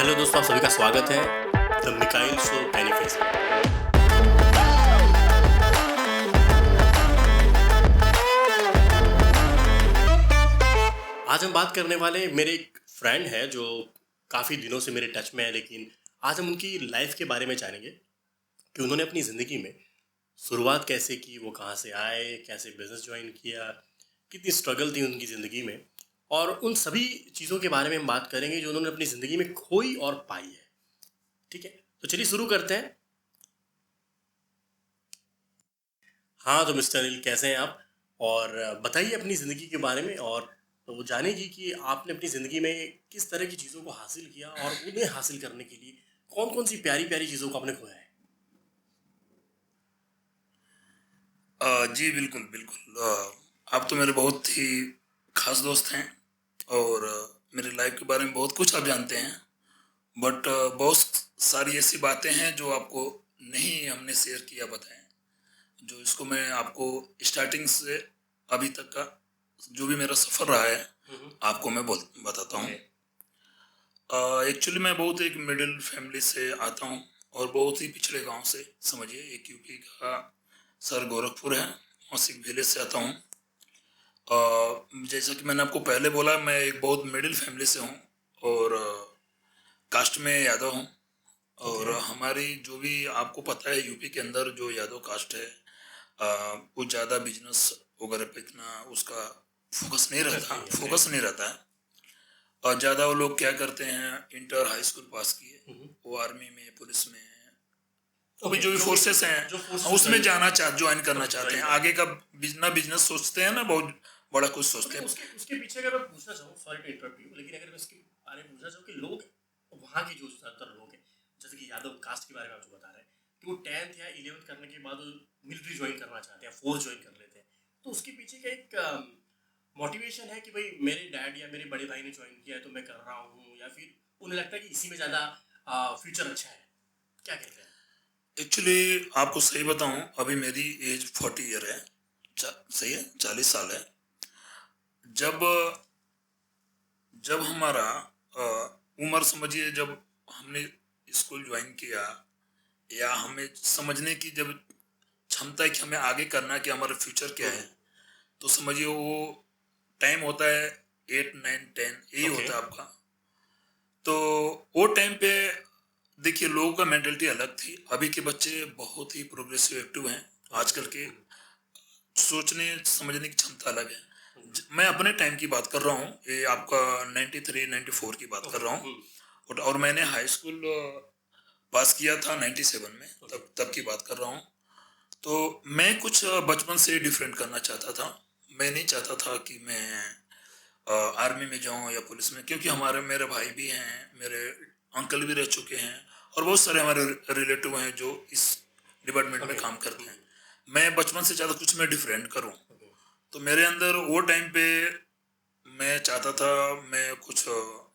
Hello दोस्तों, आप सभी का स्वागत है द मिकाइल शो मैनिफेस्ट में। आज हम बात करने वाले मेरे एक फ्रेंड है जो काफ़ी दिनों से मेरे टच में है, लेकिन आज हम उनकी लाइफ के बारे में जानेंगे कि उन्होंने अपनी ज़िंदगी में शुरुआत कैसे की, वो कहाँ से आए, कैसे बिजनेस ज्वाइन किया, कितनी स्ट्रगल थी उनकी ज़िंदगी में, और उन सभी चीज़ों के बारे में हम बात करेंगे जो उन्होंने अपनी ज़िंदगी में खोई और पाई है। ठीक है, तो चलिए शुरू करते हैं। हाँ, तो मिस्टर अनिल, कैसे हैं आप? और बताइए अपनी ज़िंदगी के बारे में, और तो वो जानेगी कि आपने अपनी ज़िंदगी में किस तरह की चीज़ों को हासिल किया और उन्हें हासिल करने के लिए कौन-कौन सी प्यारी-प्यारी चीज़ों को आपने खोया है। जी बिल्कुल बिल्कुल। आप तो मेरे बहुत ही खास दोस्त हैं और मेरी लाइफ के बारे में बहुत कुछ आप जानते हैं। बट बहुत सारी ऐसी बातें हैं जो आपको नहीं हमने शेयर किया, बताएं, जो इसको मैं आपको स्टार्टिंग से अभी तक का जो भी मेरा सफ़र रहा है आपको मैं बताता हूँ। ओके। एक्चुअली मैं बहुत एक मिडिल फैमिली से आता हूँ और बहुत ही पिछड़े गांव से, समझिए एक यूपी का सर गोरखपुर है, वहाँ से विलेज से आता हूँ। जैसा कि मैंने आपको पहले बोला, मैं एक बहुत मिडिल फैमिली से हूँ और कास्ट में यादव हूँ। और ओके। हमारी जो भी आपको पता है यूपी के अंदर जो यादव कास्ट है, वो ज़्यादा बिजनेस वगैरह पे इतना उसका फोकस नहीं फोकस रहता, नहीं है। ओके। फोकस नहीं रहता है। और ज़्यादा वो लोग क्या करते हैं, इंटर हाई स्कूल पास किए, वो आर्मी में, पुलिस में, अभी ओके, जो भी फोर्सेस हैं जो फोर्सेस उसमें ज्वाइन जाना ज्वाइन करना ओके, चाहते ज्वाइन हैं। करना आगे चाहते का बिजनेस सोचते हैं ना, बहुत बड़ा कुछ हैं। सोचते ओके, हैं। उसके उसके पीछे अगर मैं पूछना चाहूँ, सॉरी टू इंटरप्ट यू, लेकिन अगर मैं इसके बारे में पूछना चाहूँ कि लोग वहाँ के जो ज़्यादातर लोग हैं, जैसे कि यादव कास्ट के बारे में आप जो बता रहे हैं कि वो 10th या 11th करने के बाद मिलिट्री ज्वाइन करना चाहते हैं, फोर्स ज्वाइन कर लेते हैं, तो उसके पीछे का एक मोटिवेशन है कि भाई मेरे डैड या मेरे बड़े भाई ने ज्वाइन किया है तो मैं कर रहा हूँ, या फिर उन्हें लगता है कि इसी में ज़्यादा फ्यूचर अच्छा है? क्या कहते हैं? एक्चुअली आपको सही बताऊं, अभी मेरी एज 40 ईयर है, सही है, 40 साल है। जब जब हमारा उम्र समझिए, जब हमने स्कूल ज्वाइन किया या हमें समझने की जब क्षमता है कि हमें आगे करना है, कि हमारा फ्यूचर क्या है, तो समझिए वो टाइम होता है 8 9 10, यही ओके। होता है आपका। तो वो टाइम पे देखिए लोगों का मेंटेलिटी अलग थी। अभी के बच्चे बहुत ही प्रोग्रेसिव एक्टिव हैं। आजकल के सोचने समझने की क्षमता अलग है। मैं अपने टाइम की बात कर रहा हूँ, ये आपका 93 94 की बात कर रहा हूँ। और मैंने हाई स्कूल पास किया था 97 में, तब की बात कर रहा हूँ। तो मैं कुछ बचपन से डिफरेंट करना चाहता था। मैं नहीं चाहता था कि मैं आर्मी में जाऊं या पुलिस में, क्योंकि हमारे मेरे भाई भी हैं, मेरे अंकल भी रह चुके हैं और बहुत सारे हमारे रिलेटिव हैं जो इस डिपार्टमेंट में ओके। काम करते हैं। मैं बचपन से चाहता कुछ मैं डिफरेंट करूं। ओके। तो मेरे अंदर वो टाइम पे मैं चाहता था मैं कुछ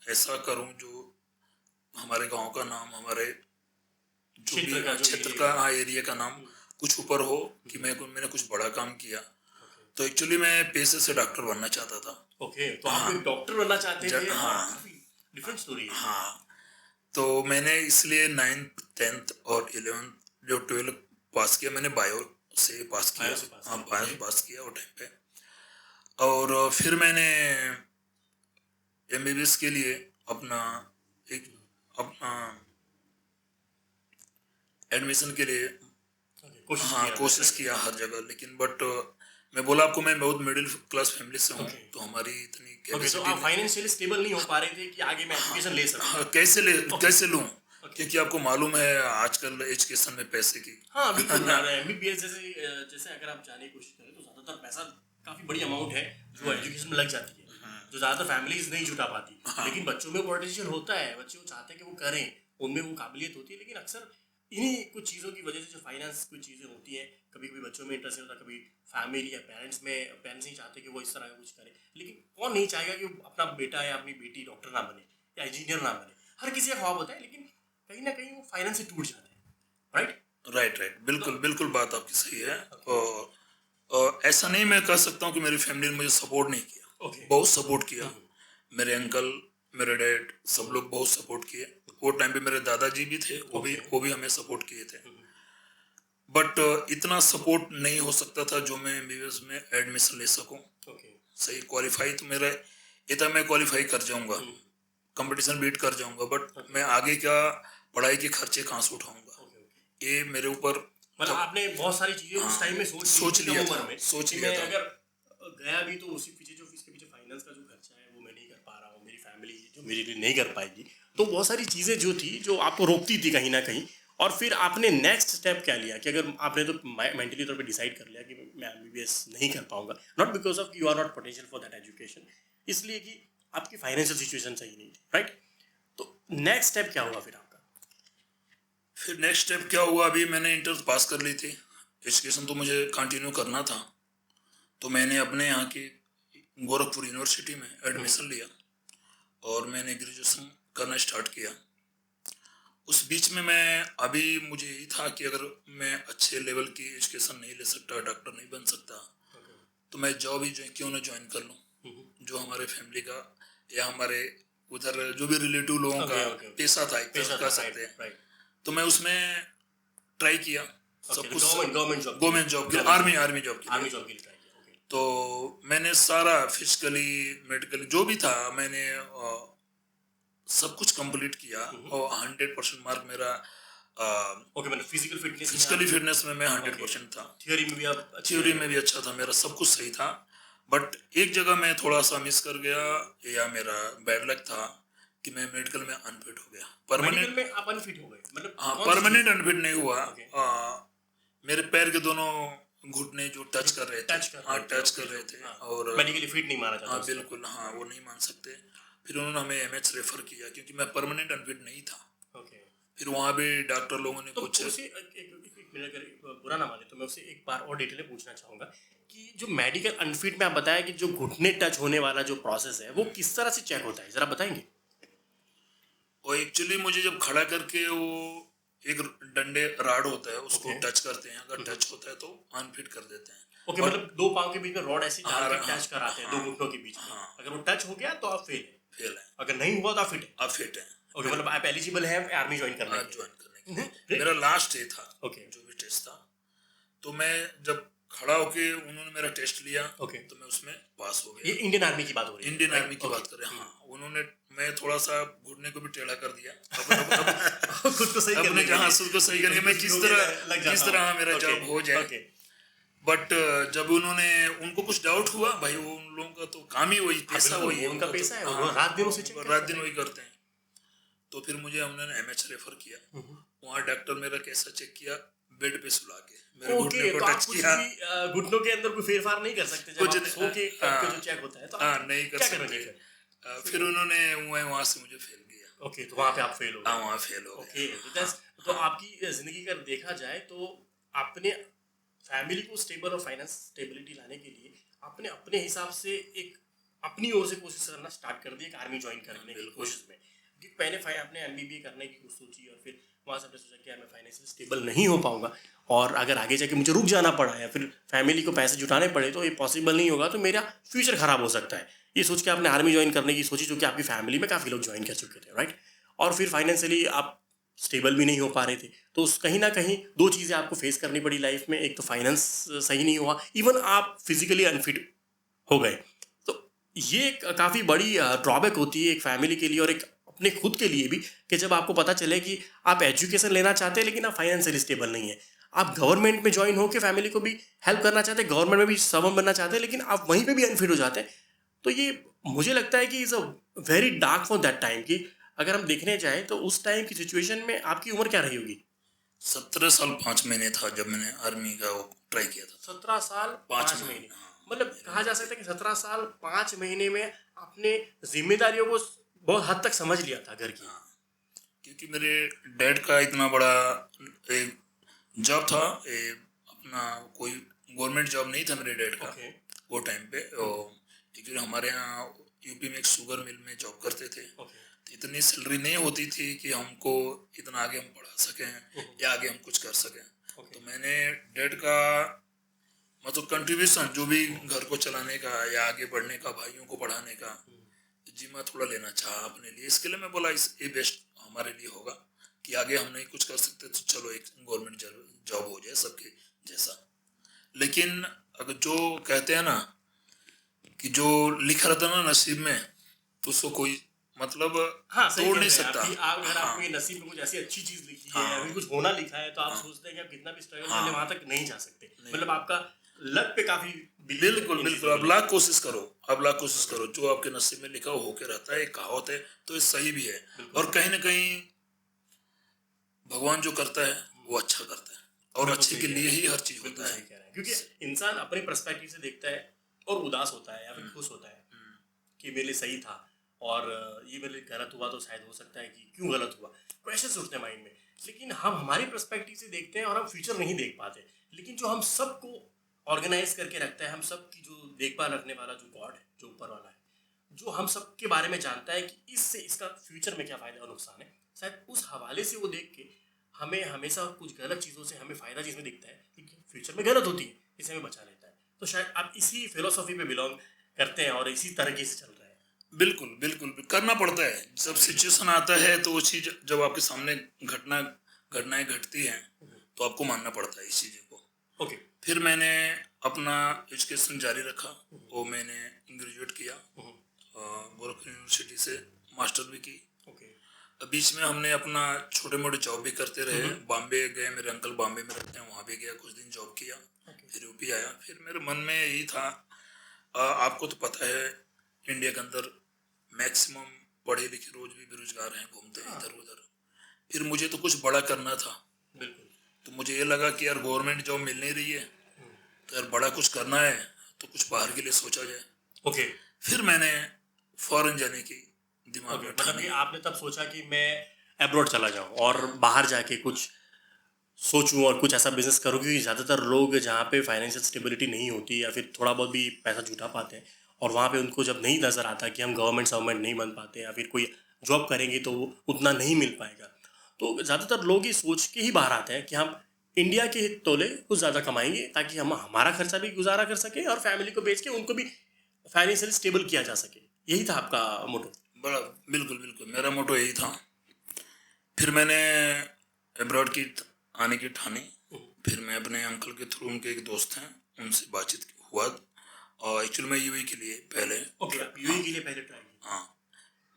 ऐसा करूं जो हमारे गांव का नाम, हमारे जो भी क्षेत्र का, जो क्षेत्र एरिया का, का। हाँ, एरिया का नाम कुछ ऊपर हो, कि मैंने कुछ बड़ा काम किया। ओके। तो एक्चुअली मैं पेशे से डॉक्टर बनना चाहता था। ओके, तो आप हाँ, एक डॉक्टर बनना चाहते थे, और हाँ, काफी डिफरेंट स्टोरी है। हाँ। तो मैंने इसलिए 9th 10th और 11th जो 12 पास किया, मैंने बायो से पास बायो किया। से पास हाँ, किया। बायो से ओके। पास किया वो टाइम पे। और फिर मैंने एमबीबीएस के लिए अपना एक अपना एडमिशन के लिए, ओके, कोशिश हाँ, किया कोशिश डेफिनेटली। किया हर जगह। लेकिन बट मैं बोला आपको, मैं बहुत मिडिल क्लास फैमिली से हूँ, ओके। तो हमारी इतनी ओके, तो कैपेसिटी आप फाइनेंशियली स्टेबल नहीं हो पा रहे थे कि आगे मैं एजुकेशन ले सकूं। हाँ, ओके। कैसे लूँ, ओके। क्योंकि आपको मालूम है आजकल एजुकेशन में पैसे की हाँ बिल्कुल, और एमबीबीएस जैसे अगर आप जाने की कोशिश करें तो ज़्यादातर पैसा काफ़ी बड़ी अमाउंट है जो एजुकेशन में लग जाती है, जो ज़्यादातर फैमिलीज नहीं जुटा पाती। लेकिन बच्चों में पोटेंशियल होता है, बच्चे वो चाहते हैं कि वो करें, उनमें वो काबिलियत होती है, लेकिन अक्सर इन्हीं कुछ चीज़ों की वजह से जो फाइनेंस कुछ चीज़ें होती हैं, कभी कभी बच्चों में इंटरेस्ट नहीं होता, कभी फैमिली या पेरेंट्स नहीं चाहते कि वो इस तरह का कुछ करें। लेकिन कौन नहीं चाहेगा कि वो अपना बेटा या अपनी बेटी डॉक्टर ना बने या इंजीनियर ना बने? हर किसी का ख्वाब होता है, लेकिन कहीं ना कहीं वो फाइनेंस से टूट जाता है, राइट? राइट राइट, तो बिल्कुल बिल्कुल, बात आपकी सही है। ओके। और ऐसा नहीं मैं कह सकता हूँ कि मेरी फैमिली ने मुझे सपोर्ट नहीं किया, ओके। बहुत सपोर्ट किया। मेरे अंकल, मेरे डैड, सब लोग बहुत सपोर्ट किए। वो टाइम पे मेरे दादाजी भी थे, वो भी हमें सपोर्ट किए थे। बट इतना सपोर्ट नहीं हो सकता था जो मैं एमबीबीएस में एडमिशन ले सकूं। सही क्वालिफाई तो मेरा ये था, मैं क्वालिफाई कर जाऊंगा, कंपटीशन बीट कर जाऊंगा, बट मैं आगे क्या पढ़ाई के खर्चे कहाँ से उठाऊंगा, ये मेरे ऊपर मतलब आपने बहुत सारी चीजें उस टाइम में सोच लिया था। अगर गया भी तो उसके पीछे फाइनेंस का जो खर्चा है वो मैं नहीं कर पा रहा हूँ, मेरी फैमिली जो मेरे लिए नहीं कर पाएगी, तो बहुत सारी चीजें जो थी जो आपको रोकती थी कहीं ना कहीं। और फिर आपने नेक्स्ट स्टेप क्या लिया कि अगर आपने तो मेंटली तौर पे डिसाइड कर लिया कि मैं एमबीबीएस नहीं कर पाऊंगा, not because of you are not potential for that education, इसलिए कि आपकी फाइनेंशियल सिचुएशन सही नहीं थी, राइट? तो नेक्स्ट स्टेप क्या हुआ फिर आपका? फिर नेक्स्ट स्टेप क्या हुआ, अभी मैंने इंटर पास कर ली थी, एजुकेशन तो मुझे कंटिन्यू करना था, तो मैंने अपने यहाँ की गोरखपुर यूनिवर्सिटी में एडमिशन लिया और मैंने ग्रेजुएशन करना स्टार्ट किया। उस बीच में मैं अभी मुझे यही था कि अगर मैं अच्छे लेवल की एजुकेशन नहीं ले सकता, डॉक्टर नहीं बन सकता, तो मैं जॉब ही क्यों ना ज्वाइन कर लूँ, जो हमारे फैमिली का या हमारे उधर जो भी रिलेटिव लोगों का पैसा था, कह सकते हैं। तो मैं उसमें ट्राई किया सब कुछ, गवर्नमेंट जॉब के, आर्मी जॉब के लिए। तो मैंने सारा फिजिकली मेडिकली जो भी था मैंने सब कुछ कंप्लीट किया और 100% मार्क मेरा मतलब फिजिकली फिटनेस में मैं 100% था। थ्योरी में भी अच्छा था मेरा, सब कुछ सही था, बट एक जगह मैं थोड़ा सा मिस कर गया, या मेरा बैड लक था कि मैं मेडिकल में अनफिट हो गया। परमानेंट में आप अनफिट हो गए? मतलब हाँ, परमानेंट अनफिट नहीं हुआ। मेरे पैर के दोनों घुटने जो टच कर रहे थे, और मेडिकली फिट नहीं माना जाता। हाँ बिल्कुल, हाँ वो नहीं मान सकते। फिर उन्होंने हमें एमएच रेफर किया क्योंकि मैं परमानेंट अनफिट नहीं था। फिर वहाँ भी डॉक्टर लोगों ने कुछ बुरा ना माने तो मैं उससे एक बार और डिटेल में पूछना चाहूँगा कि जो मेडिकल अनफिट में आप बताया कि जो घुटने टच होने वाला जो प्रोसेस है वो किस तरह से चेक होता है, जरा बताएंगे? वो एक्चुअली मुझे जब खड़ा करके वो एक डंडे राड होता है उसको टच करते हैं, अगर टच होता है तो अनफिट कर देते हैं। मतलब दो पांव के बीच में रॉड ऐसे डाल के टच कराते हैं, दो घुटनों के बीच में। अगर वो टच हो गया तो आप फेल है, अगर नहीं हुआ तो आप फिट है। मतलब आप एलिजिबल हैं आर्मी ज्वाइन करने के। मेरा लास्ट डे था जो भी टेस्ट था, तो मैं जब खड़ा होके उन्होंने मेरा टेस्ट लिया तो मैं उसमें पास हो गया। ये इंडियन आर्मी की बात हो रही है? इंडियन आर्मी की बात कर रहे हैं। हाँ, उन्होंने, मैं थोड़ा सा घुटने को भी टेढ़ा कर दिया खुद को सही करने के मैं किस तरह मेरा जॉब हो जाए। बट जब उनको कुछ डाउट हुआ, भाई वो उन लोगों का तो काम ही वही, पैसा वही है, उनका पैसा है, रात दिन वही करते हैं। तो फिर मुझे उन्होंने एमएच रेफर किया, वहाँ डॉक्टर मेरा कैसा चेक किया, बेड पे सुला के मेरे घुटने को टच किया। घुटनों के अंदर कोई फेरफार नहीं कर सकते जब आप सो के आपका जो चेक होता है, तो नहीं कर सकते। फिर उन्होंने वहाँ से मुझे फेल किया। तो वहाँ पे आप फेल हो गए? वहाँ फेल हो गए। तो आपकी जिंदगी का देखा जाए तो आपने फैमिली को स्टेबल और फाइनेंस स्टेबिलिटी लाने के लिए आपने अपने हिसाब से एक अपनी ओर से कोशिश करना स्टार्ट कर दी, एक आर्मी ज्वाइन करने की कोशिश में। कि पहले आपने एमबीबीए करने की सोची और फिर वहाँ से आपने सोचा कि मैं फाइनेंशियली स्टेबल नहीं हो पाऊंगा और अगर आगे जाके मुझे रुक जाना पड़ा या फिर फैमिली को पैसे जुटाने पड़े तो ये पॉसिबल नहीं होगा, तो मेरा फ्यूचर खराब हो सकता है। ये सोच के आपने आर्मी ज्वाइन करने की सोची, जो कि आपकी फैमिली में काफ़ी लोग ज्वाइन कर चुके थे, राइट? और फिर फाइनेंशियली आप स्टेबल भी नहीं हो पा रहे थे, तो कहीं ना कहीं दो चीज़ें आपको फेस करनी पड़ी लाइफ में। एक तो फाइनेंस सही नहीं हुआ, इवन आप फिजिकली अनफिट हो गए। तो ये काफ़ी बड़ी ड्रॉबैक होती है एक फैमिली के लिए और एक अपने खुद के लिए भी, कि जब आपको पता चले कि आप एजुकेशन लेना चाहते हैं लेकिन आप फाइनेंशियली स्टेबल नहीं है, आप गवर्नमेंट में ज्वाइन हो के फैमिली को भी हेल्प करना चाहते हैं, गवर्नमेंट में भी सर्वेंट बनना चाहते हैं, लेकिन आप वहीं पे भी अनफिट हो जाते हैं। तो ये मुझे लगता है कि is a very dark for that time, कि अगर हम देखने जाएँ तो उस टाइम की सिचुएशन में आपकी उम्र क्या रही होगी? 17 साल 5 महीने था जब मैंने आर्मी का ट्राई किया था। 17 साल 5 महीने। मतलब कहा जा सकता है कि 17 साल 5 महीने में आपने जिम्मेदारियों को बहुत हद तक समझ लिया था घर की। क्योंकि मेरे डैड का इतना बड़ा एक जॉब था, अपना कोई गवर्नमेंट जॉब नहीं था मेरे डैड का वो टाइम पे। क्योंकि हमारे यहाँ यूपी में एक शुगर मिल में जॉब करते थे, तो इतनी सैलरी नहीं होती थी कि हमको इतना आगे हम पढ़ा सकें या आगे हम कुछ कर सकें। तो मैंने डैड का मतलब कंट्रीब्यूशन जो भी घर को चलाने का या आगे बढ़ने का, भाइयों को पढ़ाने का जिम्मा थोड़ा लेना चाहा अपने लिए। इसके लिए मैं बोला ये बेस्ट हमारे लिए होगा कि आगे हम नहीं कुछ कर सकते तो चलो एक गवर्नमेंट जॉब हो जाए सबके जैसा। लेकिन अगर जो कहते हैं ना कि जो लिखा रहता है ना नसीब में, तो उसको कोई मतलब हाँ सही तोड़ कह नहीं रहे हैं सकता। आप कि अगर हाँ आपको ये नसीब में कुछ ऐसी अच्छी चीज लिखी है या हाँ फिर कुछ होना लिखा है तो आप हाँ सोचते हैं कि आप कितना भी स्ट्रगल कर ले हाँ वहां तक नहीं जा सकते। नहीं, मतलब आपका लक पे काफी बिलीव है बिल्कुल इन बिल्कुल। चीजों को अब लेकर। लाख कोशिश करो, अब लाख कोशिश करो, जो आपके नसीब में लिखा हो होके रहता है, एक कहावत है, तो ये सही भी है। बिल्कुल और कहीं ना कहीं भगवान जो करता है वो अच्छा करता है, और बिल्कुल अच्छे सही के कह लिए रहे ही हैं, हर चीज बिल्कुल होता सही है। कह रहे हैं क्योंकि इंसान अपने पर्सपेक्टिव से देखता है और उदास होता है या फिर खुश होता है कि मेरे लिए सही था और ये मेरे लिए गलत हुआ तो शायद हो सकता है कि क्यों गलत हुआ, क्वेश्चंस उठते हैं माइंड में। लेकिन हम हमारे पर्सपेक्टिव से देखते हैं और हम फ्यूचर नहीं देख पाते। लेकिन जो हम सबको ऑर्गेनाइज करके रखता है, हम सब की जो देखभाल रखने वाला जो गॉड है, जो ऊपर वाला है, जो हम सब के बारे में जानता है कि इससे इसका फ्यूचर में क्या फ़ायदा और नुकसान है, शायद उस हवाले से वो देख के हमें हमेशा कुछ गलत चीज़ों से हमें फ़ायदा चीज़ में दिखता है लेकिन फ्यूचर में गलत होती है, इसे हमें बचा लेता है। तो शायद आप इसी फिलोसॉफी पे बिलोंग करते हैं और इसी तरीके से चल रहे हैं। बिल्कुल बिल्कुल करना पड़ता है। जब सिचुएशन आता है तो वो चीज जब आपके सामने घटनाएं घटती हैं तो आपको मानना पड़ता है इस चीज़ को। ओके। फिर मैंने अपना एजुकेशन जारी रखा, वो मैंने ग्रेजुएट किया, गोरखपुर यूनिवर्सिटी से मास्टर भी की। ओके। बीच में हमने अपना छोटे मोटे जॉब भी करते रहे। बॉम्बे गए, मेरे अंकल बॉम्बे में रहते हैं, वहाँ भी गया, कुछ दिन जॉब किया, फिर यूपी आया। फिर मेरे मन में यही था, आपको तो पता है इंडिया के अंदर मैक्सिमम पढ़े लिखे रोज भी बेरोजगार हैं, घूमते हैं इधर उधर। फिर मुझे तो कुछ बड़ा करना था। बिल्कुल। तो मुझे ये लगा कि यार गवर्नमेंट जॉब मिल नहीं रही है, तो यार बड़ा कुछ करना है तो कुछ बाहर के लिए सोचा जाए। ओके। फिर मैंने फॉरेन जाने की दिमाग ओके में मतलब ठानी। कि आपने तब सोचा कि मैं अब्रॉड चला जाऊं और बाहर जाके कुछ सोचूं और कुछ ऐसा बिजनेस करूं, क्योंकि ज़्यादातर लोग जहाँ पे फाइनेंशियल स्टेबिलिटी नहीं होती या फिर थोड़ा बहुत भी पैसा जुटा पाते हैं और वहाँ पे उनको जब नहीं नज़र आता कि हम गवर्नमेंट नहीं बन पाते या फिर कोई जॉब करेंगे तो वो उतना नहीं मिल पाएगा, तो ज़्यादातर लोग ये सोच के ही बाहर आते हैं कि हम इंडिया के तोले कुछ ज़्यादा कमाएंगे ताकि हम हमारा खर्चा भी गुजारा कर सकें और फैमिली को बेच के उनको भी फाइनेंशियली स्टेबल किया जा सके। यही था आपका मोटो? बड़ा बिल्कुल बिल्कुल मेरा मोटो यही था। फिर मैंने अब्रॉड की आने की ठानी। फिर मैं अपने अंकल के थ्रू, उनके एक दोस्त हैं, उनसे बातचीत हुआ, और एक्चुअली मैं यूएई के लिए पहले। ओके, आप यूएई के लिए पहले ट्राई किया? हाँ,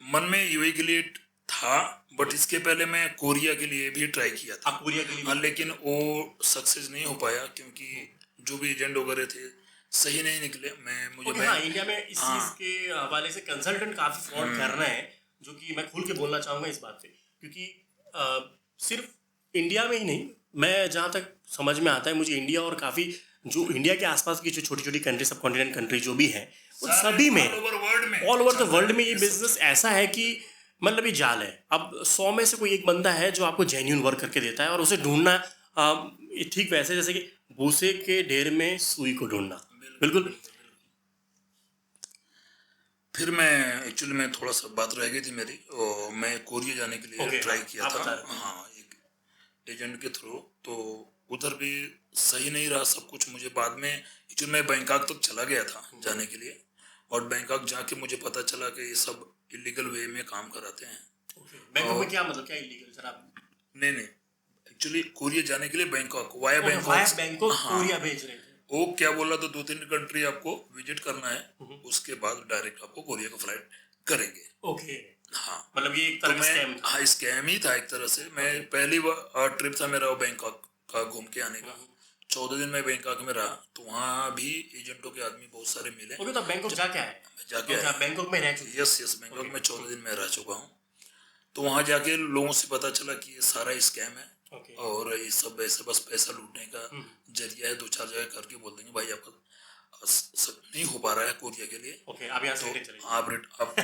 मन में यूएई के लिए था, बट इसके पहले मैं कोरिया के लिए भी ट्राई किया था। आप कोरिया के लिए? हाँ, लेकिन वो सक्सेस नहीं हो पाया क्योंकि जो भी एजेंट वगैरह थे सही नहीं निकले। मुझे हाँ, इंडिया में इस चीज़ के हवाले से कंसल्टेंट काफ़ी फ्रॉड कर रहे हैं, जो कि मैं खुल के बोलना चाहूँगा इस बात पे, क्योंकि सिर्फ इंडिया में ही नहीं, मैं जहाँ तक समझ में आता है मुझे इंडिया और काफ़ी जो इंडिया के आसपास की जो छोटी छोटी कंट्री, सब कॉन्टिनेंट कंट्री जो भी हैं, उन सभी में ऑल ओवर द वर्ल्ड में ये बिजनेस ऐसा है कि मतलब ये जाल है। अब 100 में से कोई एक बंदा है जो आपको जेन्यून वर्क करके देता है और उसे ढूंढना ये ठीक वैसे जैसे कि भूसे के ढेर में सुई को ढूंढना। बिल्कुल। फिर मैं एक्चुअली में थोड़ा सा बात रह गई थी मेरी, और मैं कोरिया जाने के लिए ट्राई किया था। हाँ, एक एजेंट के थ्रू। तो उधर भी सही नहीं रहा सब कुछ। मुझे बाद में एक्चुअली मैं बैंकॉक तक चला गया था जाने के लिए, और बैंकॉक जाके मुझे पता चला कि ये सब इलीगल वे में काम कराते हैं। बैंकॉक में क्या मतलब, क्या इलीगल सर? आप नहीं एक्चुअली कोरिया जाने के लिए बैंकॉक, वाया बैंकॉक कोरिया भेज रहे थे। वो क्या बोला, तो 2-3 कंट्री आपको विजिट करना है, उसके बाद डायरेक्ट आपको कोरिया का फ्लाइट करेंगे। ओके। हाँ, मतलब ये एक तरह का स्कैम था। हाँ, स्कैम ही था एक तरह से। मैं पहली ट्रिप था मेरा बैंकॉक का घूम के आने का। 14 दिन मैं बैंकॉक में रहा, तो वहाँ भी एजेंटों के आदमी बहुत सारे मिले। ओके, तो बैंकॉक जाके आए? जाके बैंकॉक में रह चुके? यस, बैंकॉक में 14 दिन में रह चुका हूँ। तो वहाँ जाके लोगों से पता चला कि ये सारा स्कैम है, और ये सब ऐसे बस पैसा लूटने का जरिया है। 2-4 जगह करके बोल देंगे भाई आपका नहीं हो पा रहा है कोरिया के लिए, ओके, आप यहाँ से चले आप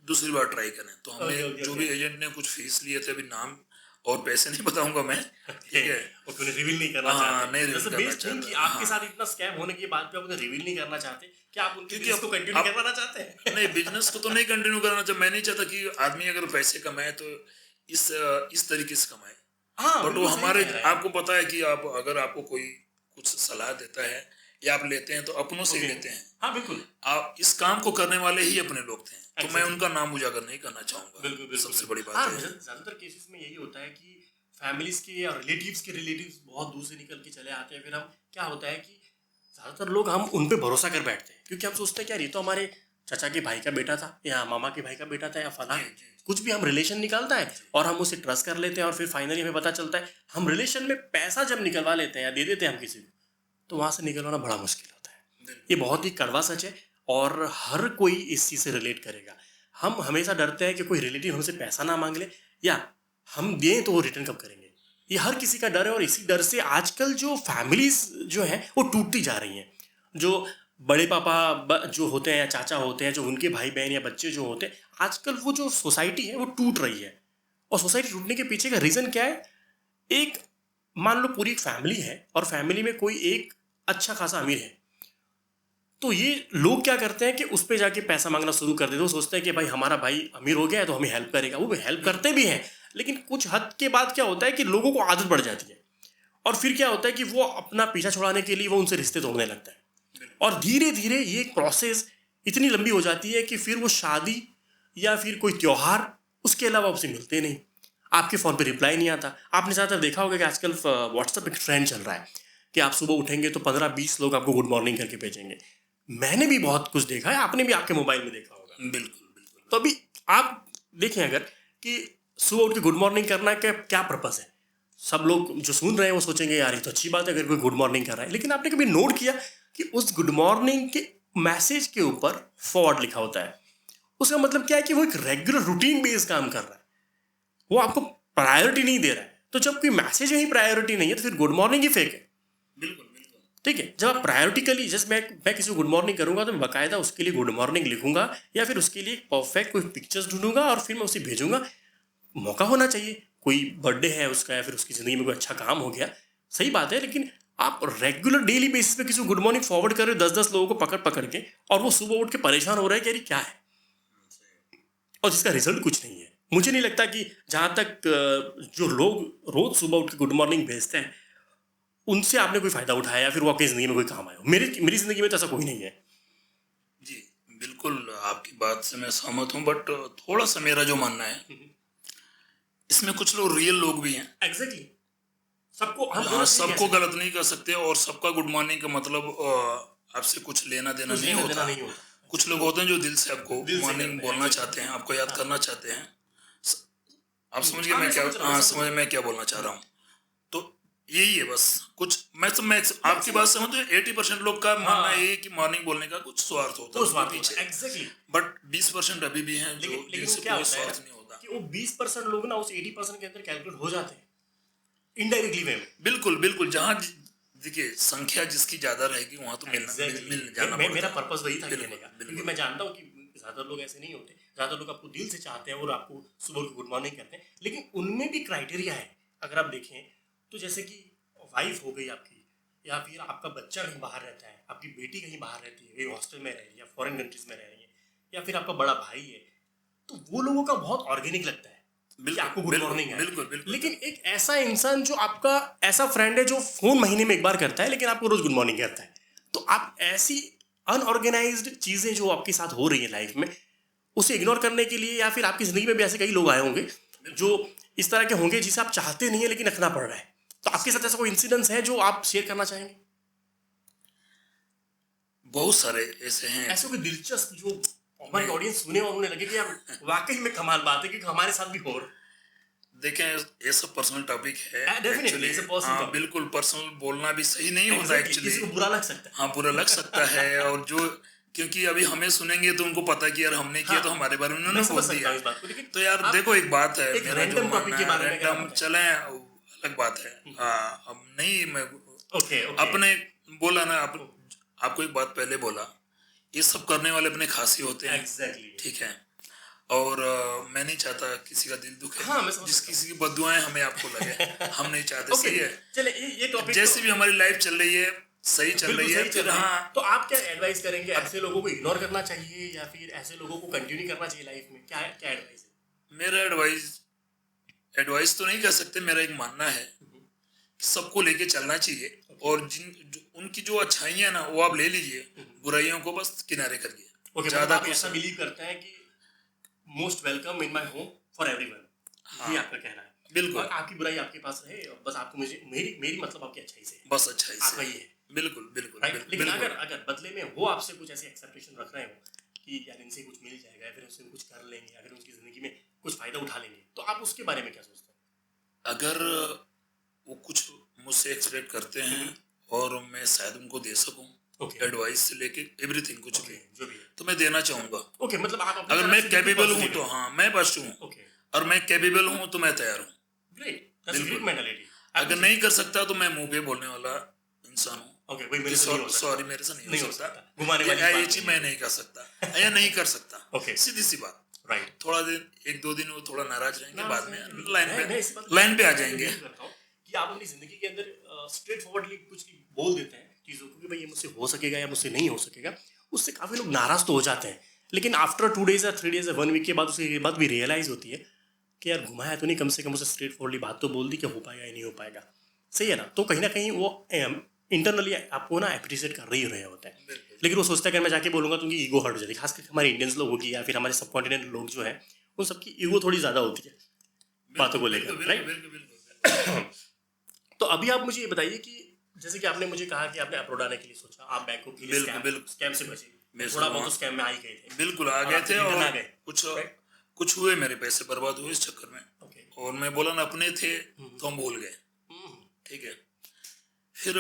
दूसरी बार ट्राई करें। तो हमने जो भी एजेंट ने कुछ फीस लिए थे, अभी नाम और पैसे नहीं बताऊंगा मैं, ठीक है? उन्हें रिवील नहीं करना चाहते। नहीं रिवील करना चाहते कि आपके साथ इतना स्कैम होने की बात पे आप उन्हें रिवील नहीं करना चाहते, क्या आप उनके बिजनेस को कंटिन्यू करवाना चाहते हैं? नहीं, बिजनेस को तो नहीं कंटिन्यू करना चाहते। मैं नहीं चाहता कि आदमी अगर पैसे कमाए तो इस तरीके से कमाए। बट वो हमारे, आपको पता है कि आप अगर आपको कोई कुछ सलाह देता है या आप लेते हैं तो अपनों से ही Okay. लेते हैं। हाँ बिल्कुल आप इस काम को करने वाले ही अपने लोग थे, तो मैं Exactly. उनका नाम उजागर नहीं करना चाहूंगा। बिल्कुल बिल्कुल सबसे बिल्कुल। बड़ी बात हाँ है। ज्यादातर केसेस में यही होता है कि फैमिलीज के और रिलेटिव्स बहुत दूर से निकल के चले आते हैं। फिर हम क्या होता है कि ज्यादातर लोग हम उन पे भरोसा कर बैठते हैं, क्योंकि हम सोचते हैं कि यार ये तो हमारे चाचा के भाई का बेटा था या मामा के भाई का बेटा था या फला जी, जी। कुछ भी हम रिलेशन निकालता है और हम उसे ट्रस्ट कर लेते हैं, और फिर फाइनली हमें पता चलता है हम रिलेशन में पैसा जब निकलवा लेते हैं या दे देते हैं हम किसी को, तो वहां से निकलवाना बड़ा मुश्किल होता है। ये बहुत ही कड़वा सच है और हर कोई इस चीज़ से रिलेट करेगा। हम हमेशा डरते हैं कि कोई रिलेटिव हमसे पैसा ना मांग ले, या हम दें तो वो रिटर्न कब करेंगे, ये हर किसी का डर है। और इसी डर से आजकल जो फैमिलीज जो हैं वो टूटती जा रही हैं। जो बड़े पापा जो होते हैं या चाचा होते हैं, जो उनके भाई बहन या बच्चे जो होते हैं, आजकल वो जो सोसाइटी है वो टूट रही है। और सोसाइटी टूटने के पीछे का रीज़न क्या है? एक मान लो पूरी एक फैमिली है और फैमिली में कोई एक अच्छा खासा अमीर है, तो ये लोग क्या करते हैं कि उस पे जाके पैसा मांगना शुरू कर देते हैं। वो सोचते हैं कि भाई हमारा भाई अमीर हो गया है तो हमें हेल्प करेगा। वो हेल्प करते भी हैं, लेकिन कुछ हद के बाद क्या होता है कि लोगों को आदत बढ़ जाती है, और फिर क्या होता है कि वो अपना पीछा छुड़ाने के लिए वो उनसे रिश्ते तोड़ने लगता है। और धीरे धीरे ये एक प्रोसेस इतनी लंबी हो जाती है कि फिर वो शादी या फिर कोई त्योहार उसके अलावा आपसे मिलते नहीं, आपके फ़ोन पे रिप्लाई नहीं आता। आपने ज़्यादातर देखा होगा कि आजकल व्हाट्सएप एक ट्रेंड चल रहा है कि आप सुबह उठेंगे तो 15-20 लोग आपको गुड मॉर्निंग करके भेजेंगे। मैंने भी बहुत कुछ देखा है, आपने भी आपके मोबाइल में देखा होगा। बिल्कुल बिल्कुल। तो अभी आप देखें अगर कि सुबह उठ के गुड मॉर्निंग करना का क्या पर्पस है। सब लोग जो सुन रहे हैं वो सोचेंगे यार ये तो अच्छी बात है अगर कोई गुड मॉर्निंग कर रहा है, लेकिन आपने कभी नोट किया कि उस गुड मॉर्निंग के मैसेज के ऊपर फॉरवर्ड लिखा होता है? उसका मतलब क्या है कि वो एक रेगुलर रूटीन बेस्ड काम कर रहा है, वो आपको प्रायोरिटी नहीं दे रहा है। तो जब कोई मैसेज में ही प्रायोरिटी नहीं है तो फिर गुड मॉर्निंग ही फेक है। बिल्कुल बिल्कुल। ठीक है, जब आप प्रायोरिटिकली जस्ट मैं किसी को गुड मॉर्निंग करूंगा तो मैं बाकायदा उसके लिए गुड मॉर्निंग लिखूंगा, या फिर उसके लिए परफेक्ट कोई पिक्चर्स ढूंढूंगा और फिर मैं उसे भेजूंगा। मौका होना चाहिए, कोई बर्थडे है उसका या फिर उसकी ज़िंदगी में कोई अच्छा काम हो गया, सही बात है। लेकिन आप रेगुलर डेली बेसिस पे किसी को गुड मॉर्निंग फॉरवर्ड कर रहे हो 10-10 लोगों को पकड़ पकड़ के, और वो सुबह उठ के परेशान हो रहे हैं कि यार क्या है, और जिसका रिजल्ट कुछ नहीं है। मुझे नहीं लगता कि जहाँ तक जो लोग रोज सुबह उठ के गुड मॉर्निंग भेजते हैं उनसे आपने कोई फ़ायदा उठाया या फिर वो आपकी ज़िंदगी में कोई काम आया हो। मेरी ज़िंदगी में तो ऐसा कोई नहीं है। जी बिल्कुल, आपकी बात से मैं सहमत हूँ, बट थोड़ा सा मेरा जो मानना है, इसमें कुछ लोग रियल लोग भी हैं। एग्जैक्टली, सबको हम हाँ, सबको गलत नहीं कर सकते, और सबका गुड मॉर्निंग का मतलब आपसे कुछ लेना देना नहीं होता। नहीं होता। कुछ लोग होते हैं जो दिल से आपको दिल से मॉर्निंग करते हैं, बोलना exactly. चाहते हैं, आपको याद करना चाहते हैं। स- आप समझ गए हाँ, मैं मैं क्या, समझ रहा हूँ, हाँ समझ समझ मैं क्या बोलना चाह रहा हूँ। तो यही है बस। कुछ मैं आपकी बात समझ, 80% लोग का मानना यही है कि मॉर्निंग बोलने का कुछ स्वार्थ होता है उसके पीछे, एग्जैक्टली। बट 20% अभी भी हैं जो लेकिन जिनसे क्या कोई होता है स्वार्थ नहीं होता। कि वो 20% लोग ना उस 80% के अंदर कैलकुलेट हो जाते हैं इनडायरेक्टली वे में। बिल्कुल बिल्कुल, जहाँ देखिए संख्या जिसकी ज्यादा रहेगी वहां तो मिल जाना पड़ता मेरा है। पर्पस वही था बिल्कुल, कहने का, क्योंकि बिल्कुल। मैं जानता हूँ कि ज़्यादातर लोग ऐसे नहीं होते। ज़्यादातर लोग आपको दिल से चाहते हैं और आपको सुबह की गुड मॉर्निंग करते हैं, लेकिन उनमें भी क्राइटेरिया है। अगर आप देखें तो जैसे कि वाइफ हो गई आपकी, या फिर आपका बच्चा कहीं बाहर रहता है, आपकी बेटी कहीं बाहर रहती है, कहीं हॉस्टल में रह रही है या फॉरेन कंट्रीज में रह रही है, या फिर आपका बड़ा भाई है, तो वो लोगों का बहुत ऑर्गेनिक लगता है कि आपको गुड मॉर्निंग है। बिल्कुल बिल्कुल। लेकिन एक ऐसा इंसान जो आपका ऐसा फ्रेंड है जो फोन महीने में एक बार करता है लेकिन आपको रोज गुड मॉर्निंग करता है, तो आप ऐसी अनऑर्गेनाइज्ड चीजें जो आपके साथ हो रही है लाइफ में उसे इग्नोर करने के लिए, या फिर आपकी जिंदगी में भी ऐसे कई लोग आए होंगे जो इस तरह के होंगे जिसे आप चाहते नहीं है लेकिन रखना पड़ रहा है, तो आपके साथ ऐसा कोई इंसिडेंस है जो आप शेयर करना चाहेंगे? बहुत सारे ऐसे हैं, ऐसे कोई दिलचस्प जो हमारी ऑडियंस सुने और उन्हें लगे कि यार वाकई में कमाल बात है कि हमारे साथ भी हो रहा है। देखें ये सब पर्सनल टॉपिक है Definitely, actually. it's a personal हाँ topic. बिल्कुल, पर्सनल बोलना भी सही नहीं होता Exactly, एक्चुअली। किसी को बुरा लग सकता है। हाँ बुरा लग सकता है, और जो क्योंकि अभी हमें सुनेंगे तो उनको पता कि यार हमने किया, हाँ, तो हमारे बारे में मैं उन्होंने समझ बोल सकता दिया। हूँ इस बात को, लेकिन तो यार आप देखो एक बात है, एक मेरा जो random topic मानना के है बारे में क्या रैंडम बताएं? चले अलग बात है। हाँ अब नहीं, मैं ओके अपने बोला ना, आपको एक बात पहले बोला, ये सब करने वाले अपने खासी होते हैं। एग्जैक्टली। ठीक है, और मैं नहीं चाहता किसी का दिल दुखे। हाँ, मैं समझ जिस सकता किसी की बददुआएं हमें आपको लगे, हम नहीं चाहते। ओके, सही है, चले ये टॉपिक जैसे भी हमारी लाइफ चल रही है सही चल रही है, सही चल फिर रहा है। हाँ तो आप क्या एडवाइस करेंगे? ऐसे लोगों को इग्नोर करना चाहिए या फिर ऐसे लोगों को कंटिन्यू करना चाहिए लाइफ में? क्या क्या एडवाइस है? मेरा एडवाइस तो नहीं कह सकते, मेरा एक मानना है सबको लेके चलना चाहिए, और उनकी जो अच्छाइयाँ ना वो आप ले लीजिए, बुराइयों को बस किनारे करिए। ओके, मतलब आप ऐसा बिलीव करते हैं कि most welcome in my home for everyone, ये आपका कहना है। बिल्कुल, और आपकी बुराई आपके पास रहे, और बस आपको मुझे मेरी मेरी मतलब आपकी अच्छाई से, बस अच्छाई आपका से, ये है, बिल्कुल बिल्कुल राइट। लेकिन बिल्कुल। अगर बदले में वो आपसे कुछ ऐसी एक्सपेक्टेशन रख रहे हो कि यार इनसे कुछ मिल जाएगा, या फिर उससे कुछ कर लेंगे, अगर उनकी जिंदगी में कुछ फायदा उठा लेंगे, तो आप उसके बारे में क्या सोचते हैं? अगर वो कुछ मुझसे एक्सपेक्ट करते हैं और मैं शायद उनको दे सकूं, एडवाइस से लेके एवरीथिंग कुछ भी, जो भी है, तो मैं देना चाहूंगा। ओके, मतलब आप अपनी अगर तरफ मैं से कैपेबल हूँ positive तो है। हाँ, मैं बस हूँ, ओके, और मैं कैपेबल हूँ तो मैं तैयार हूँ। ग्रेट, दैट्स अ ग्रेट बिल्कुल। मेंटालिटी। अगर नहीं कर सकता तो मैं मुंह पे बोलने वाला इंसान हूँ ओके, वही कि मेरे से नहीं हो सकता, सॉरी मेरे से नहीं हो सकता, घुमाने वाली ये बात चीज नहीं मैं है। नहीं कर सकता या नहीं कर सकता, ओके, सीधी सी बात। राइट। थोड़ा दिन, एक दो दिन वो थोड़ा नाराज रहेंगे, बाद में मैं इस बात लाइन पे आ मैं जाएंगे। believe करता हूँ कि आप अपनी जिंदगी के अंदर स्ट्रेट फॉरवर्डली कुछ बोल देते हैं चीज़ों को कि भाई ये मुझसे हो सकेगा या मुझसे नहीं हो सकेगा, उससे काफ़ी लोग नाराज तो हो जाते हैं, लेकिन आफ्टर 2 days या 3 days या 1 week के बाद उसे ये बात भी रियलाइज होती है कि यार घुमाया तो नहीं, कम से कम उसे स्ट्रेट फॉरवर्डली बात तो बोल दी कि हो पाएगा या नहीं हो पाएगा। सही है ना? तो कहीं ना कहीं वो इंटरनली आपको ना अप्रिशिएट कर ही रहे होते हैं, लेकिन वो सोचता है कि मैं जाके बोलूंगा तो उनकी ईगो हर्ट हो जाती है, खासकर हमारे इंडियंस लोग होगी या फिर हमारे सब कॉन्टिनेंट लोग जो है, उन सबकी ईगो थोड़ी ज़्यादा होती है बातों को लेकर, राइट। तो अभी आप मुझे ये बताइए कि जैसे कि आपने मुझे कहा कि आपने अप्रोड आने के लिए सोचा, आप बैंकों के लिए स्कैम से बचे, थोड़ा बहुत स्कैम में आ ही गए थे, बिल्कुल आ गए थे, और कुछ हुए, मेरे पैसे बर्बाद हुए इस चक्कर में, और मैं बोला ना अपने थे तो हम भूल गए, ठीक है। फिर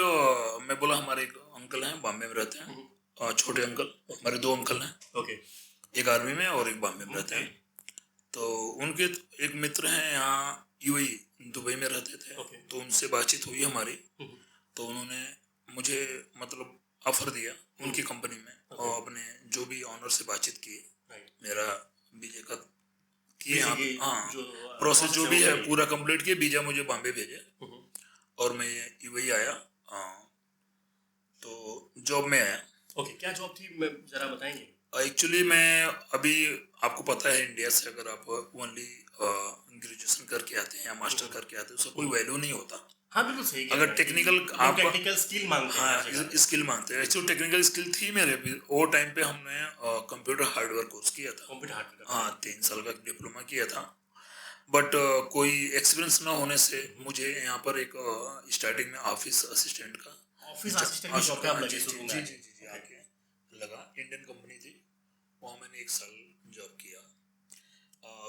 मैं बोला हमारे एक अंकल हैं बॉम्बे में रहते हैं, छोटे अंकल, हमारे 2 अंकल हैं, एक आर्मी में और एक बॉम्बे में रहते हैं। तो उनके एक मित्र हैं यहाँ यूएई दुबई में रहते थे, तो उनसे बातचीत हुई हमारी, तो उन्होंने मुझे मतलब ऑफर दिया उनकी कंपनी में, और अपने जो भी ऑनर से बातचीत की, मेरा वीजा का किए, हाँ प्रोसेस जो भी है पूरा कंप्लीट किए, वीजा मुझे बॉम्बे भेजे और मैं यूएई आया, तो जॉब में आया। ओके, क्या जॉब थी, मैं जरा बताएंगे? एक्चुअली मैं अभी, आपको पता है इंडिया से अगर आप ओनली ग्रेजुएशन करके आते हैं या मास्टर करके आते हैं उसका कोई वैल्यू नहीं होता। हाँ बिल्कुल सही, अगर टेक्निकल आप टेक्निकल स्किल मांगते हैं, हाँ स्किल मांगते हैं, एक्चुअली टेक्निकल स्किल थी मेरे भी वो टाइम पे। हमने कंप्यूटर हार्डवेयर कोर्स किया था, कंप्यूटर हार्डवेयर, हाँ 3 साल का डिप्लोमा किया था, बट कोई एक्सपीरियंस ना होने से मुझे यहाँ पर एक स्टार्टिंग में ऑफिस असिस्टेंट का की जॉब पे आप लगे शुरू में? जी आके लगा, इंडियन कंपनी थी, वहाँ मैंने 1 साल जॉब किया।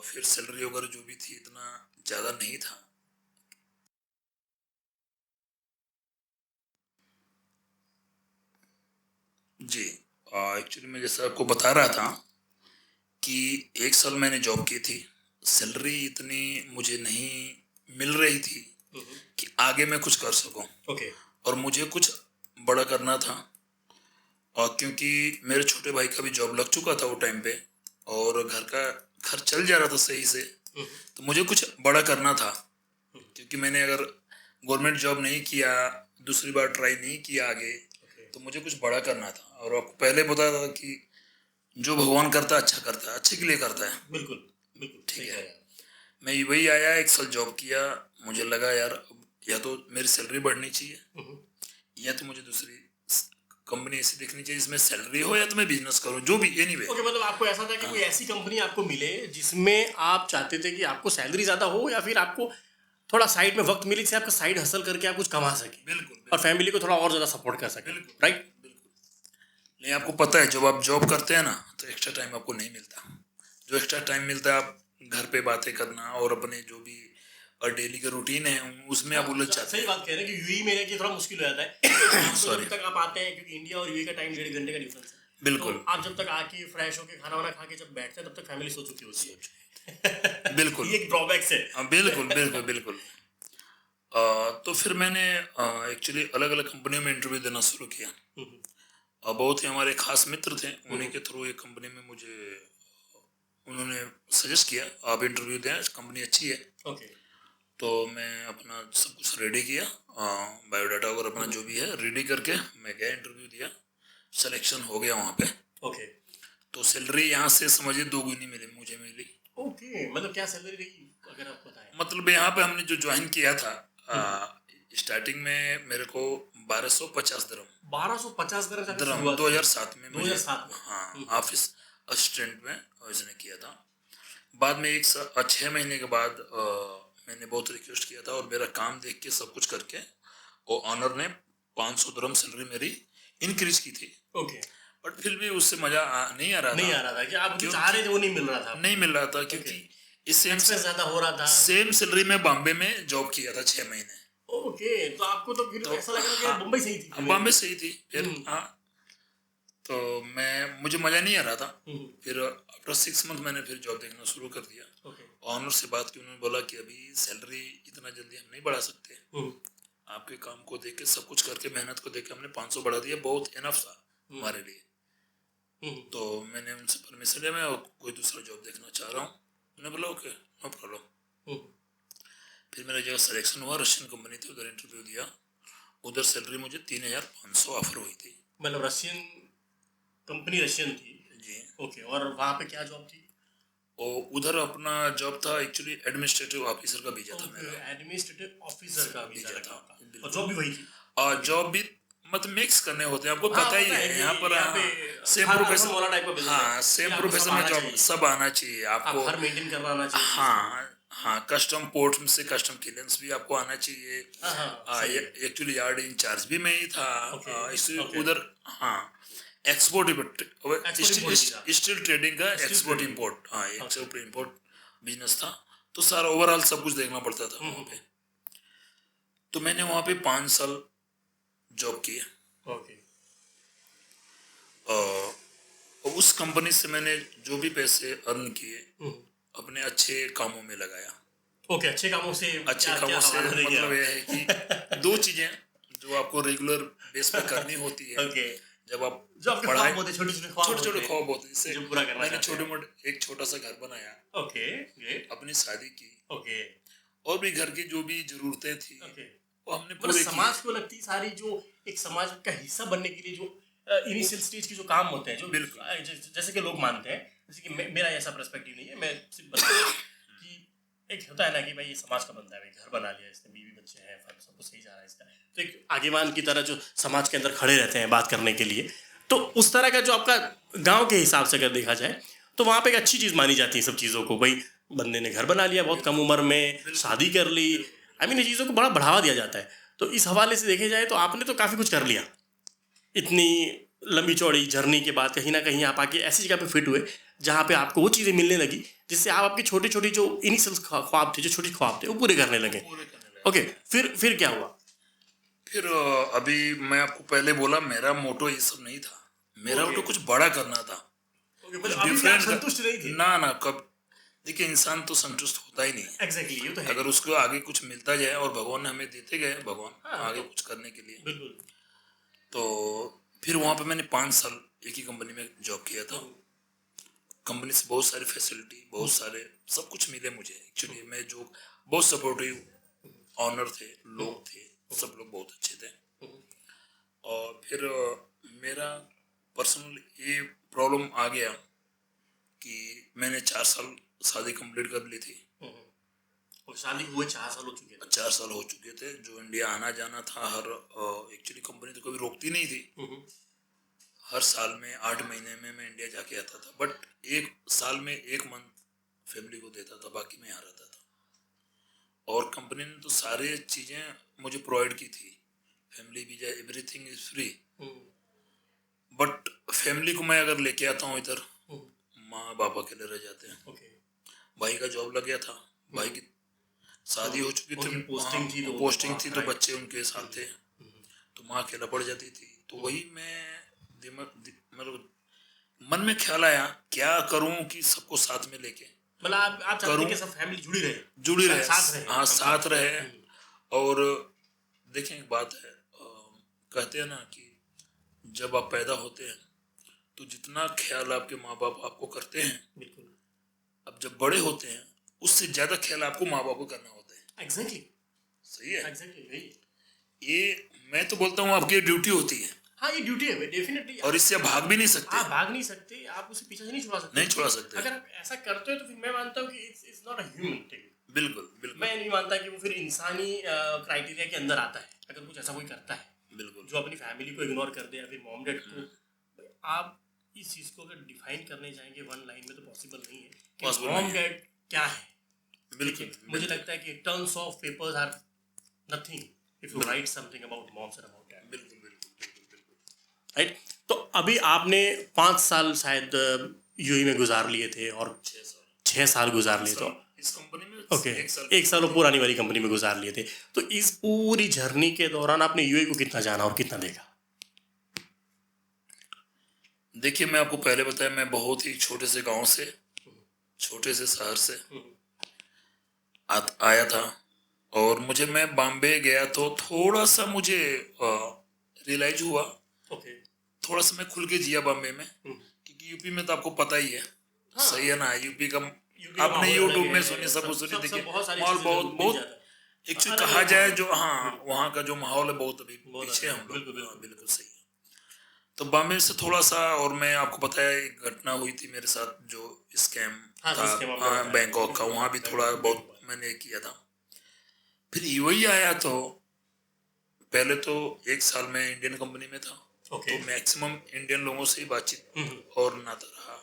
फिर सैलरी वगैरह जो भी थी इतना ज़्यादा नहीं था। जी, एक्चुअली मैं जैसा आपको बता रहा था कि 1 साल मैंने जॉब की थी, सैलरी इतनी मुझे नहीं मिल रही थी कि आगे मैं कुछ कर सकूं, और मुझे कुछ बड़ा करना था, और क्योंकि मेरे छोटे भाई का भी जॉब लग चुका था वो टाइम पे, और घर का खर्च चल जा रहा था सही से, तो मुझे कुछ बड़ा करना था, क्योंकि मैंने अगर गवर्नमेंट जॉब नहीं किया, दूसरी बार ट्राई नहीं किया आगे, तो मुझे कुछ बड़ा करना था। और आपको पहले बता था कि जो भगवान करता है अच्छा करता है, अच्छे के लिए करता है। बिल्कुल बिल्कुल ठीक है। मैं वही आया, 1 साल जॉब किया, मुझे लगा यार या तो मेरी सैलरी बढ़नी चाहिए या तो मुझे दूसरी कंपनी ऐसी देखनी चाहिए जिसमें सैलरी हो, या तो मैं बिजनेस करूं, जो भी एनीवे। ओके, मतलब आपको ऐसा था कि कोई ऐसी कंपनी आपको मिले जिसमें आप चाहते थे कि आपको सैलरी ज्यादा हो, या फिर आपको थोड़ा साइड में वक्त मिले जिससे आपका साइड हसल करके आप कुछ कमा सके, बिल्कुल, और फैमिली को थोड़ा और ज्यादा सपोर्ट कर सके, राइट? नहीं, आपको पता है जब आप जॉब करते हैं ना तो एक्स्ट्रा टाइम आपको नहीं मिलता, जो एक्स्ट्रा टाइम मिलता है आप घर पे बातें करना और अपने जो भी डेली का रूटीन है उसमें आप उलझ जाते हैं। सही बात कह रहे हैं कि यूएई में रह के थोड़ा मुश्किल हो जाता है जब तक आप आते हैं, क्योंकि इंडिया और यूएई का टाइम 1.5 घंटे का डिफरेंस है। बिल्कुल, तो आप जब तक आके फ्रेश होके खाना वाना खा के जब बैठते हैं तब तक फैमिली सो चुकी होती है। बिल्कुल ये एक ड्रॉबैक्स है। बिल्कुल बिल्कुल बिल्कुल। तो फिर मैंने एक्चुअली अलग अलग कंपनियों में इंटरव्यू देना शुरू किया, और बहुत ही हमारे खास मित्र थे, उन्हीं के थ्रू एक कंपनी में मुझे उन्होंने सजेस्ट किया आप इंटरव्यू दें, कंपनी अच्छी है। तो मैं अपना सब कुछ रेडी किया, बायोडाटा वगैरह अपना जो भी है रेडी करके मैं गया, इंटरव्यू दिया, सिलेक्शन हो गया वहाँ पे। तो सैलरी यहाँ से समझिए 2 गुनी मुझे मिली। मतलब क्या सैलरी रही अगर आप बताएं? मतलब यहाँ पे हमने जो ज्वाइन किया था स्टार्टिंग में मेरे को 1250 दिरहम 1250 दिरहम शुरुआत 2007 में मुझे 2007 में। हाँ ऑफिस असिस्टेंट में इसने किया था। बाद में 6 महीने के बाद मैंने बहुत रिक्वेस्ट किया था और मेरा काम देख के सब कुछ करके और ऑनर ने 500 दिरहम सैलरी मेरी इंक्रीज की थी। ओके। बट फिर भी उससे मजा नहीं आ रहा नहीं था, आ रहा था कि आप जो चाह रहे थे वो नहीं मिल रहा था, नहीं मिल रहा था क्योंकि इस एक्सपेंस ज्यादा हो रहा था। सेम सैलरी में बॉम्बे में जॉब किया था 6 महीने। ओके, तो आपको तो फिर ऐसा लगा कि बम्बई सही थी। बॉम्बे सही थी फिर हाँ, तो मुझे मजा नहीं आ रहा था। फिर आफ्टर 6 मंथ मैंने फिर जॉब देखना शुरू कर दिया। ऑनर से बात की, उन्होंने बोला कि अभी सैलरी इतना जल्दी हम नहीं बढ़ा सकते, आपके काम को देख के सब कुछ करके मेहनत को देख के हमने 500 बढ़ा दिया, बहुत इनफ था हमारे लिए। तो मैंने उनसे परमिशन लिया, मैं कोई दूसरा जॉब देखना चाह रहा हूँ। उन्होंने बोला ओके नो प्रॉब्लम। फिर मेरा जगह सिलेक्शन हुआ, रशियन कंपनी थी, उधर इंटरव्यू दिया। उधर सैलरी मुझे 3500 ऑफर हुई थी। मतलब रशियन कंपनी रशियन थी जी। ओके, और वहाँ पे क्या जॉब थी? और उधर अपना जॉब था एक्चुअली एडमिनिस्ट्रेटिव ऑफिसर का वीजा था मेरा। एडमिनिस्ट्रेटिव ऑफिसर का वीजा था, और जॉब भी वही थी। और जॉब भी मतलब मिक्स करने होते हैं, आपको पता ही है यहाँ पर सेम प्रोफेशन वाला टाइप का बिजनेस है। हाँ सेम प्रोफेशन में जॉब सब आना चाहिए आपको, हर मेंटेन करना आना चाहिए। हाँ हाँ, कस्टम पोर्ट से कस्टम क्लियरेंस भी आपको आना चाहिए। एक्चुअली यार्ड इंचार्ज भी मैं ही था इसलिए उधर। हाँ एक्सपोर्ट स्टील ट्रेडिंग का एक्सपोर्ट इंपोर्ट, हाँ एक्सपोर्ट इंपोर्ट बिजनेस था, तो सारा ओवरऑल सब कुछ देखना पड़ता था वहाँ पे। तो मैंने वहाँ पे 5 साल जॉब किया। ओके। और उस कंपनी से मैंने जो भी पैसे अर्न किए अपने अच्छे कामों में लगाया। ओके, अच्छे कामों से मतलब यह है कि 2 चीजें जो आपको रेगुलर बेस पे करनी होती है। ओके। जब आप पढ़ाई छोटे ख्वाब होते हैं, जैसे मैंने छोटे मोटे एक छोटा सा घर बनाया। ओके। अपनी शादी की। ओके। और भी घर की जो भी जरूरतें थी वो हमने पूरे किए। समाज को लगती सारी जो एक समाज का हिस्सा बनने के लिए जो इनिशियल स्टेज के जो काम होते हैं, जो जैसे कि लोग मानते हैं, जैसे कि मेरा ऐसा पर्सपेक्टिव नहीं है, मैं सिर्फ बता कि एक होता है ना कि भाई ये समाज का बंदा है, भाई घर बना लिया इसने, बीवी बच्चे हैं, सब कुछ सही जा रहा है इसका, तो एक आगेवान की तरह जो समाज के अंदर खड़े रहते हैं बात करने के लिए, तो उस तरह का जो आपका गाँव के हिसाब से अगर देखा जाए तो वहाँ पे एक अच्छी चीज़ मानी जाती है सब चीज़ों को। भाई बंदे ने घर बना लिया बहुत कम उम्र में, शादी कर ली, ये चीज़ों को बड़ा बढ़ावा दिया जाता है। तो इस हवाले से देखे जाए तो आपने तो काफ़ी कुछ कर लिया, इतनी लंबी चौड़ी जर्नी के बाद कहीं ना कहीं आप आके ऐसी जगह पे फिट हुए जहाँ पे आपको वो चीज़ें मिलने लगी जिससे आप आपकी छोटी छोटी जो इनिशियल ख्वाब थे, जो छोटे ख्वाब थे, वो पूरे करने लगे। ओके, फिर क्या हुआ? फिर अभी मैं आपको पहले बोला मेरा मोटो ये सब नहीं था, मेरा मोटो कुछ बड़ा करना था, डिफरेंट। संतुष्ट नहीं थे ना कब। देखिए इंसान तो संतुष्ट होता ही नहीं है। एग्जैक्टली, ये तो है। अगर उसको आगे कुछ मिलता जाए और भगवान ने हमें देते गए भगवान आगे कुछ करने के लिए। बिल्कुल। तो फिर वहाँ पे मैंने 5 साल एक ही कंपनी में जॉब किया था। कंपनी से बहुत सारी फैसिलिटी, बहुत सारे सब कुछ मिले मुझे। एक्चुअली मैं जो बहुत सपोर्टिव ऑनर थे, लोग थे, सब लोग बहुत अच्छे थे। और फिर मेरा पर्सनल ये प्रॉब्लम आ गया कि मैंने 4 साल शादी कंप्लीट कर ली थी। और शादी हुए 4 साल हो चुके थे। 4 साल हो चुके थे। जो इंडिया आना जाना था, हर एक्चुअली कंपनी तो कभी रोकती नहीं थी। हर साल में 8 महीने में मैं इंडिया जाके आता था, बट एक साल में 1 मंथ फैमिली को देता था, बाकी मैं यहाँ रहता था। और कंपनी ने तो सारे चीज़ें मुझे प्रोवाइड की थी, family visa, everything is free. But family को मैं अगर लेके आता हूँ इधर, माँ बाप अकेले रह जाते हैं। भाई का जॉब लग गया था, भाई की शादी हो चुकी थी, पोस्टिंग थी, तो बच्चे उनके साथ थे, तो माँ अकेला पड़ जाती थी। तो वही मैं मतलब मन में ख्याल आया क्या करूं कि सबको साथ में लेके, मतलब आप चाहते हैं कि सब फैमिली जुड़ी रहे, हाँ साथ रहे। और देखें एक बात है, कहते हैं ना कि जब आप पैदा होते हैं तो जितना ख्याल आपके माँ बाप आपको करते हैं, बिल्कुल, अब जब बड़े होते हैं उससे ज्यादा ख्याल आपको माँ बाप को करना होता है। एग्जैक्टली, सही है। एग्जैक्टली, ये मैं तो बोलता हूँ आपकी ड्यूटी होती है। हाँ, ये ड्यूटी है डेफिनेटली, और इससे भाग भी नहीं सकते। आप भाग नहीं सकते, आप उसे पीछे से नहीं छुड़ा सकते। नहीं छुड़ा सकते। अगर आप ऐसा करते हो तो फिर मैं मानता हूँ कि it's not a human thing. बिल्कुल बिल्कुल मैं नहीं मानता कि वो फिर इंसानी क्राइटेरिया के अंदर आता है अगर कुछ ऐसा कोई करता है बिल्कुल जो अपनी फैमिली को इग्नोर कर दे या फिर मॉम डैड को। आप इस चीज़ को अगर डिफाइन करने जाएंगे वन लाइन में तो पॉसिबल नहीं है कि Possible मॉम नहीं है। डैड क्या है। बिल्कुल ठीक है? मुझे लगता है कि terms of papers are nothing if you write something about moms and about dad. बिल्कुल बिल्कुल बिल्कुल राइट। तो अभी आपने 5 साल शायद यूएई में गुजार लिए थे और 6 साल गुजार लिए तो इस कंपनी में ओके एक साल वो पुरानी वाली कंपनी में गुजार लिए थे। तो इस पूरी जर्नी के दौरान आपने यूएई को कितना जाना और कितना देखा? देखिए मैं आपको पहले बताया मैं बहुत ही छोटे से गांव से छोटे से शहर से आया था और मैं बॉम्बे गया तो थोड़ा सा मुझे रियलाइज हुआ ओके थोड़ा सा मैं खुल के जिया बॉम्बे में क्योंकि यूपी में तो आपको पता ही है सही है ना यूपी का आपने यूट्यूब में सुनी सब देखिए माहौल बहुत बहुत एक्चुअली कहा जाए जो हाँ वहाँ का जो माहौल है बहुत अभी पीछे हम लोग बिल्कुल सही है। तो बॉम्बे से थोड़ा सा और मैं आपको बताया एक घटना हुई थी मेरे साथ जो स्कैम था बैंकॉक का वहाँ भी थोड़ा बहुत मैंने किया था। फिर यूएई आया तो पहले तो 1 साल में इंडियन कंपनी में था तो मैक्सिमम इंडियन लोगों से ही बातचीत और नाता रहा।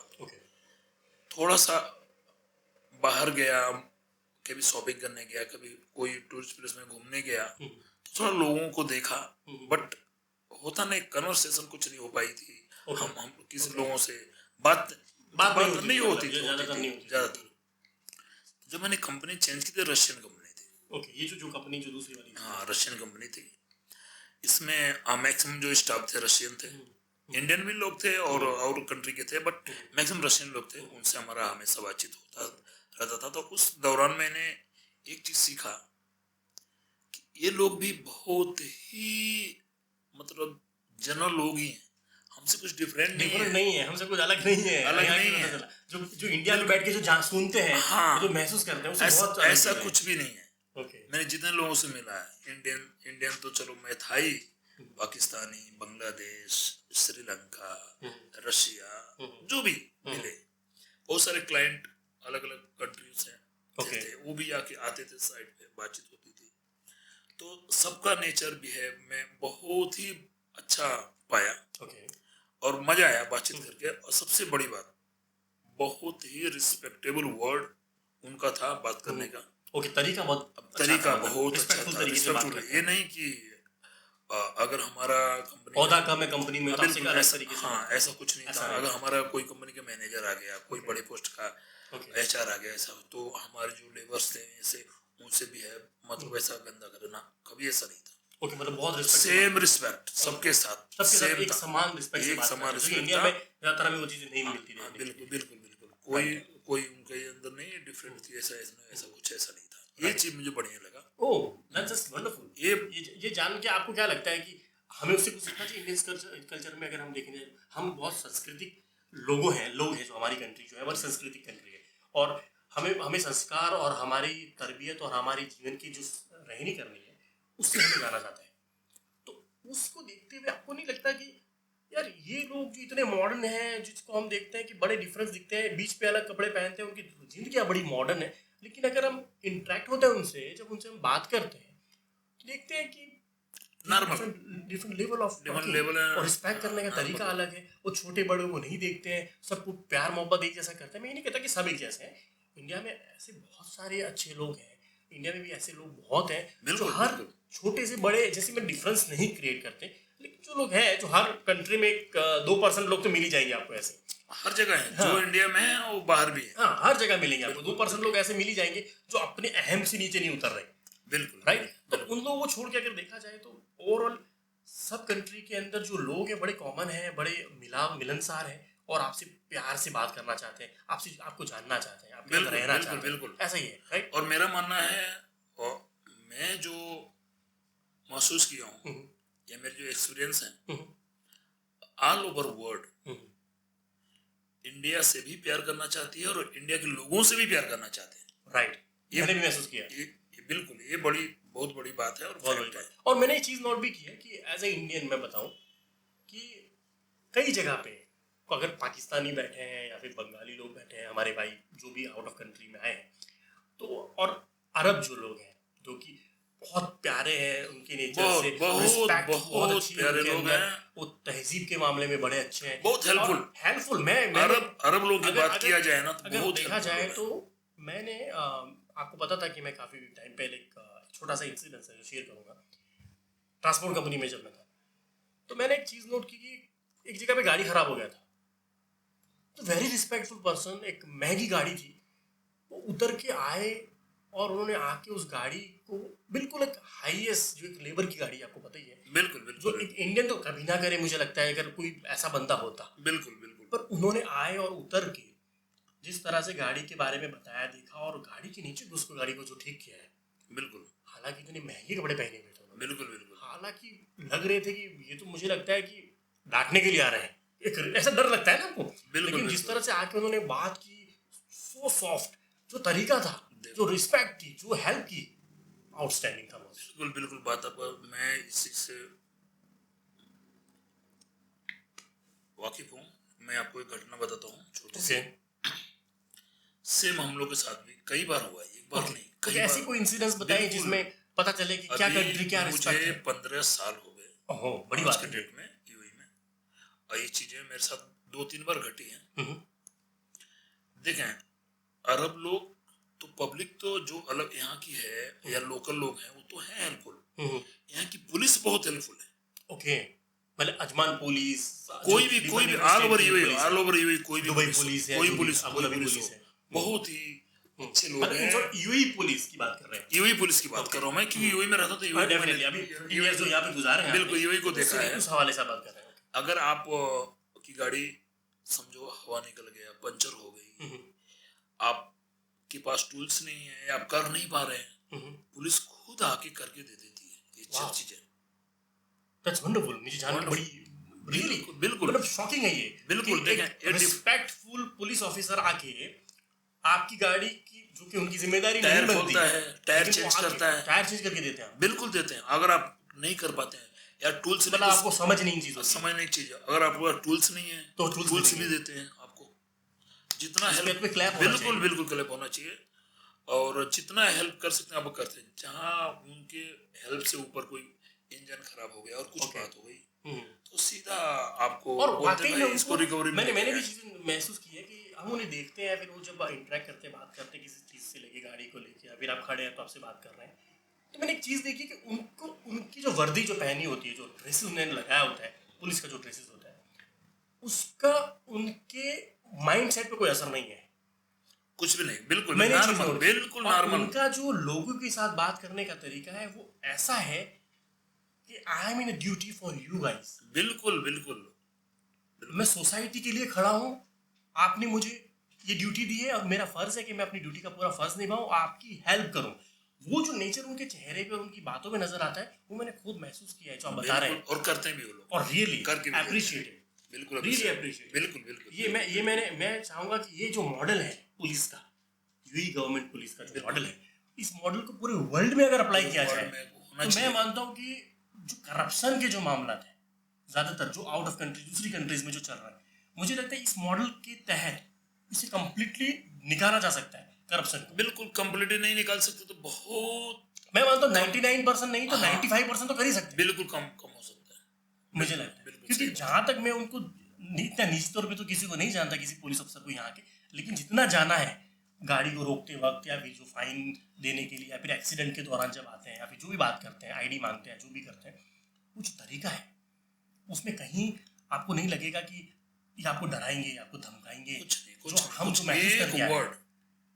थोड़ा सा बाहर गया कभी शॉपिंग करने गया कभी कोई टूरिस्ट प्लेस में घूमने गया तो थोड़ा लोगों को देखा बट होता नहीं कन्वर्सेशन कुछ नहीं हो पाई थी। हम किसी लोगों से बात नहीं होती ज्यादातर। जब मैंने कंपनी चेंज की थी रशियन कंपनी थी। ओके ये जो कंपनी जो दूसरी वाली हाँ रशियन कंपनी थी। इसमें मैक्सिमम जो स्टाफ थे रशियन थे इंडियन भी लोग थे और कंट्री के थे बट मैक्सिमम रशियन लोग थे उनसे हमारा हमेशा बातचीत होता रहता था। तो उस दौरान मैंने एक चीज सीखा कि ये लोग भी बहुत ही मतलब जनरल लोग ही हैं हमसे कुछ डिफरेंट नहीं है हमसे कुछ अलग नहीं है जो इंडिया में बैठ के जो सुनते हैं हाँ, जो महसूस करते हैं बहुत ऐसा कुछ भी नहीं है। मैंने जितने लोगों से मिला है इंडियन तो चलो मैं था ही पाकिस्तानी बांग्लादेश श्रीलंका रशिया जो भी मिले बहुत सारे क्लाइंट अलग अलग कंट्री से थे वो भी आते थे साइड पे बातचीत होती थी। तो सबका नेचर भी है मैं बहुत ही अच्छा पाया और मजा आया बातचीत करके। और सबसे बड़ी बात बहुत ही रिस्पेक्टेबल वर्ड उनका था बात करने का तरीका बहुत अच्छा था। ये नहीं कि अगर हमारा कंपनी में हाँ ऐसा कुछ नहीं था। अगर हमारा कोई कंपनी का मैनेजर आ गया कोई बड़े पोस्ट का एचआर आ गया ऐसा तो हमारे जो लेबर्स थे ऐसे उनसे भी है मतलब ऐसा गंदा करना कभी ऐसा नहीं था। मतलब बहुत सेम रिस्पेक्ट सबके साथ सेम एक समान रिस्पेक्ट इंडिया में ज्यादातर हमें वो चीजें नहीं मिलती थी। बिल्कुल कोई उनके अंदर नहीं डिफरेंट थी ऐसा कुछ ऐसा नहीं था। ये चीज मुझे बढ़िया लगा। Oh that's just wonderful. ये जान के आपको क्या लगता है कि हमें उससे कुछ सीखना चाहिए? इंडियन कल्चर में अगर हम देखेंगे हम बहुत सांस्कृतिक लोग हैं जो हमारी कंट्री जो है हमारी सांस्कृतिक कंट्री है और हमें संस्कार और हमारी तरबियत और हमारी जीवन की जो रहनी करनी है उससे हमें जाना जाता है। तो उसको देखते हुए आपको नहीं लगता कि यार ये लोग जो इतने मॉडर्न हैं जिसको हम देखते हैं कि बड़े डिफरेंस दिखते हैं बीच पे अलग कपड़े पहनते हैं उनकी जिंदगी बड़ी मॉडर्न है लेकिन अगर हम इंटरेक्ट होते हैं उनसे जब उनसे हम बात करते हैं तो देखते हैं कि डिफरेंट लेवल ऑफ और रिस्पेक्ट करने का तरीका अलग है। वो छोटे बड़े को नहीं देखते हैं सबको प्यार मोहब्बत एक जैसा करते हैं। मैं ये नहीं कहता कि सब एक जैसे हैं। इंडिया में ऐसे बहुत सारे अच्छे लोग हैं इंडिया में भी ऐसे लोग बहुत हैं जो हर छोटे से बड़े जैसे में डिफरेंस नहीं क्रिएट करते लेकिन जो लोग हैं जो हर कंट्री में 2% लोग तो मिल ही जाएंगे आपको ऐसे हर जगह है। हाँ, जो इंडिया में है वो बाहर भी है। हाँ हर जगह मिलेंगे आपको 2% लोग ऐसे मिल ही जाएंगे जो अपने अहम से नीचे नहीं उतर रहे। बिल्कुल राइट। तो उन लोगों को छोड़ के अगर देखा जाए तो ओवरऑल सब कंट्री के अंदर जो लोग हैं बड़े कॉमन हैं बड़े मिलनसार हैं और आपसे प्यार से बात करना चाहते हैं आपको जानना चाहते हैं आपके साथ रहना चाहते हैं। बिल्कुल ऐसा ही है। राइट। और मेरा मानना है और मैं जो महसूस किया हूँ या मेरे जो एक्सपीरियंस है ऑल ओवर वर्ल्ड इंडिया से भी प्यार करना चाहती है और इंडिया के लोगों से भी प्यार करना चाहते हैं। राइट। मैंने भी महसूस किया बिल्कुल ये बहुत बड़ी बात है और मैंने ये चीज नोट भी की है कि एज ए इंडियन मैं बताऊं कि कई जगह पे अगर पाकिस्तानी बैठे हैं या फिर बंगाली लोग बैठे हैं हमारे भाई जो भी आउट ऑफ कंट्री में आए हैं तो और अरब जो लोग हैं जो कि बहुत प्यारे हैं उनके नेचर बहुत से, बहुत रिस्पेक्ट बहुत बहुत अच्छी है प्यारे उनके लोग अंदर, हैं, वो तहजीब के मामले में बड़े अच्छे हैं, बहुत हेल्पफुल। हेल्पफुल। मैंने अरब लोगों की अगर बात अगर किया जाए ना तो अगर बहुत देखा हेल्पफुल जाए लोग तो हैं। मैंने आपको पता था कि मैं काफ़ी टाइम पहले एक छोटा सा इंसिडेंस है जो शेयर करूंगा। ट्रांसपोर्ट कंपनी में जब मैं था तो मैंने एक चीज़ नोट की कि एक जगह पे गाड़ी खराब हो गया था, तो वेरी रिस्पेक्टफुल पर्सन, एक महंगी गाड़ी थी, वो उतर के आए और उन्होंने आके उस गाड़ी को बिल्कुल एक हाईएस्ट, जो एक लेबर की गाड़ी है, आपको पता ही है, बिल्कुल जो बिल्कुल एक इंडियन तो कभी ना करे मुझे लगता है अगर कोई ऐसा बंदा होता, बिल्कुल बिल्कुल पर उन्होंने आए और उतर के जिस तरह से गाड़ी के बारे में बताया, देखा और गाड़ी के नीचे घुस को गाड़ी को जो ठीक किया है, बिल्कुल हालांकि इतने महंगे कपड़े पहने हुए थे उन्होंने, बिल्कुल बिल्कुल हालांकि लग रहे थे कि ये तो मुझे लगता है कि डांटने के लिए आ रहे हैं, एक ऐसा डर लगता है ना आपको, बिल्कुल लेकिन जिस बिल्कुल तरह से आके उन्होंने बात की, सो सॉफ्ट, जो तरीका था, जो रिस्पेक्ट थी, जो हेल्प की, आउटस्टैंडिंग था बॉस। बिल्कुल बिल्कुल बात आपका, मैं इसी से वाकिफ हूँ। मैं आपको एक घटना बताता हूँ छोटी सी। ओके सेम हम लोग के साथ भी कई बार हुआ है, एक बार ओके नहीं कुछ कई ऐसी बार। कोई इंसिडेंस बताइए बिल्कुल। जिसमें पता चले कि क्या कंट्री, क्या अभी रिस्पेक्ट मुझे है। 15 साल हो गए ओहो, बड़ी आज बात के है। डेट में यूएई में, और ये चीजें मेरे साथ 2-3 बार घटी हैं। हम्म, देखें, अरब लोग तो, पब्लिक तो जो अलग यहाँ की है या लोकल लोग हैं वो तो है हेल्पफुल, हम्म, यहाँ की पुलिस बहुत हेल्पफुल है। ओके, मतलब अजमान पुलिस, कोई भी डिफरेंट ऑल स्टेट ओवर की जो यूएई, पुलिस है, ऑल ओवर यूएई कोई भी दुबई पुलिस हो, पुलिस है, कोई जो भी पुलिस, अबू कोई धाबी पुलिस पुलिस हो, है, बहुत ही अच्छे लोग मतलब इन हैं। शॉर्ट यूएई पुलिस की बात कर रहे हैं। यूएई पुलिस की बात कर रहा हूँ मैं, क्योंकि यूएई में रहता तो यूएई डेफिनेटली अभी 30 इयर्स जो यहाँ पे गुजारे हैं बिल्कुल आपने, यूएई को तो देखा है। उस हवाले से बात कर रहे हैं। अगर आप की गाड़ी समझो हवा निकल गया, पंचर हो गई, आपके पास टूल्स नहीं है या आप कर नहीं पा रहे हैं, पुलिस खुद आके करके दे देती है। ये वाह, चीजें दैट्स वंडरफुल, मुझे जान के बड़ी रियली बिल्कुल बिल्कुल मतलब शॉकिंग है ये, बिल्कुल। कि देखें, एक रिस्पेक्टफुल पुलिस ऑफिसर आके आपकी गाड़ी की, जो कि उनकी जिम्मेदारी नहीं टायर बनती खोलता है, टायर लेकिन वो चेंज आके करता है, टायर चेंज करके देते हैं, बिल्कुल देते हैं। अगर आप नहीं कर पाते हैं या टूल्स मतलब नहीं, आपको समझ नहीं चीजों की, समझने की चीज है, अगर आपके पास टूल्स नहीं है तो टूल्स भी देते हैं आपको। जितना इस हेल्प, पे क्लैप होना बिल्कुल चाहिए। बिल्कुल क्लैप होना चाहिए, और जितना हेल्प कर सकते हैं आप करते हैं। जहाँ उनके हेल्प से ऊपर कोई इंजन खराब हो गया और कुछ बात हो गई, तो सीधा आपको और बोलते वाकई हैं में भाई इसको उनको रिकवरी में मैंने लेके भी जाए। चीज़ महसूस की है कि हम उन्हें देखते हैं, फिर वो जब इंटरेक्ट करते हैं, बात करते हैं किसी चीज़ से लेके, गाड़ी को लेके, या फिर आप खड़े हैं तो आपसे बात कर रहे हैं, तो मैंने एक चीज़ देखी कि उनको उनकी जो वर्दी जो पहनी होती है, जो ड्रेसेस उन्होंने लगाया होता है, पुलिस का जो ड्रेसेस होता है, उसका उनके माइंड सेट पे कोई असर नहीं है। कुछ भी नहीं, बिल्कुल मैंने ये चीज़ नॉर्मल, नोट की। बिल्कुल और नॉर्मल, उनका जो लोगों के साथ बात करने का तरीका है वो ऐसा है कि I am in duty for you guys, बिल्कुल बिल्कुल मैं सोसाइटी के लिए खड़ा हूँ, आपने मुझे ये ड्यूटी दी है और मेरा फर्ज है कि मैं अपनी ड्यूटी का पूरा फर्ज निभाऊं, आपकी हेल्प करूं। वो जो नेचर उनके चेहरे पे और उनकी बातों में नजर आता है, वो मैंने खुद महसूस किया है जो आप बता रहे हैं, और करते भी वो लोग, और रियली करके भी अप्रिशिएटेड, बिल्कुल रियली अप्रिशिएट। बिल्कुल बिल्कुल। मैं चाहूंगा कि ये जो मॉडल है पुलिस का, यूई गवर्नमेंट पुलिस का जो मॉडल है, इस मॉडल को पूरे वर्ल्ड में अगर अप्लाई किया जाए तो मैं मानता हूँ कि जो करप्शन के जो मामला है ज्यादातर जो आउट ऑफ कंट्री, दूसरी कंट्रीज में जो चल रहा है, मुझे लगता है इस मॉडल के तहत इसे कंप्लीटली निकाला जा सकता है करप्शन को। बिल्कुल कंप्लीटली नहीं निकाल सकते तो बहुत, मैं मानता हूँ 99% नहीं तो 95% तो कर ही सकते हैं, बिल्कुल कम कम हो सकता है, मुझे लगता है। बिल्कुल क्योंकि सही जहां तक मैं उनको इतना निजी तौर पे तो किसी को नहीं जानता, किसी पुलिस अफसर को यहाँ के, लेकिन जितना जाना है गाड़ी को रोकते वक्त, या फिर जो फाइन देने के लिए, या फिर एक्सीडेंट के दौरान जब आते हैं, या फिर जो भी बात करते हैं, आईडी मांगते हैं, जो भी करते हैं, कुछ तरीका है उसमें, कहीं आपको नहीं लगेगा कि ये आपको डराएंगे या आपको धमकाएंगे। कुछ नहीं, जो हम जो महसूस एक करके आए वर्ड,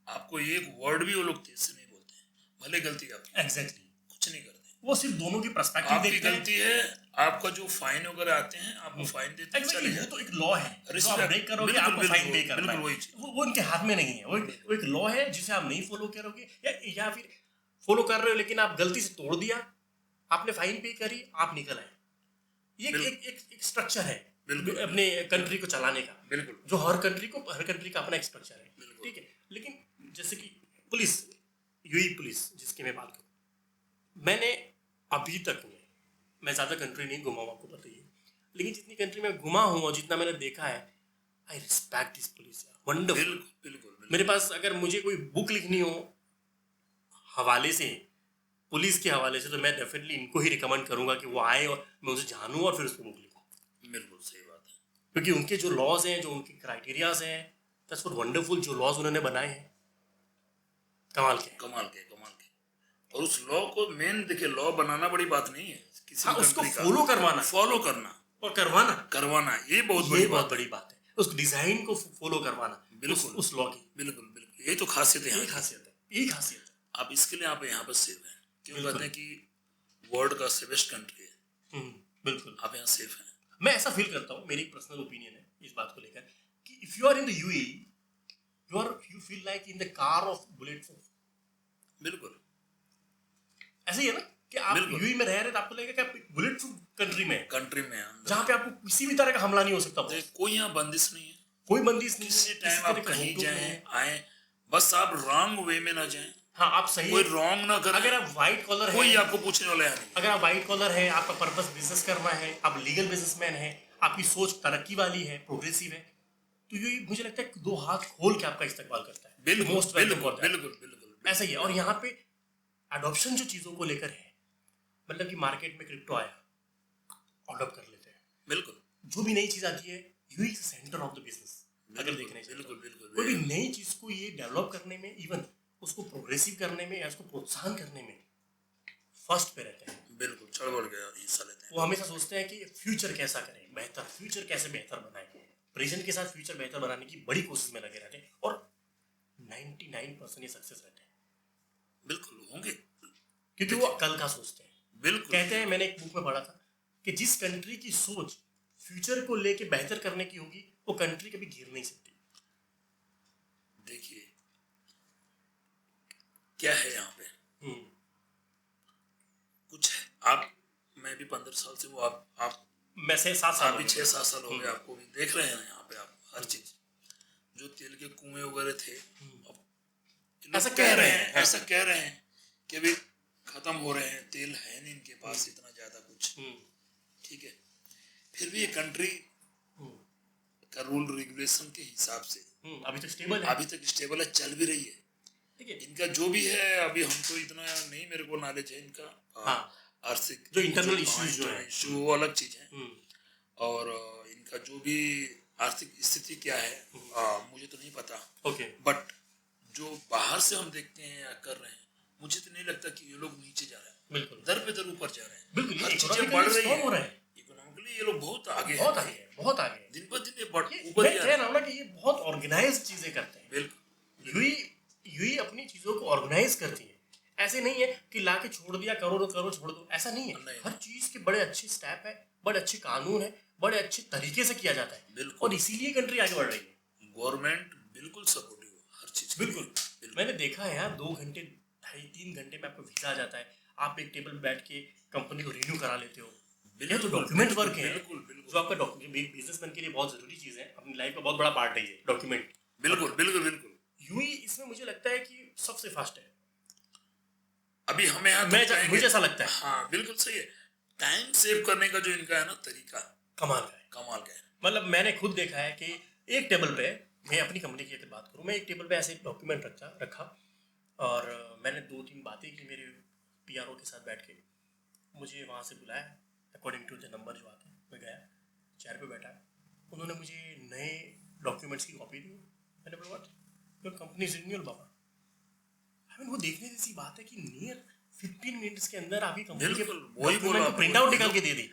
आपको एक वर्ड भी वो लोग तेज से नहीं बोलते हैं, भले गलती आपकी, एग्जैक्टली कुछ नहीं करते, वो सिर्फ दोनों की पर्सपेक्टिव आपकी देखते हैं। गलती है, आपका जो फाइन वगैरह आते हैं आपको फाइन देते हैं, एग्जैक्टली, वो तो एक लॉ है, जो आप Respect, ब्रेक करोगे बिल्कुल, आपको फाइन पे बिल्कुल, करना बिल्कुल वही है, चीज। वो उनके हाथ में नहीं है, वो एक लॉ है जिसे आप नहीं फॉलो करोगे, या फिर फॉलो कर रहे हो लेकिन आप गलती से तोड़ दिया, आपने फाइन पे करी, आप निकल आए। ये एक स्ट्रक्चर है अपने कंट्री को चलाने का, बिल्कुल, जो हर कंट्री का अपना एक स्ट्रक्चर है, ठीक है। लेकिन जैसे कि पुलिस, यूई पुलिस जिसकी मैं बात करूँ, मैंने अभी तक में, मैं ज़्यादा कंट्री नहीं घुमा हूँ, आपको पता ही है, लेकिन जितनी कंट्री में घुमा हूँ और जितना मैंने देखा है, I respect this police, wonderful. बिल्कुल बिल्कुल। मेरे पास अगर मुझे कोई बुक लिखनी हो, हवाले से, पुलिस के हवाले से, तो मैं डेफिनेटली इनको ही रिकमेंड करूंगा कि वो आए और मैं उसे जानूं और फिर उस पर बुक लिखूं। बिल्कुल सही बात है। क्योंकि उनके जो लॉज हैं, जो उनके क्राइटेरियाज हैं, दैट्स व्हाट वंडरफुल, जो लॉज उन्होंने बनाए हैं कमाल के। कमाल के। और उस लॉ को मेन देखिए, लॉ बनाना बड़ी बात नहीं है किसी हाँ, भी उसको कंट्री का, फॉलो करवाना और और करवाना, करवाना, ये बहुत ये बड़ी बहुत बात बड़ी बात है। उस डिजाइन को फॉलो करवाना, बिल्कुल उस लॉ की, बिल्कुल बिल्कुल, यही तो खासियत है यहाँ यही की। खासियत है, यही खासियत है। आप इसके लिए आप यहाँ पर सेफ हैं, क्यों बिल्कुल। कहते हैं कि वर्ल्ड का सेफेस्ट कंट्री है, बिल्कुल, आप यहाँ सेफ हैं। मैं ऐसा फील करता हूँ, मेरी पर्सनल ओपिनियन है इस बात को लेकर कि if you are in the UAE, you feel like in the car of bulletproof. बिल्कुल ऐसे ही है ना कि आप बिल्कुल। यूएई में रह रहे तो आपको लगेगा कि आप बुलेट प्रूफ कंट्री में हैं, अंदर जहाँ पे आपको किसी भी तरह का हमला नहीं हो सकता, कोई यहाँ बंदिश नहीं है, कोई बंदिश नहीं किसी है, टाइम किसी आप तरह का कहीं रोक-टोक नहीं जाएं है। आए, बस आप रॉन्ग वे में ना जाएं, हाँ, आप सही कोई है। रॉन्ग ना करें, अगर आप व्हाइट कॉलर कोई है, आपको पूछने वाला है नहीं। अगर आप व्हाइट कॉलर है, आपका पर्पस बिजनेस करना है, आप लीगल बिजनेसमैन है, आपकी सोच तरक्की वाली है, प्रोग्रेसिव है, तो ये मुझे लगता है कि दो हाथ खोल के आपका इस्तेमाल करता है। बिल्कुल मोस्ट वेलकम फॉर दैट। बिल्कुल ऐसा ही है। और यहाँ पे अडॉप्शन जो चीजों को लेकर है, मतलब कि मार्केट में क्रिप्टो आया, अडॉप्ट कर लेते हैं। बिल्कुल जो भी नई चीज आती है, you is centre of the business. अगर देखने जाए तो बिल्कुल कोई भी नई चीज को ये डेवलप करने में, इवन उसको प्रोग्रेसिव करने में या उसको प्रोत्साहन करने में फर्स्ट पे रहते हैं। बिल्कुल चढ़ बढ़ गया हिस्सा लेते हैं। वो हमेशा सोचते हैं कि फ्यूचर कैसा करें, बेहतर फ्यूचर कैसे बेहतर बनाएं, प्रेजेंट के साथ फ्यूचर बेहतर बनाने की बड़ी कोशिश में लगे रहते हैं और 99% ये सक्सेस रहते हैं, बिल्कुल होंगे, क्योंकि वो कल का सोचते हैं। बिल्कुल कहते हैं, मैंने एक बुक में पढ़ा था कि जिस कंट्री की सोच फ्यूचर को लेके बेहतर करने की होगी, वो कंट्री कभी गिर नहीं सकती। देखिए क्या है यहाँ पे, कुछ है, आप, मैं भी 15 साल से, वो आप मैं से 7 साल आप भी 6-7 साल हो गए, आपको भी देख रहे हैं यहाँ पे, आप हर चीज, जो तेल के कुएं वगैरह थे, ऐसा कह रहे हैं, ऐसा कह रहे हैं कि अभी खत्म हो रहे हैं, तेल है नहीं इनके पास इतना ज्यादा कुछ, ठीक है, फिर भी ये कंट्री का रूल रेगुलेशन के हिसाब से अभी तक स्टेबल है, चल भी रही है। ठीक है। इनका जो भी है, अभी हमको इतना नहीं, मेरे को नॉलेज है इनका आर्थिक जो इंटरनल इश्यूज जो है, इशू वो अलग चीज है, और इनका जो भी आर्थिक स्थिति क्या है, मुझे तो नहीं पता, बट जो बाहर से हम देखते हैं या कर रहे हैं, मुझे तो नहीं लगता कि ये लोग नीचे जा रहे हैं, बिल्कुल दर पे दर ऊपर जा रहे हैं, बिल्कुल, हर चीजें बढ़ रही है, हो रहा है, इकोनॉमिकली ये लोग बहुत आगे बहुत आगे, दिन पर दिन ये ऊपर मैं कह रहा हूँ ना कि ये बहुत ऑर्गेनाइज चीजें करते हैं। बिल्कुल यूई अपनी चीजों को ऑर्गेनाइज करती है। ऐसे नहीं है कि लाके छोड़ दिया, करो छोड़ दो, ऐसा नहीं है। हर चीज के बड़े अच्छे स्टेप है, बड़े अच्छे कानून है, बड़े अच्छे तरीके से किया जाता है, और इसीलिए कंट्री आगे बढ़ रही है। गवर्नमेंट बिल्कुल सपोर्टिव हर चीज, बिल्कुल। मैंने देखा है यार, 2 घंटे 2.5-3 घंटे में आपको वीजा आ जाता है, आप एक टेबल बैठ के कंपनी को रिन्यू करा लेते हो। ये तो डॉक्यूमेंट वर्क है, जो आपका डॉक्यूमेंट बिजनेसमैन के लिए बहुत जरूरी चीज है, अपनी लाइफ का बहुत बड़ा पार्ट है ये डॉक्यूमेंट। बिल्कुल यूई इसमें मुझे लगता है कि सबसे फास्ट है अभी हमें यहाँ मुझे ऐसा लगता है। हाँ बिल्कुल सही है, टाइम सेव करने का जो इनका है ना तरीका, कमाल का है। मतलब मैंने खुद देखा है कि एक टेबल पे, मैं अपनी कंपनी की अगर बात करूँ, मैं एक टेबल पे ऐसे डॉक्यूमेंट रखा और मैंने 2-3 बातें की मेरे पीआरओ के साथ बैठ के, मुझे वहाँ से बुलाया अकॉर्डिंग टू द नंबर जो आते हैं, मैं गया चेयर पे बैठा, उन्होंने मुझे नए डॉक्यूमेंट्स की कॉपी दी। मैंने बोला what, your company is renewal Baba. I mean वो देखने जैसी बात है कि नियर 15 मिनट्स के अंदर आपकी कंपनी के डॉक्यूमेंट को प्रिंट आउट निकाल के दे दी।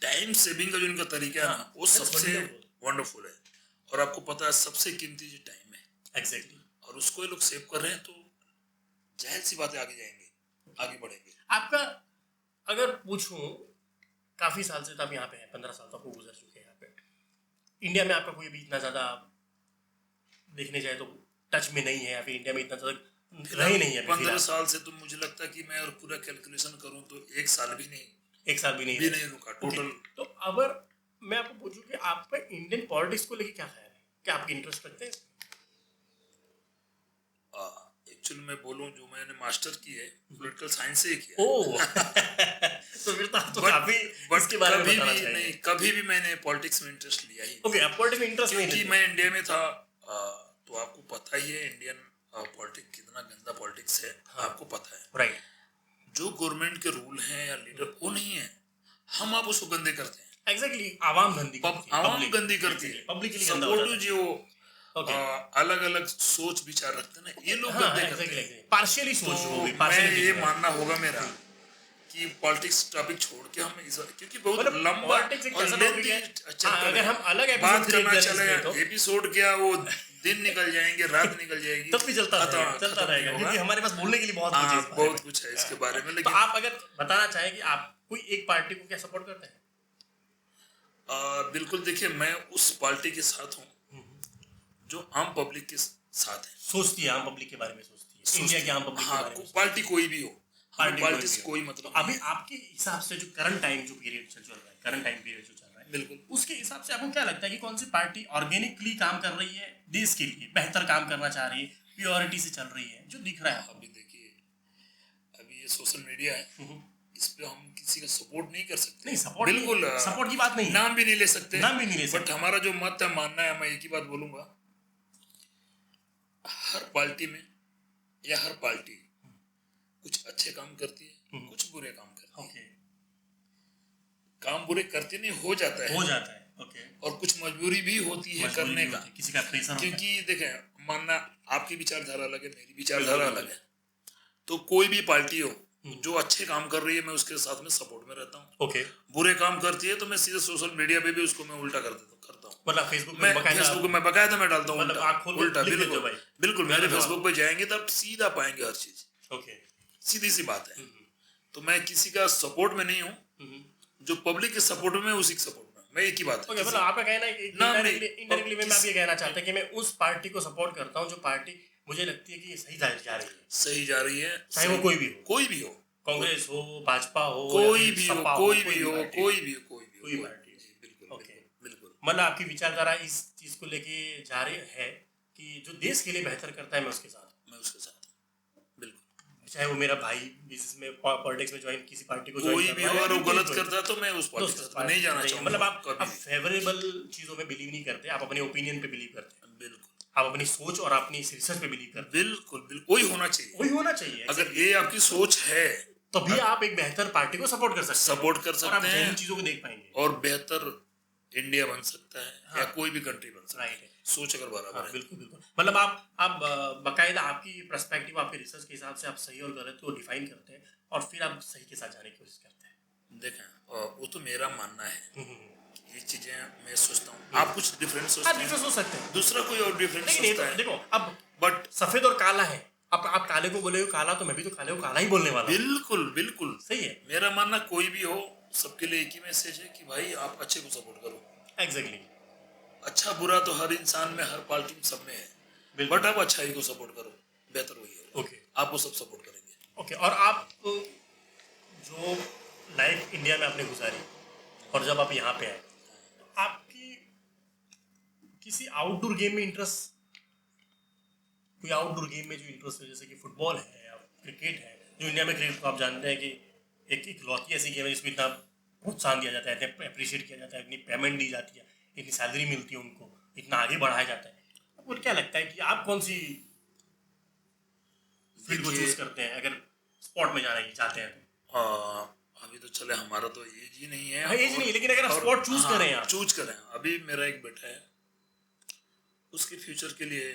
टाइम सेविंग का जो इनका तरीका है ना, वो सबसे वंडरफुल है, और आपको पता है सबसे कीमती जो टाइम है, एग्जैक्टली, और उसको ये लोग सेव कर रहे हैं, तो जाहिर सी बात है आगे जाएंगे, आगे बढ़ेंगे। आपका अगर पूछूं, काफी साल से तो आप यहाँ पे हैं, 15 साल तो आपको गुजर चुके हैं यहाँ पे। इंडिया में आपका कोई भी इतना ज्यादा देखने जाए तो टच में नहीं है, या फिर इंडिया में इतना ज्यादा रहे नहीं है। 15 साल से तो मुझे लगता है कि मैं और पूरा कैलकुलेशन करूं तो 1 साल भी नहीं रुका टोटल। तो अगर मैं आपको पूछूं कि आपका इंडियन पॉलिटिक्स को लेके क्या ख्याल है, क्या आपके इंटरेस्ट रखते हैं? एक्चुअली मैं बोलूं, जो मैंने मास्टर की है पॉलिटिकल साइंस से किया। ओह तो फिर तो काफी इसके बारे में बताना चाहिए। नहीं, कभी भी मैंने पॉलिटिक्स में इंटरेस्ट लिया ही। ओके, आप पॉलिटिक्स में इंटरेस्ट नहीं क्योंकि मैं इंडिया में था, तो आपको पता ही है इंडियन पॉलिटिक्स कितना गंदा पॉलिटिक्स है आपको पता है। राइट। जो गवर्नमेंट के रूल हैं या लीडर वो नहीं है, हम आप उसको गंदे करते हैं। एग्जैक्टली, आवाम गंदी करती है, आवाम public, गंदी करती है, पब्लिकली गंदा हो सपोर्टिव जाता है। जो ओके, अलग अलग सोच विचार रखते हैं ना, ये लोग हाँ, गंदे करते एग्जैक्टली, हैं। पार्शियली सोच तो होगी, मैं पार्शियली ये मानना होगा मेरा कि पॉलिटिक्स टॉपिक छोड़ के हम क्योंकि बहुत मतलब लंबा पॉलिटिक्स एक और ऐसा लेंथी टॉपिक है, चैप्टर हाँ, अगर है। हम अलग बात एपिसोड करना क्रिएट चले करें तो एपिसोड क्या वो दिन निकल जाएंगे, रात निकल जाएगी, तब भी चलता रहेगा नहीं क्योंकि होगा। हमारे पास बोलने के लिए बहुत कुछ है हाँ, इस बारे में। बहुत कुछ है इसके बारे में, तो लेकिन आप अगर बताना चाहें कि आप कोई एक पार्टी को क्या सपोर्ट करते हैं? बिल्कुल देखिए, मैं उस पार्टी के साथ हूँ जो आम पब्लिक के साथ है, सोचती है, आम पब्लिक के बारे में सोचती है, इंडिया की आम पब्लिक के हाँ, बारे में। पार्टी कोई भी हो, पार्टी पार्टी से भी हो। कोई मतलब तो अभी नहीं है। आपके हिसाब से जो करंट टाइम जो पीरियड चल रहा है, करंट टाइम पीरियड जो चल रहा है, बिल्कुल उसके हिसाब से आपको क्या लगता है कि कौन सी पार्टी ऑर्गेनिकली काम कर रही है, देश के लिए बेहतर काम करना चाह रही है, प्योरिटी से चल रही है, जो दिख रहा है आपको? अभी देखिए, अभी ये सोशल मीडिया है, इस पे हम किसी का सपोर्ट नहीं कर सकते। नहीं, सपोर्ट बिल्कुल सपोर्ट की बात नहीं है, नाम भी नहीं ले सकते, नाम भी नहीं ले बट सकते। हमारा जो मत है, मानना है, मैं एक ही बात बोलूंगा, हर पार्टी में या हर पार्टी कुछ अच्छे काम करती है, कुछ बुरे काम करती है। ओके, काम बुरे करते नहीं, हो जाता है, हो जाता है। ओके, और कुछ मजबूरी भी होती है मजबूरी करने भी का, होती है, किसी का प्रेशर होता है। क्योंकि देखें, मानना आपकी विचारधारा अलग है, मेरी विचारधारा अलग है, तो कोई भी पार्टी हो जो अच्छे काम कर रही है, मैं उसके साथ में सपोर्ट में रहता हूँ। ओके, बुरे काम करती है तो मैं सीधे सोशल मीडिया पे भी उसको मैं उल्टा करता हूँ। मतलब फेसबुक मैं पे बकायदा फेसबुक में बकायदा मैं डालता हूँ मतलब उल्टा, आँख खोल के उल्टा लिख देते हो बिल्कुल भाई? बिल्कुल। मेरा मेरे जवाब। फेसबुक पे जाएंगे तो आप सीधा पाएंगे हर चीज, ओके, सीधी सी बात है। तो मैं किसी का सपोर्ट में नहीं हूँ, जो पब्लिक के सपोर्ट में उसी के सपोर्ट में, मैं एक ही बात है। ओके, मतलब आपका कहना है कि नाम नहीं, इनडायरेक्टली मैं आप ये कहना चाहता हूं कि मैं उस पार्टी को सपोर्ट करता हूं जो पार्टी मुझे लगती है कि ये सही जा रही है, सही जा रही है, चाहे वो कोई भी हो, कोई भी हो, कांग्रेस हो, भाजपा हो, या कोई फिर भी हो, सपा कोई भी हो, पार्टी कोई भी हो, कोई पार्टी। जी, बिल्कुल ओके, बिल्कुल। मतलब आपकी विचारधारा इस चीज को लेके जा रही है कि जो देश के लिए बेहतर करता है मैं उसके साथ, मैं उसके साथ बिल्कुल, चाहे वो मेरा भाई बिजनेस में पॉलिटिक्स में ज्वाइन किसी पार्टी को कोई ज्वाइन भी हो, अगर वो गलत करता है तो मैं उस पार्टी के साथ नहीं जाना चाहूंगा। मतलब आप कभी फेवरेबल चीजों में बिलीव नहीं करते, आप अपने ओपिनियन पे बिलीव करते हैं, बिल्कुल, आप अपनी सोच और अपनी रिसर्च पे बिलीव करते बिल्कुल बिल्कुल वही होना चाहिए। हैं, वही होना चाहिए। अगर ये आपकी सोच है तभी आप एक बेहतर पार्टी को सपोर्ट कर सकते हैं, सपोर्ट कर और आप सकते जैन हैं, चीजों को देख पाएंगे। और बेहतर इंडिया बन सकता है, हाँ, या कोई भी कंट्री बन सकता राइट है, है, सोच अगर बराबर हाँ, है। बिल्कुल बिल्कुल। मतलब आप बकायदा आपकी पर्सपेक्टिव, आपके रिसर्च के हिसाब से आप सही और गलत को डिफाइन करते हैं और फिर आप सही के साथ जाने की कोशिश करते हैं। देखें, वो तो मेरा मानना है, ये चीजें मैं सोचता हूँ, आप कुछ डिफरेंट आप सोचते हैं, डिफरेंट सोच सकते हैं, दूसरा कोई और डिफरेंट लेकिन ये सोचता तो है, देखो, अब बट सफेद और काला है, अब आप काले को बोले काला तो मैं भी तो काले को काला ही बोलने वाला हूँ। बिल्कुल बिल्कुल सही है, मेरा मानना कोई भी हो, सबके लिए एक ही मैसेज है कि भाई आप अच्छे को सपोर्ट करो। एग्जैक्टली, अच्छा बुरा तो हर इंसान में, हर पार्टी में, सब में है, बिल्कुल। बट आप अच्छाई को सपोर्ट करो, बेहतर वही है। ओके, आपको सब सपोर्ट करेंगे। ओके। और आप जो लाइफ इंडिया में आपने गुजारी और जब आप यहाँ पे आए, तो आपकी किसी आउटडोर गेम में इंटरेस्ट, कोई आउटडोर गेम में जो इंटरेस्ट है, जैसे कि फुटबॉल है या क्रिकेट है, जो इंडिया में क्रिकेट को आप जानते हैं कि एक इकलौती ऐसी गेम है जिसको इतना प्रोत्साहन दिया जाता है, इतना अप्रिशिएट किया जाता है, इतनी पेमेंट दी जाती है, इतनी सैलरी मिलती है उनको, इतना आगे बढ़ाया जाता है। आपको क्या लगता है कि आप कौन सी फील्ड को चूज करते हैं अगर स्पोर्ट में जाना ही चाहते हैं तो? अभी तो चले, हमारा तो एज ही नहीं है। हाँ, एज नहीं, लेकिन अगर आप स्पोर्ट चूज करें, आप चूज करें, अभी मेरा एक बेटा है, उसके फ्यूचर के लिए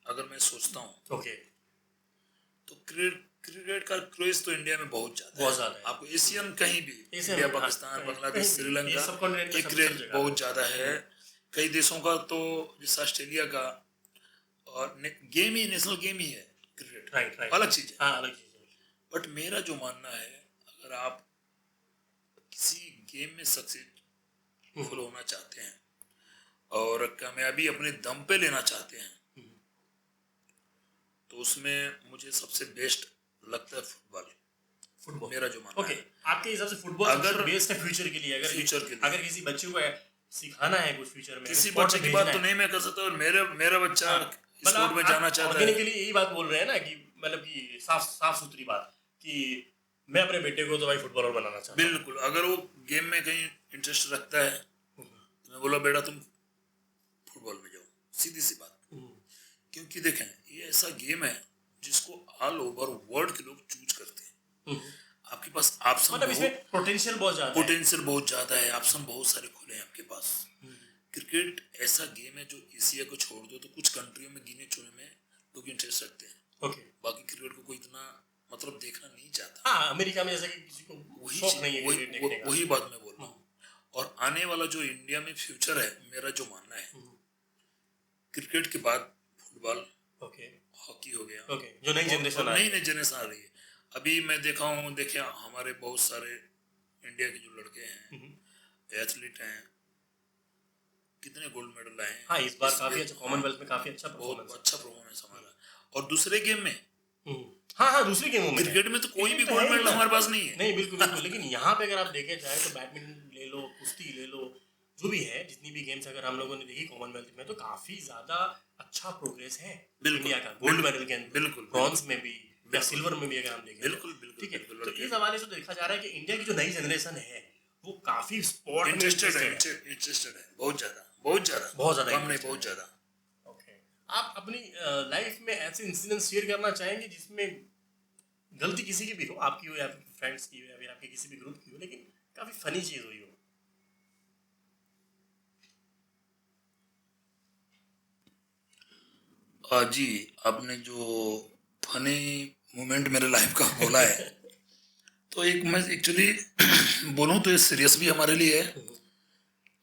अगर मैं सोचता हूँ, ओके, तो क्रिकेट का क्रेज तो इंडिया में बहुत ज्यादा है। आपको एशियन कहीं भी, एशियन, इंडिया, हाँ, पाकिस्तान, कहीं बांग्लादेश, भी, ये श्रीलंका, सबकॉन्टिनेंट में ये सब क्रेज जगह बहुत ज्यादा है। कई देशों का तो, जैसे ऑस्ट्रेलिया का, और गेम ही, नेशनल गेम ही है क्रिकेट, राइट, अलग चीज है। हाँ, अलग चीज है। बट मेरा जो मानना है, अगर आप किसी गेम में सक्सेसफुल होना चाहते हैं और कामयाबी अपने दम पे लेना चाहते हैं, तो उसमें मुझे सबसे बेस्ट लगता है फुटबॉल। मेरा जो मानना ओके, है, आपके हिसाब से फुटबॉल अगर बेस्ट है फ्यूचर के लिए, अगर फ्यूचर के लिए, अगर किसी बच्चे को सिखाना है कुछ फ्यूचर में, किसी स्पोर्ट बच्चे में की भेजना बात तो है, नहीं मैं कर सकता, और मेरा बच्चा मतलब स्पोर्ट में जाना चाहता है, ऑर्गेनिकली यही बात बोल रहे हैं ना, कि मतलब कि साफ सुथरी बात कि मैं अपने बेटे को तो भाई फुटबॉलर बनाना चाहता हूँ। बिल्कुल, अगर वो गेम में कहीं इंटरेस्ट रखता है तो मैं बोला बेटा तुम फुटबॉल में जाओ, सीधी सी बात, क्योंकि देखें ये ऐसा गेम है जिसको ऑल ओवर वर्ल्ड के लोग चूज करते हैं। आपके पास ऑप्शन मतलब इसमें पोटेंशियल बहुत ज्यादा है। पोटेंशियल बहुत ज्यादा है, ऑप्शन बहुत सारे खुले हैं आपके पास। क्रिकेट ऐसा गेम है जो एशिया को छोड़ दो तो कुछ कंट्रियों में गिने चुने में लोग इंटरेस्ट रखते हैं। ओके। बाकी क्रिकेट को कोई इतना मतलब देखना नहीं चाहता। हाँ, अमेरिका में जैसे कि किसी को शौक नहीं है क्रिकेट देखने का। वही बात मैं बोल रहा हूँ। और आने वाला जो इंडिया में फ्यूचर है, मेरा जो मानना है, क्रिकेट के बाद फुटबॉल, ओके, हॉकी हो गया। ओके, जो नई जनरेशन नई जनरेशन आ रही है। अभी मैं देखा हूँ, देखे हमारे बहुत सारे इंडिया के जो लड़के हैं, एथलीट हैं, कितने गोल्ड मेडल लाए हैं। हाँ, इस बार काफी अच्छा, कॉमनवेल्थ में काफी अच्छा परफॉर्मेंस, बहुत अच्छा परफॉर्मेंस हमारा। और दूसरे गेम में, हाँ, दूसरी गेमों में, क्रिकेट में तो कोई भी गोल्ड मेडल हमारे पास नहीं है। नहीं, बिल्कुल बिल्कुल। लेकिन यहाँ पे अगर आप देखे जाए तो बैडमिंटन ले लो, कुश्ती ले लो, जो भी है, जितनी भी गेम्स अगर हम लोगों ने देखी कॉमनवेल्थ में, तो काफी ज्यादा अच्छा प्रोग्रेस है इंडिया का गोल्ड मेडल के अंदर, बिल्कुल, ब्रॉन्ज में भी या सिल्वर में भी अगर हम देखें। बिल्कुल, ठीक है। तो इस हवाले से देखा जा रहा है कि इंडिया की जो नई जनरेशन है वो काफी स्पोर्ट में इंटरेस्टेड है, बहुत ज्यादा, कम नहीं, बहुत ज्यादा। ओके। आप अपनी लाइफ में ऐसे इंसिडेंट शेयर करना चाहेंगे जिसमें गलती किसी की भी हो, आपकी हो या आपके फ्रेंड्स की हो या फिर आपके किसी भी ग्रुप की हो, लेकिन काफी फनी चीज हुई हो? जी, आपने जो फनी मोमेंट मेरे लाइफ का बोला है, तो एक मैं एक्चुअली बोलूँ तो ये सीरियस भी हमारे लिए है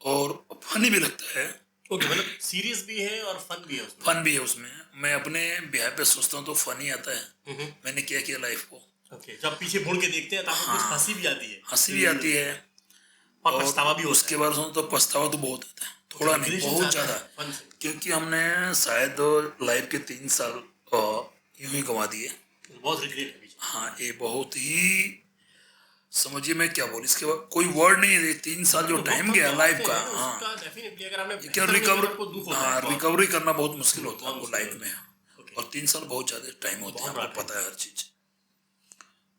और फनी भी लगता है। ओके, मतलब सीरियस भी है और फन भी है उसमें। फन भी है उसमें। मैं अपने बिहार पे सोचता हूँ तो फनी आता है, मैंने क्या किया लाइफ को। ओके, जब पीछे मुड़ के देखते हैं तो आपको कुछ हंसी भी आती है, हंसी भी आती है और पछतावा भी होता है। उसके बाद तो पछतावा तो बहुत आता है, थोड़ा नहीं, बहुत ज्यादा। क्योंकि हमने शायद लाइफ के 3 साल यूं ही गंवा दिए। बहुत रिग्रेट है पीछे। हाँ, ये बहुत ही, समझिए मैं क्या बोलूं, इसके बाद कोई वर्ड नहीं है। 3 साल जो टाइम गया लाइफ का, हाँ, डेफिनेटली अगर आपने रिकवरी करना बहुत मुश्किल होता है आपको लाइफ में। और 3 साल बहुत ज्यादा टाइम होता है, आपको पता है हर चीज।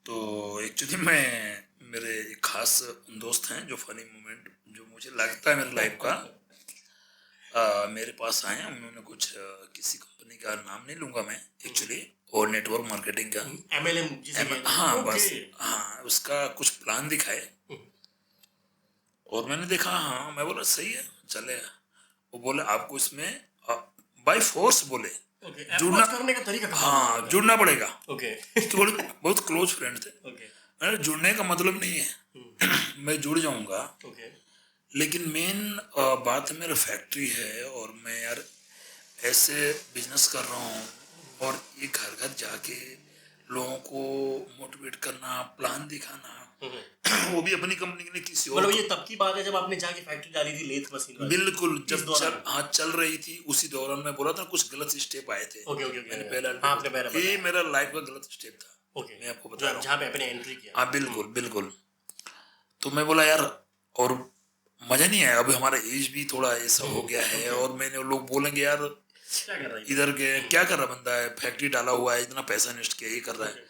तो एक्चुअली मेरे एक खास दोस्त हैं जो फनी मोमेंट जो मुझे लगता है मेरे लाइफ का, मेरे पास आए। उन्होंने कुछ किसी कंपनी का नाम नहीं लूंगा मैं एक्चुअली, और नेटवर्क मार्केटिंग का MLM, हाँ बस, हाँ, उसका कुछ प्लान दिखाए और मैंने देखा, हाँ, मैं बोला सही है, चलेगा। वो बोले आपको इसमें बाय फोर्स बोले जुड़ना करने का तरीका, हाँ, जुड़ना पड़ेगा। ओके। तो बोले बहुत क्लोज फ्रेंड थे। मैंने जुड़ने का मतलब नहीं है मैं जुड़ जाऊंगा, लेकिन मेन बात है मेरा फैक्ट्री है और मैं यार ऐसे बिजनेस कर रहा हूँ और ये घर घर जाके लोगों को मोटिवेट करना, प्लान दिखाना, वो भी अपनी कंपनी के लिए किसी और। मतलब ये तब की बात है जब आपने जाके फैक्ट्री डाली थी लेथ मशीन वाली? बिल्कुल, जब चल रही थी उसी दौरान। मैं बोला था कुछ गलत स्टेप आए थे। मैंने पहले ये मेरा लाइफ का गलत स्टेप था। मैं आपको बता रहा हूँ, जहाँ पे आपने एंट्री किया। हाँ, बिल्कुल बिल्कुल। तो मैं बोला यार, और मजा नहीं आया। अभी हमारा एज भी थोड़ा ऐसा हो गया है और मैंने, लोग बोलेंगे यार इधर के क्या कर रहा बंदा है, फैक्ट्री डाला हुआ है, इतना पैसा इन्वेस्ट किया, ये कर रहा है।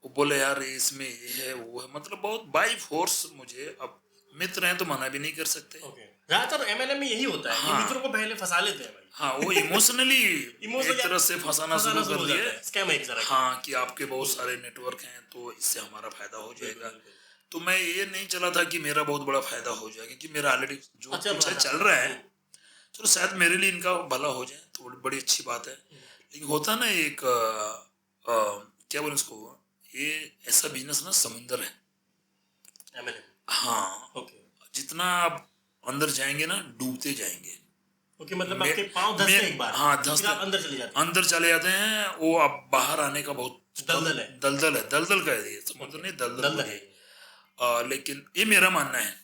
वो बोले यार इसमें ये है वो है, मतलब बहुत बाई फोर्स। मुझे अब मित्र हैं तो मना भी नहीं कर सकते। ज्यादातर MLM में यही होता है। हाँ, मित्रों को पहले फंसा लेते हैं भाई। हाँ, वो इमोशनली एक तरह से फंसाना शुरू कर दिए। स्कैम है एक तरह। हाँ, कि आपके बहुत सारे नेटवर्क हैं तो इससे हमारा फायदा हो जाएगा। तो मैं ये नहीं चला था कि मेरा बहुत बड़ा फायदा हो जाएगा, क्योंकि मेरा ऑलरेडी जो कुछ चल रहा है, चलो शायद मेरे लिए इनका भला हो जाए तो बड़ी अच्छी बात है। लेकिन होता ना एक क्या बोले उसको, ये ऐसा बिजनेस ना समुंदर है। हाँ, जितना आप अंदर जाएंगे ना डूबते जाएंगे। मतलब आपके पांव धंसते एक बार, हाँ, धंसते, अंदर चले जाते हैं। वो अब बाहर आने का बहुत दलदल का है ये समुद्र नहीं, दलदल है। लेकिन ये मेरा मानना है,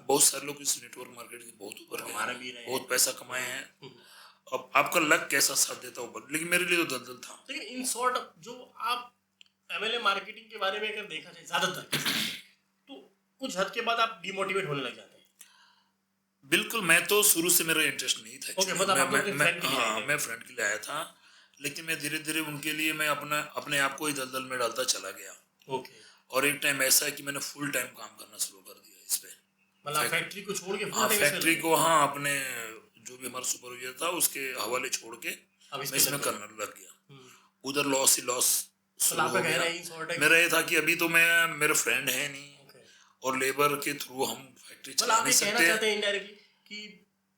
बहुत सारे लोग इस नेटवर्क मार्केटिंग बहुत ऊपर गए, बहुत पैसा कमाए हैं। अब आपका लक कैसा साथ देता ऊपर, लेकिन मेरे लिए तो दलदल था। लेकिन इन शॉर्ट जो आप MLM मार्केटिंग के बारे में अगर देखा जाए ज्यादातर, तो कुछ हद के बाद आप डिमोटिवेट होने लग जाते हैं। बिल्कुल, मैं तो शुरू से मेरा इंटरेस्ट नहीं था। मैं फ्रेंड के लिए आया था, लेकिन मैं धीरे धीरे उनके लिए मैं अपने आप को ही दलदल में डालता चला गया। और एक टाइम ऐसा है कि मैंने फुल टाइम काम करना शुरू कर दिया इस पे, मतलब फैक्ट्री को छोड़ के। हाँ, फैक्ट्री को, हाँ, अपने जो भी हमारा सुपरवाइजर था उसके हवाले छोड़ के अब मैं इसमें इसमें लग गए। करने लग गया। उधर लॉस ही लॉस तो शुरू आपका हो कहना गया। है sort है मेरा ये था कि अभी तो मैं, मेरे फ्रेंड है नहीं Okay. और लेबर के थ्रू हम फैक्ट्री मतलब चला आप नहीं ये कहना सकते। चाहते हैं इनडायरेक्टली कि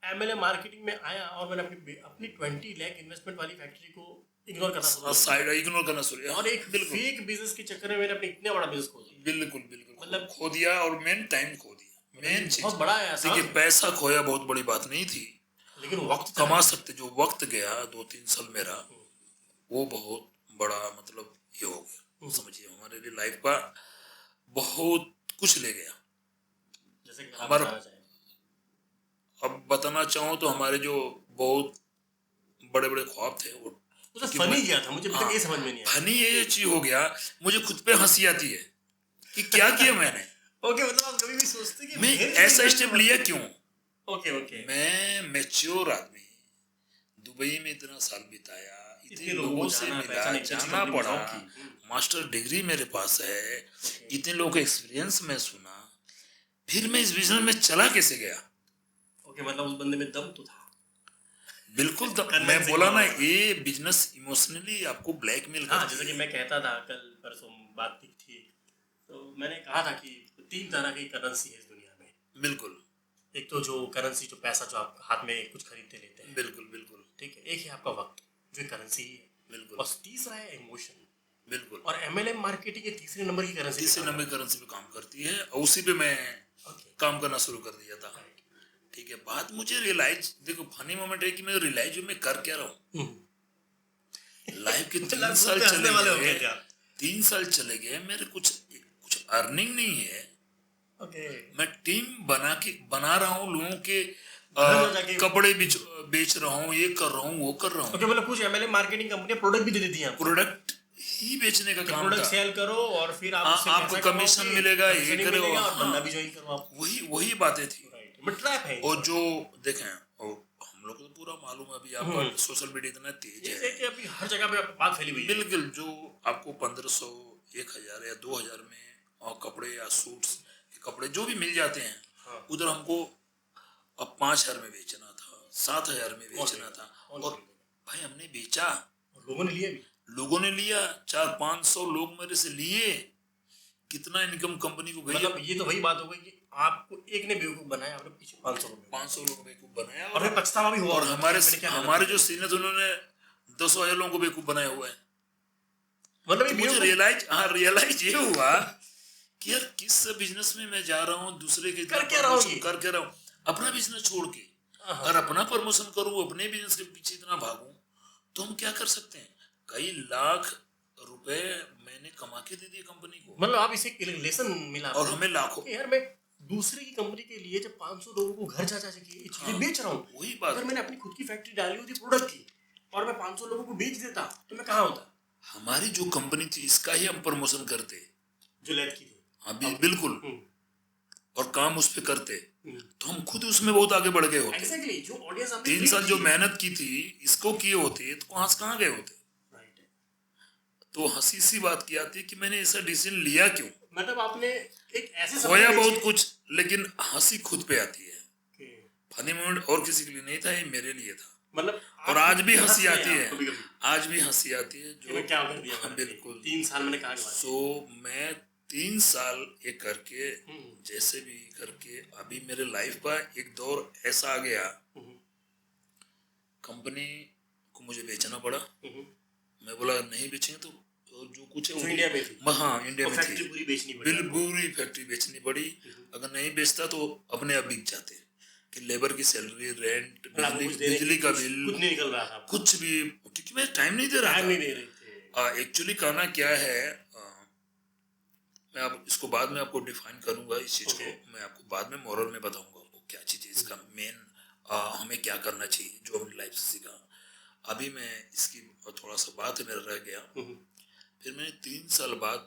एमएलए मार्केटिंग में आया और मैंने अपनी 20 लाख इन्वेस्टमेंट वाली फैक्ट्री को इग्नोर करना शुरू कर साइड इग्नोर करना शुरू दिया किया। और एक बिल्कुल फेक बिजनेस के चक्कर में मैंने अपने इतना बड़ा बिजनेस खोल दिया। बिल्कुल बिल्कुल मतलब खो दिया और मेन टाइम खो दिया। मेन चीज बहुत बड़ा है आसान देखिए, पैसा खोया बहुत बड़ी बात नहीं थी, लेकिन वक्त कमा सकते। जो वक्त गया 2-3 साल मेरा, वो बहुत बड़ा मतलब ये हो गया, समझिए हमारे लिए लाइफ का बहुत कुछ ले गया। जैसे कि आप हमारा बताना चाहें। अब बताना चाहूँ तो हमारे जो बहुत बड़े बड़े ख्वाब थे वो तो फनी गया था मुझे, मतलब हाँ, ये समझ में नहीं आया। फनी ये चीज हो गया, मुझे खुद पे हंसी आती है कि क्या किया मैंने। ओके, मतलब आप कभी भी सोचते कि मैं मेरे ऐसा से स्टेप लिया क्यों? ओके ओके, मैं मैच्योर आदमी, दुबई में इतना साल बिताया, इतने लोगों से जाना, मिला, पहचान, एक अच्छी जाना कंपनी में पड़ा, जॉब की। मास्टर डिग्री मेरे पास है, इतने लोगों का एक्सपीरियंस मैं सुना, फिर मैं इस बिजनेस में चला कैसे गया? ओके, मतलब उस बंदे में दम तो था। बिल्कुल मैं Convincing बोला ना, power था। ये बिजनेस इमोशनली आपको ब्लैकमेल हाँ, करती जैसे कि है। मैं कहता था कल परसों बात थी, तो मैंने कहा था कि 3 तरह की करेंसी है इस दुनिया में। बिल्कुल एक तो जो करेंसी, जो पैसा जो आप हाथ में कुछ खरीदते लेते हैं, बिल्कुल बिल्कुल ठीक है। एक है आपका वक्त, जो करेंसी ही है। बिल्कुल और तीसरा है इमोशन। बिल्कुल और एमएलएम मार्केटिंग के तीसरे नंबर की करेंसी तीसरे नंबर करेंसी पे काम करती है, और उसी पे मैं काम करना शुरू कर दिया था। ठीक है, बात मुझे रियलाइज, देखो फनी मोमेंट है कि मैं रियलाइज मैं कर क्या रहा हूँ। लाइफ के 3 साल चले गए, 3 साल चले गए, मेरे कुछ अर्निंग नहीं है। ओके, मैं टीम बना रहा हूँ, लोगों के घर जाके कपड़े बेच रहा हूँ, ये कर रहा हूँ, वो कर रहा हूँ। ओके, मतलब कुछ एमएलएम मार्केटिंग कंपनियां प्रोडक्ट भी दे देती हैं आपको। प्रोडक्ट ही बेचने का काम प्रोडक्ट था। सेल करो और फिर आप उससे आपको पैसा कमीशन कमाओगे, मिलेगा, ये कमीशन ही करो, मिलेगा और हाँ। बंदा भी ज्वाइन करो आप। वही बातें थी। राइट, बट ट्रैप है। और जो देखें, और हम लोग को तो पूरा मालूम है, अभी आपका सोशल मीडिया इतना तेज जैसे है, कि अभी हर जगह पे बात फैली हुई है। बिल्कुल। जो आपको 1500, 1000 या 2000 में और कपड़े या सूट्स के कपड़े जो भी मिल जाते हैं, हाँ। उधर हमको अब 5000 में बेचना था, 7000 में बेचना था, और भाई हमने बेचा, लोगों ने लिया भी। लोगों ने लिया, 400-500 लोग मेरे से लिए, कितना इनकम कंपनी को गई। मतलब ये तो वही बात हो गई कि आपको एक ने बेवकूफ बनाया, आपने पीछे 500 लोग 500 लोग बेवकूफ बनाया, और फिर पछतावा भी हुआ। और हमारे जो सीनियर, सीनियर थे उन्होंने 10,000 लोगों को बेवकूफ बनाया हुआ है। मतलब तो मुझे रियलाइज ये हुआ कि यार किस बिजनेस में मैं जा रहा हूँ, दूसरे के कर क्या रहा हूँ ये? कर क्या रहा हूँ, अपना बिजनेस छोड़ के अगर अपना प्रमोशन करूँ, अपने बिजनेस के पीछे इतना भागूं, तो हम क्या कर सकते हैं? कई लाख रुपए मैंने कमा के दे दिए कंपनी को, मतलब आप इसे लेसन मिला और हमें लाखों। यार मैं दूसरे की कंपनी के लिए जब 500 लोगों को घर जा के ये चीजें बेच रहा हूँ, वही बात। अगर मैंने अपनी खुद की फैक्ट्री डाली होती प्रोडक्ट की और मैं 500 लोगों को बेच देता तो मैं कहाँ होता? हमारी जो कंपनी थी इसका ही हम प्रमोशन करते, जो लैद की थी। हाँ बिल्कुल, और काम उस पे करते, तो हम खुद उसमें बहुत आगे बढ़ गए होते। एग्जैक्टली, जो ऑडियंस 3 साल जो मेहनत की थी इसको किए होते तो कहाँ गए होते। तो हंसी सी बात की आती है कि मैंने ऐसा डिसीजन लिया क्यों। मतलब आपने एक ऐसे खोया बहुत कुछ, लेकिन हंसी खुद पे आती है। फनी मोमेंट और किसी के लिए नहीं था, ये मेरे लिए था। मतलब और आज भी हंसी आती है, कभी-कभी। आज भी हंसी आती है। जो क्या कर दिया मैंने? बिल्कुल 3 साल मैंने कहा। सो मैं 3 साल ये करके, जैसे भी करके, अभी मेरे लाइफ का एक दौर ऐसा आ गया, कंपनी को मुझे बेचना पड़ा। मैं बोला नहीं बेचेंगे तो जो कुछ है वो इंडिया में थी। हाँ इंडिया में फैक्ट्री थी, पूरी बेचनी पड़ी। पूरी फैक्ट्री बेचनी पड़ी। अगर नहीं बेचता तो अपने आप बिक जाते, कि लेबर की सैलरी, रेंट, बिजली का बिल, कुछ नहीं निकल रहा था, कुछ भी, क्योंकि मैं टाइम नहीं दे रहा था। एक्चुअली कहना क्या है, मैं आप इसको बाद में आपको डिफाइन करूंगा इस चीज को, मैं आपको बाद में मोरल में बताऊंगा आपको क्या चीज है इसका मेन, हमें क्या करना चाहिए जो अपनी लाइफ से सीखा। अभी मैं इसकी थोड़ा सा बात है मेरा रह गया। फिर मैंने 3 साल बाद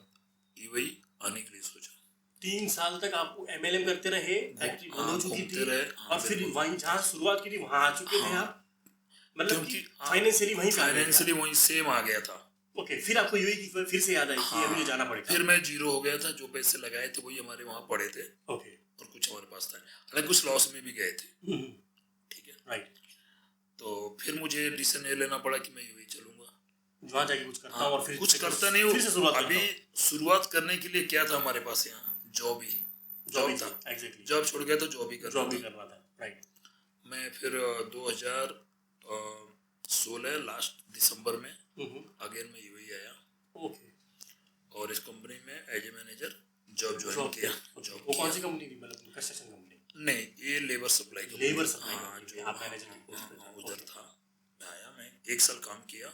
यूएई आने के लिए सोचा। 3 साल तक आप एमएलएम करते रहे, फैक्ट्री बंद हो चुकी थी, और फिर वहीं जहाँ शुरुआत की थी वहाँ आ चुके थे आप, मतलब कि फाइनेंशियली वहीं सेम आ गया था। ओके, फिर आपको यूएई की फिर से याद आई कि अभी जाना पड़ेगा। फिर मैं जीरो हो गया था, जो पैसे लगाए थे वही हमारे वहाँ पड़े थे, ओके, और कुछ हमारे पास था, हालांकि कुछ लॉस में भी गए थे। ठीक है, राइट। तो फिर मुझे डिसीजन ये लेना पड़ा कि मैं यूएई चलूंगा, वहाँ जाके कुछ करता हूँ और फिर कुछ करता नहीं फिर से शुरुआत हूँ। करता अभी हूँ। शुरुआत करने के लिए क्या था हमारे पास यहाँ, जॉब ही जॉब था, था एग्जैक्टली, जॉब छोड़ गया तो जॉब ही जॉब भी करना था। करना था, राइट। मैं फिर 2016 लास्ट दिसंबर में अगेन मैं यूएई आया ओके, और इस कंपनी में as a manager job join job किया। किया। वो कौन सी कंपनी थी, मतलब कंस्ट्रक्शन कंपनी? नहीं, ये labour supply company. Labour supply हाँ, कंपनी, जो आप मैनेजर की पोस्ट पे थे। उधर था। मैं आया, मैं 1 साल काम किया।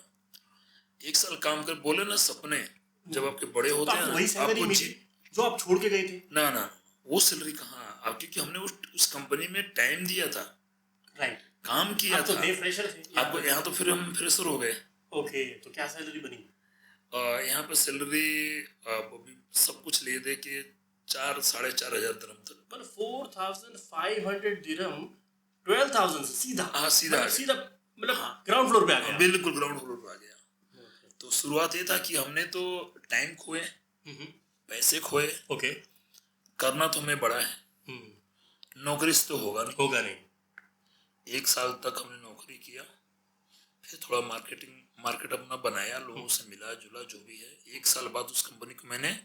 1 साल काम कर, बोले ना सपने जब आपके बड़े तो होते हैं आपको ना, वही सैलरी आपको मिली जो आप छोड़ के गए थे? ना ना वो सैलरी कहाँ आप, क्योंकि हमने उस कंपनी में टाइम दिया था, राइट, काम किया आप तो था। नए फ्रेशर थे आपको यहाँ तो फिर हम फ्रेशर हो गए। ओके, तो क्या सैलरी बनी? यहाँ पे सैलरी अभी सब कुछ ले दे के 4-4.5 हजार दिरहम तक। पर 4,500 दिरहम 12,000 से सीधा, हाँ, सीधा मतलब सीधा, मतलब ग्राउंड फ्लोर पे आ गया। बिल्कुल ग्राउंड फ्लोर पे आ गया। तो शुरुआत ये था कि हमने तो टाइम खोए, पैसे खोए, ओके, करना तो हमें बड़ा है, नौकरी से तो होगा नहीं। 1 साल तक हमने नौकरी किया, फिर थोड़ा मार्केट अपना बनाया, लोगों से मिला जुला जो भी है। 1 साल बाद उस कंपनी को मैंने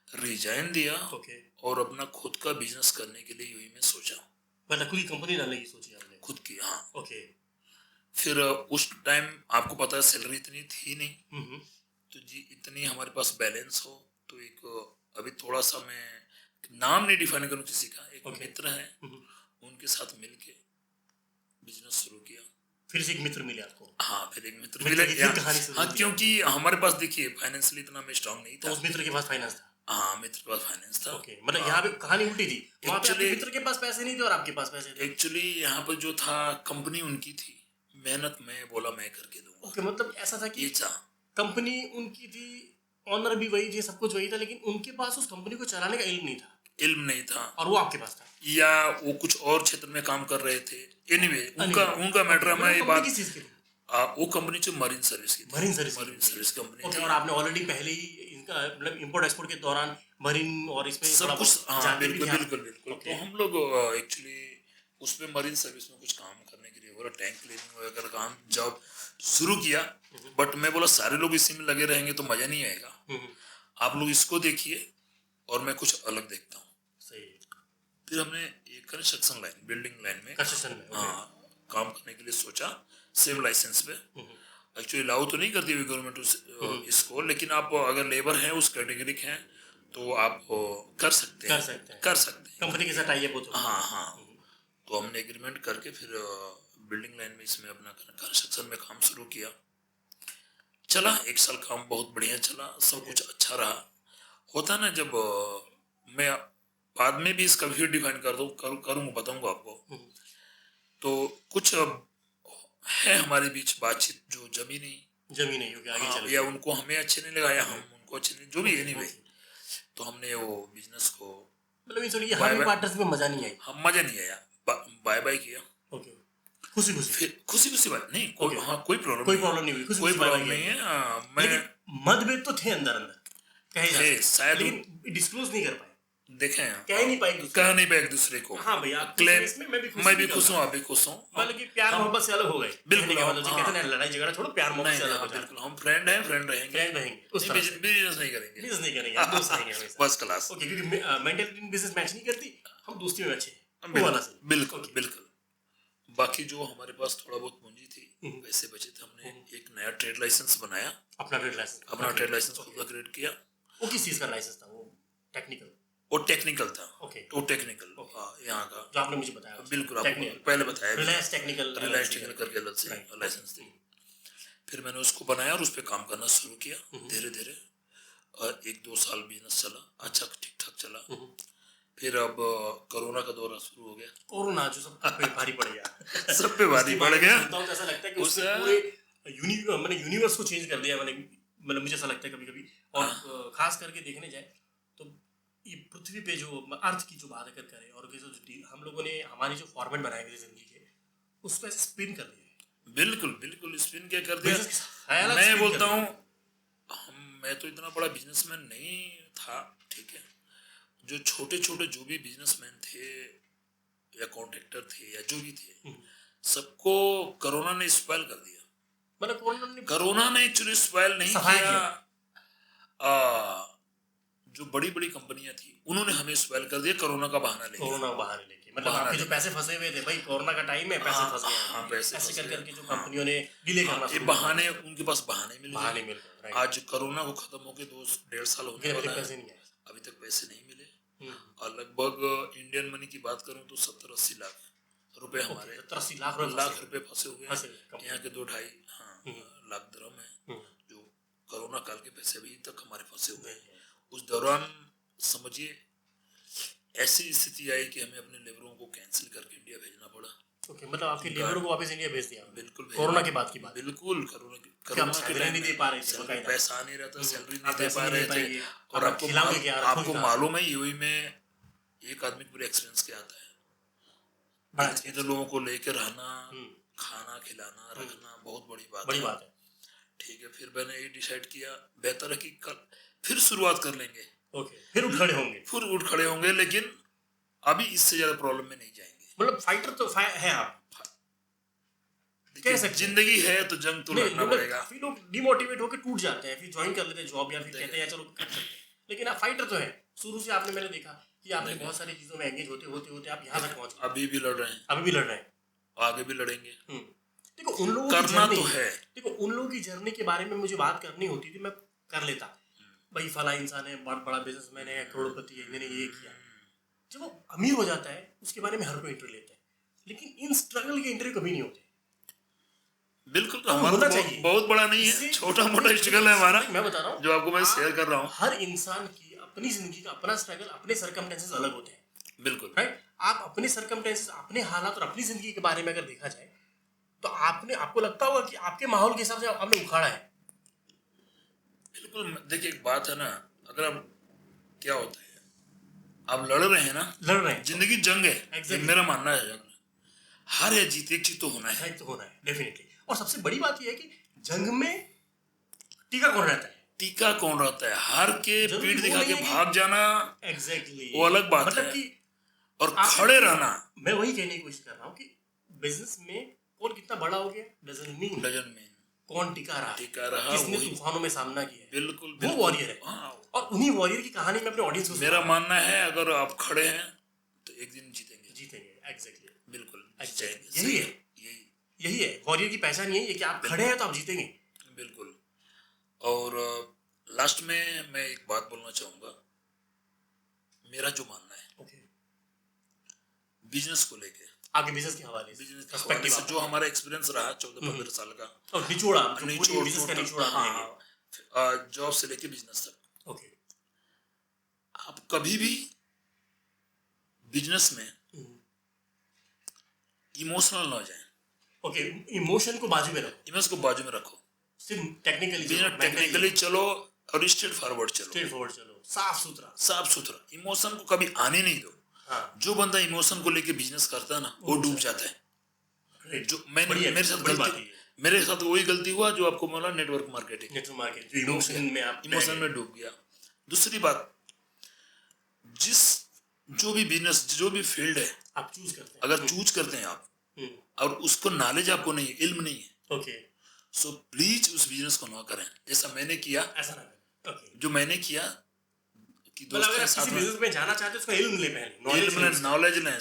रिजाइन दिया ओके, और अपना खुद का बिजनेस करने के लिए यूएई में सोचा, मतलब खुद की कंपनी डालने की सोची आपने? खुद की, हाँ। ओके, फिर उस टाइम आपको पता है सैलरी इतनी थी नहीं, तो जी इतनी हमारे पास बैलेंस हो तो एक अभी थोड़ा सा मैं नाम नहीं डिफाइन करूँ किसी का, एक मित्र है, उनके साथ मिलके बिजनेस शुरू किया। फिर से एक मित्र मिले आपको? हाँ, फिर एक मित्र मिले। मिले। फिर कहानी शुरू हाँ, हुई क्योंकि हमारे पास देखिए फाइनेंशियली इतना मैं स्ट्रांग नहीं तो था। उस मित्र के पास फाइनेंस था? हाँ, मित्र के पास फाइनेंस था। ओके, मतलब यहाँ पे कहानी उल्टी थी, वहाँ पे आपके Actually- मित्र के पास पैसे नहीं थे और आपके पास पैसे थे। एक्चुअली यहाँ पर जो था कंपनी उनकी थी, मेहनत मैं बोला मैं करके दूंगा। ओके, मतलब ऐसा था कि ये था, कंपनी उनकी थी, ऑनर भी वही थे, सब कुछ वही था, लेकिन उनके पास उस कंपनी को चलाने का इल्म नहीं था इल्म नहीं था, और वो आपके पास था। या वो कुछ और क्षेत्र में काम कर रहे थे। एनीवे उनका मैटर है। ये बात किस चीज की थी? वो कंपनी जो मरीन सर्विस की थी, मरीन सर्विस कंपनी ओके, थी। और आपने ऑलरेडी पहले ही इनका मतलब इंपोर्ट एक्सपोर्ट के दौरान मरीन और इसमें सब कुछ, हाँ, जानते भी बिल्कुल थे आप? बिल्कुल बिल्कुल। Okay. तो हम लोग एक्चुअली उसमें मरीन सर्विस में कुछ काम करने के लिए बोला, टैंक क्लीनिंग वगैरह काम जॉब शुरू किया। बट मैं बोला सारे लोग इसी में लगे रहेंगे तो मजा नहीं आएगा, आप लोग इसको देखिए और मैं कुछ अलग देखता हूँ। सही। फिर हमने एक कंस्ट्रक्शन लाइन, बिल्डिंग लाइन में, कंस्ट्रक्शन में हाँ, काम करने के लिए सोचा, सेम लाइसेंस पे। एक्चुअली लागू तो नहीं करती हुई गवर्नमेंट इसको, लेकिन आप अगर लेबर हैं उस कैटेगरी के हैं तो आप कर सकते हैं कंपनी के साथ टाई अप हो तो। हाँ हाँ। तो हमने एग्रीमेंट करके फिर बिल्डिंग लाइन में इसमें अपना कंस्ट्रक्शन में काम शुरू किया। चला 1 साल काम बहुत बढ़िया चला, सब कुछ अच्छा रहा। होता ना जब मैं बाद में भी इसका भी डिफाइन करूँगा, बताऊंगा आपको। तो कुछ है हमारे बीच बातचीत जो जमी नहीं होगी आगे चल, या उनको हमें अच्छे नहीं लगा या हम उनको अच्छे नहीं, जो भी एनीवे। तो हमने वो बिजनेस को मतलब ये हमारे पार्टनर्स में मजा नहीं आई, हम मजा नहीं आया, बाय बाय किया। ओके, खुशी फिर खुशी बात नहीं, कोई प्रॉब्लम नहीं हुई, कोई प्रॉब्लम नहीं है। मैं मतभेद तो थे अंदर कहे जा सकते, शायद लेकिन डिस्क्लोज नहीं कर पाए, देखें, कह नहीं पाए एक दूसरे को। हाँ भैया, मैं भी खुश हूँ, आप भी खुश हूँ, बल्कि प्यार मोहब्बत से अलग हो गए। बिल्कुल, कहते हैं लड़ाई झगड़ा छोड़ो, प्यार मोहब्बत से अलग हो जाओ। बिल्कुल, हम फ्रेंड हैं, फ्रेंड रहेंगे, बिजनेस नहीं करेंगे, दोस्त रहेंगे फर्स्ट क्लास। ओके, क्योंकि मेंटालिटी इन बिजनेस मैच नहीं करती, हम दोस्ती में अच्छे हैं। बिल्कुल बिल्कुल। बाकी जो हमारे पास थोड़ा बहुत पूंजी थी, पैसे बचे थे, हमने एक नया ट्रेड लाइसेंस बनाया, अपना ट्रेड लाइसेंस खुद का क्रिएट किया। वो किस चीज का लाइसेंस था? वो टेक्निकल? वो टेक्निकल था। ओके, वो टेक्निकल यहाँ का जो आपने मुझे बताया। बिल्कुल, आपको पहले बताया, रिलायंस टेक्निकल करके अलग से लाइसेंस थी। फिर मैंने उसको बनाया और उस पर काम करना शुरू किया धीरे धीरे, और 1-2 साल बिजनेस चला, अच्छा ठीक ठाक चला। फिर अब कोरोना का दौरा शुरू हो गया। कोरोना जो सब पे भारी पड़ गया सब पे भारी पड़ गया। ऐसा लगता है कि उसने पूरे यूनिवर्स को चेंज कर दिया। मतलब मुझे ऐसा लगता है कभी कभी, और खास करके देखने जाए तो ये पृथ्वी पे जो अर्थ की जो बात अगर करें, और हम लोगों ने हमारी जो फॉर्मेट बनाए हुए जिंदगी के, उसको ऐसे स्पिन कर दिया। बिल्कुल स्पिन क्या कर दिया। मैं बोलता हूँ, मैं तो इतना बड़ा बिजनेसमैन नहीं था, ठीक है, जो छोटे जो भी बिजनेसमैन थे या कॉन्ट्रैक्टर थे या जो भी थे, सबको कोरोना ने स्पॉइल कर दिया। मतलब कोरोना ने एक्चुअली स्पॉइल नहीं किया, जो बड़ी बड़ी कंपनियां थी उन्होंने हमें स्पॉइल कर दिया कोरोना का बहाना लेके। मतलब आपके जो पैसे फंसे हुए थे भाई, कोरोना का टाइम है, पैसे फंस गए। हाँ, पैसे ऐसे फंस कर गए। करके जो कंपनियों ने डिले करना ये बहाने, उनके पास बहाने मिल बहाने गए। मिल गए, राइट। आज कोरोना को खत्म होके 2-1.5 साल होने वाला है, पैसे नहीं आए। अभी तक पैसे नहीं मिले। और लगभग इंडियन मनी की बात करूं तो 70-80 लाख रुपए हमारे 70-80 लाख रुपए फंसे हुए हैं। यहाँ के 2-2.5 लाख दरम है जो कोरोना काल के पैसे अभी तक हमारे फंसे हुए हैं। उस दौरान समझिए ऐसी स्थिति आई कि हमें अपने लेबरों को कैंसिल करके इंडिया भेजना पड़ा। ओके, मतलब आपके लेबरों को वापस इंडिया भेज दिया? बिल्कुल, कोरोना के बाद की बात। बिल्कुल, कोरोना के टाइम नहीं दे पा रहे थे, पैसा नहीं रहता, सैलरी नहीं दे पा रहे थे। और आपको मालूम है यूएई में एक आदमी को एक्सपीरियंस क्या आता है, इधर लोगों को लेकर रहना, खाना खिलाना, रखना बहुत बड़ी बात है। ठीक है, फिर मैंने ये डिसाइड किया बेहतर है कि कल फिर शुरुआत कर लेंगे। ओके, फिर उठ खड़े होंगे, लेकिन अभी इससे ज्यादा प्रॉब्लम में नहीं जाएंगे। मतलब फाइटर तो है आप, कैसे जिंदगी है तो जंग तो लड़ना पड़ेगा। काफी लोग डिमोटिवेट होकर टूट जाते हैं, फिर ज्वाइन कर लेते हैं जॉब, या फिर कहते हैं चलो कर सकते हैं। लेकिन आप फाइटर तो है शुरू से। मैंने देखा कि आपने बहुत सारी चीजों में एंगेज होते आप यहाँ तक पहुंच गए। अभी भी लड़ रहे हैं, आगे भी लड़ेंगे। देखो उन लोगों करना तो है। देखो उन लोगों की जर्नी के बारे में मुझे बात करनी होती थी, मैं कर लेता भाई फला इंसान है, बहुत बड़ा बिजनेसमैन है, करोड़पति है, मैंने ये किया। जब वो अमीर हो जाता है उसके बारे में हर कोई इंटरव्यू लेता है, लेकिन इन स्ट्रगल के इंटरव्यू कभी नहीं होते। बिल्कुल, हमारा तो बहुत बड़ा नहीं है, छोटा मोटा स्ट्रगल है हमारा। मैं बता रहा हूँ जो आपको मैं शेयर कर रहा हूँ। हर इंसान की अपनी जिंदगी का अपना स्ट्रगल, अपने सर्कमस्टेंसेस अलग होते हैं। बिल्कुल, राइट। आप अपने सर्कमस्टेंसेस, अपने हालात और अपनी जिंदगी के बारे में अगर देखा जाए तो आपको लगता होगा कि आपके माहौल के हिसाब से आपने उखाड़ा है। बिल्कुल, देखिए एक बात है ना, अगर आप क्या होता है, आप लड़ रहे हैं, जिंदगी जंग है। मेरा मानना है जंग, हार या जीत एक चीज तो होना है, डेफिनेटली। और सबसे बड़ी बात यह है कि जंग में टीका कौन रहता है, हार के पीठ दिखा के भाग जाना वो अलग बात है, और खड़े रहना। मैं वही कहने की कोशिश कर रहा हूँ कि बिजनेस में कौन कितना बड़ा हो गया डजंट मीन कौन टिका रहा, किसने तूफानों में सामना किया, बिल्कुल वो वॉरियर है। और उन्हीं वॉरियर की कहानी में अपने ऑडियंस को, मेरा मानना है अगर आप खड़े हैं तो एक दिन जीतेंगे। एग्जैक्टली, बिल्कुल, यही है वॉरियर की पहचान, यही है कि आप खड़े हैं तो आप जीतेंगे। बिल्कुल। और लास्ट में मैं एक बात बोलना चाहूंगा, मेरा जो मानना है बिजनेस को लेके, आपके बिजनेस के हवाले से जो हमारा एक्सपीरियंस रहा 14-15 साल का, और निचोड़ा जॉब से लेके बिजनेस तक। ओके, आप कभी भी बिजनेस में इमोशनल ना जाएं। ओके, इमोशन को बाजू में रखो, सिर्फ टेक्निकली चलो और स्ट्रेट फॉरवर्ड चलो, साफ सुथरा। इमोशन को कभी आने नहीं दो। जो बंदा इमोशन को लेके बिजनेस करता है ना, वो डूब जाता है। जो मेरे साथ वही गलती हुआ जो आपको बोला, नेटवर्क मार्केटिंग, इमोशन में डूब गया। दूसरी बात, जो भी बिजनेस, जो भी फील्ड है आप चूज करते हैं, अगर चूज करते हैं आप और उसको नॉलेज आपको नहीं है, इल्म नहीं है, सो प्लीज उस बिजनेस को ना करें जैसा मैंने किया। ऐसा ना करें। जो मैंने किया कि दोस्तों के साथ बिजनेस में जाना चाहते हैं उसका इल्म ले, पहले नॉलेज लें,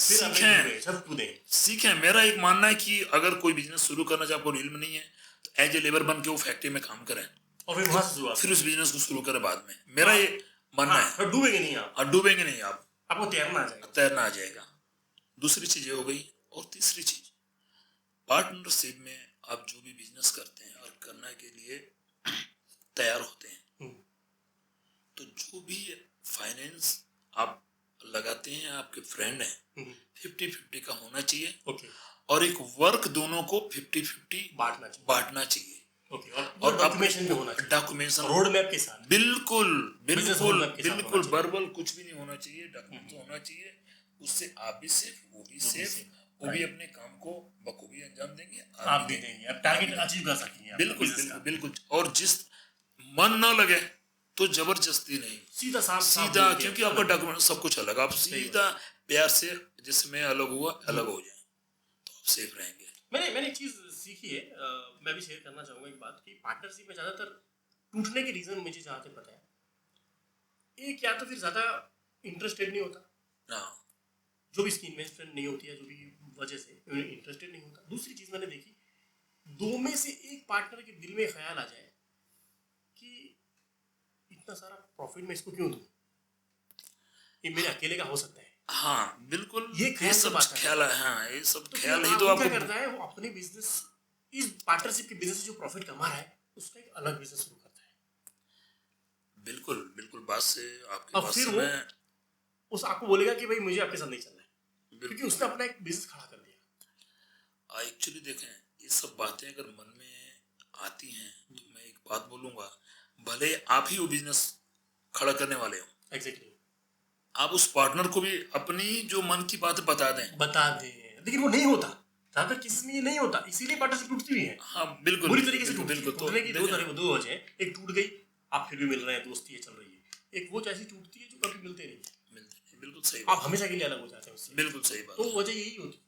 सीखें। मेरा एक मानना है कि अगर कोई बिजनेस शुरू करना चाहे, आपको इल्म नहीं है तो एज ए लेबर बन के वो फैक्ट्री में काम करें और फिर वहां से फिर उस बिजनेस को शुरू करें बाद में। मेरा ये मानना है। डूबेंगे नहीं आप, आपको तैरना आ जाएगा। दूसरी चीज ये हो गई। और तीसरी चीज, पार्टनरशिप में आप जो भी बिजनेस करते हैं और करने के लिए तैयार होते हैं, तो जो भी फाइनेंस आप लगाते हैं, आपके फ्रेंड हैं, 50-50 का होना चाहिए। और एक वर्क दोनों को 50-50 बांटना चाहिए। और डॉक्यूमेंटेशन रोड मैप के साथ, बिल्कुल वर्बल कुछ भी नहीं होना चाहिए, डॉक्यूमेंट होना चाहिए। उससे आप भी सेफ, वो भी सेफ, वो भी अपने काम को बखूबी अंजाम देंगे, आप भी देंगे, आप टारगेट अचीव कर सकेंगे। बिल्कुल। और जिस मन ना लगे तो जबरदस्ती नहीं, सीधा क्योंकि आपका डॉक्यूमेंट सब कुछ अलग, आप सीधा प्यार से जिसमें अलग हुआ अलग हो जाए तो आप सेफ रहेंगे। मैंने एक चीज़ सीखी है, मैं भी शेयर करना चाहूँगा एक बात, कि पार्टनरशिप में ज़्यादातर टूटने के रीज़न मुझे जहाँ तक पता है, एक या तो फिर ज़्यादा इंटरेस्टेड नहीं होता, हाँ जो भी इसकी इन्वेस्टमेंट नहीं होती है, जो भी वजह से इंटरेस्टेड नहीं होता। दूसरी चीज़ मैंने देखी, दो में से एक पार्टनर के दिल में ख्याल आ जाए कि इतना सारा प्रॉफिट मैं इसको क्यों दूँ, ये मेरे अकेले का हो सकता है। हाँ बिल्कुल, ये ख्याल सब जब आता है, ख्याल है, हाँ ये सब तो ख्याल फिर ही तो वो क्या आपको करता है, वो अपने बिजनेस, इस पार्टनरशिप के बिजनेस से जो प्रॉफिट कमा रहा है उसका एक अलग बिजनेस शुरू करता है। बिल्कुल बिल्कुल बात से आपकी अब बात फिर से वो मैं उस आपको बोलेगा कि भाई मुझे आपके साथ नहीं चलना है, क्योंकि बिल्कुल उसने अपना एक बिजनेस खड़ा कर दिया। एक्चुअली देखें, ये सब बातें अगर मन में आती हैं तो मैं एक बात बोलूंगा, भले आप ही वो बिजनेस खड़ा करने वाले हो, एग्जैक्टली, आप उस पार्टनर को भी अपनी जो मन की बात बता दें। बता दे, लेकिन वो नहीं होता, ज्यादातर केसेस में ये नहीं होता, इसीलिए पार्टनरशिप टूटती भी है। हाँ बिल्कुल बुरी बिल्कुल तरीके से बिल्कुल टूटती है। बिल्कुल। तो टूटने की दो देखें, दो वजह है, एक टूट गई, आप फिर भी मिल रहे हैं, दोस्ती है चल रही है। एक वो जैसी टूटती है जो कभी मिलते नहीं, मिलते नहीं, बिल्कुल सही आप बात, हमेशा के लिए अलग हो जाते हैं उससे। बिल्कुल सही बात, तो वजह यही होती है,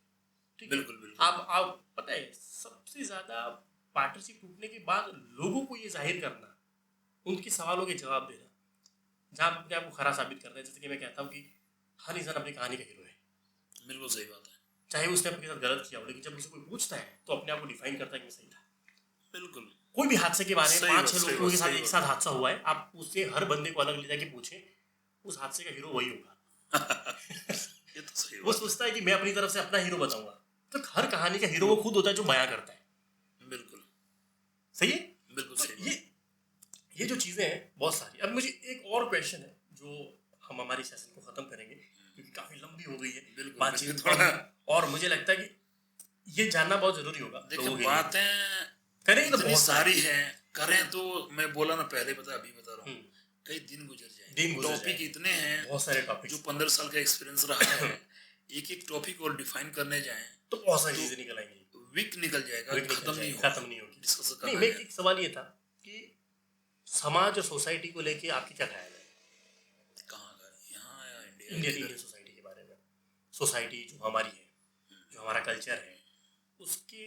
ठीक है? बिल्कुल बिल्कुल। आप पता है, सबसे ज्यादा पार्टनरशिप टूटने के बाद लोगों को ये जाहिर करना, उनके सवालों के जवाब देना, जहाँ अपने आप को खरा साबित करना है। जैसे कि मैं कहता हूँ कि हर इंसान अपनी कहानी का हीरो है, बिल्कुल सही बात है, चाहे उसने अपने साथ गलत किया हो, लेकिन जब उसे कोई पूछता है तो अपने आप को डिफाइन करता है कि मैं सही था। बिल्कुल कोई भी हादसे के बारे में सही 5-6 बात, सही लोगों के बात, साथ सही एक बात। साथ हादसा हुआ है, आप उससे हर बंदे को अलग ले जाके पूछे, उस हादसे का हीरो वही होगा। ये तो सही वो बात सोचता है कि मैं अपनी तरफ से अपना हीरो बताऊंगा, तो हर कहानी का हीरो वो खुद होता है जो बयां करता है। है, बिल्कुल सही है? बिल्कुल तो सही बात। ये जो चीजें हैं बहुत सारी। अब मुझे एक और क्वेश्चन है जो हम हमारी सेशन को खत्म करेंगे, क्योंकि काफी लंबी हो गई है बिल्कुल, बातचीत बिल्कुल, थोड़ा और मुझे लगता है कि ये जानना बहुत जरूरी होगा लोगों देखिए के लिए। बातें करेंगे तो इतनी बहुत सारी हैं, करें तो मैं बोला ना, पहले बता, अभी बता रहा हूँ, कई दिन गुजर दिन जाएंगे, गुजर टॉपिक जाएंगे, इतने हैं, बहुत सारे टॉपिक्स, जो 15 साल का एक्सपीरियंस रहा है, एक एक टॉपिक और डिफाइन करने जाएं तो बहुत सारी चीजें निकल आएंगी, वीक निकल जाएगा, वीक निकल खत्म नहीं जाएगी, होगा, खत्म नहीं होगी। डिस्कस नहीं, करना मैं है। एक सवाल ये था कि समाज और सोसाइटी को लेके आपकी क्या ख्याल है? कहाँ का, यहाँ या इंडिया? इंडियन सोसाइटी के बारे में। सोसाइटी जो हमारी है, जो हमारा कल्चर है, उसके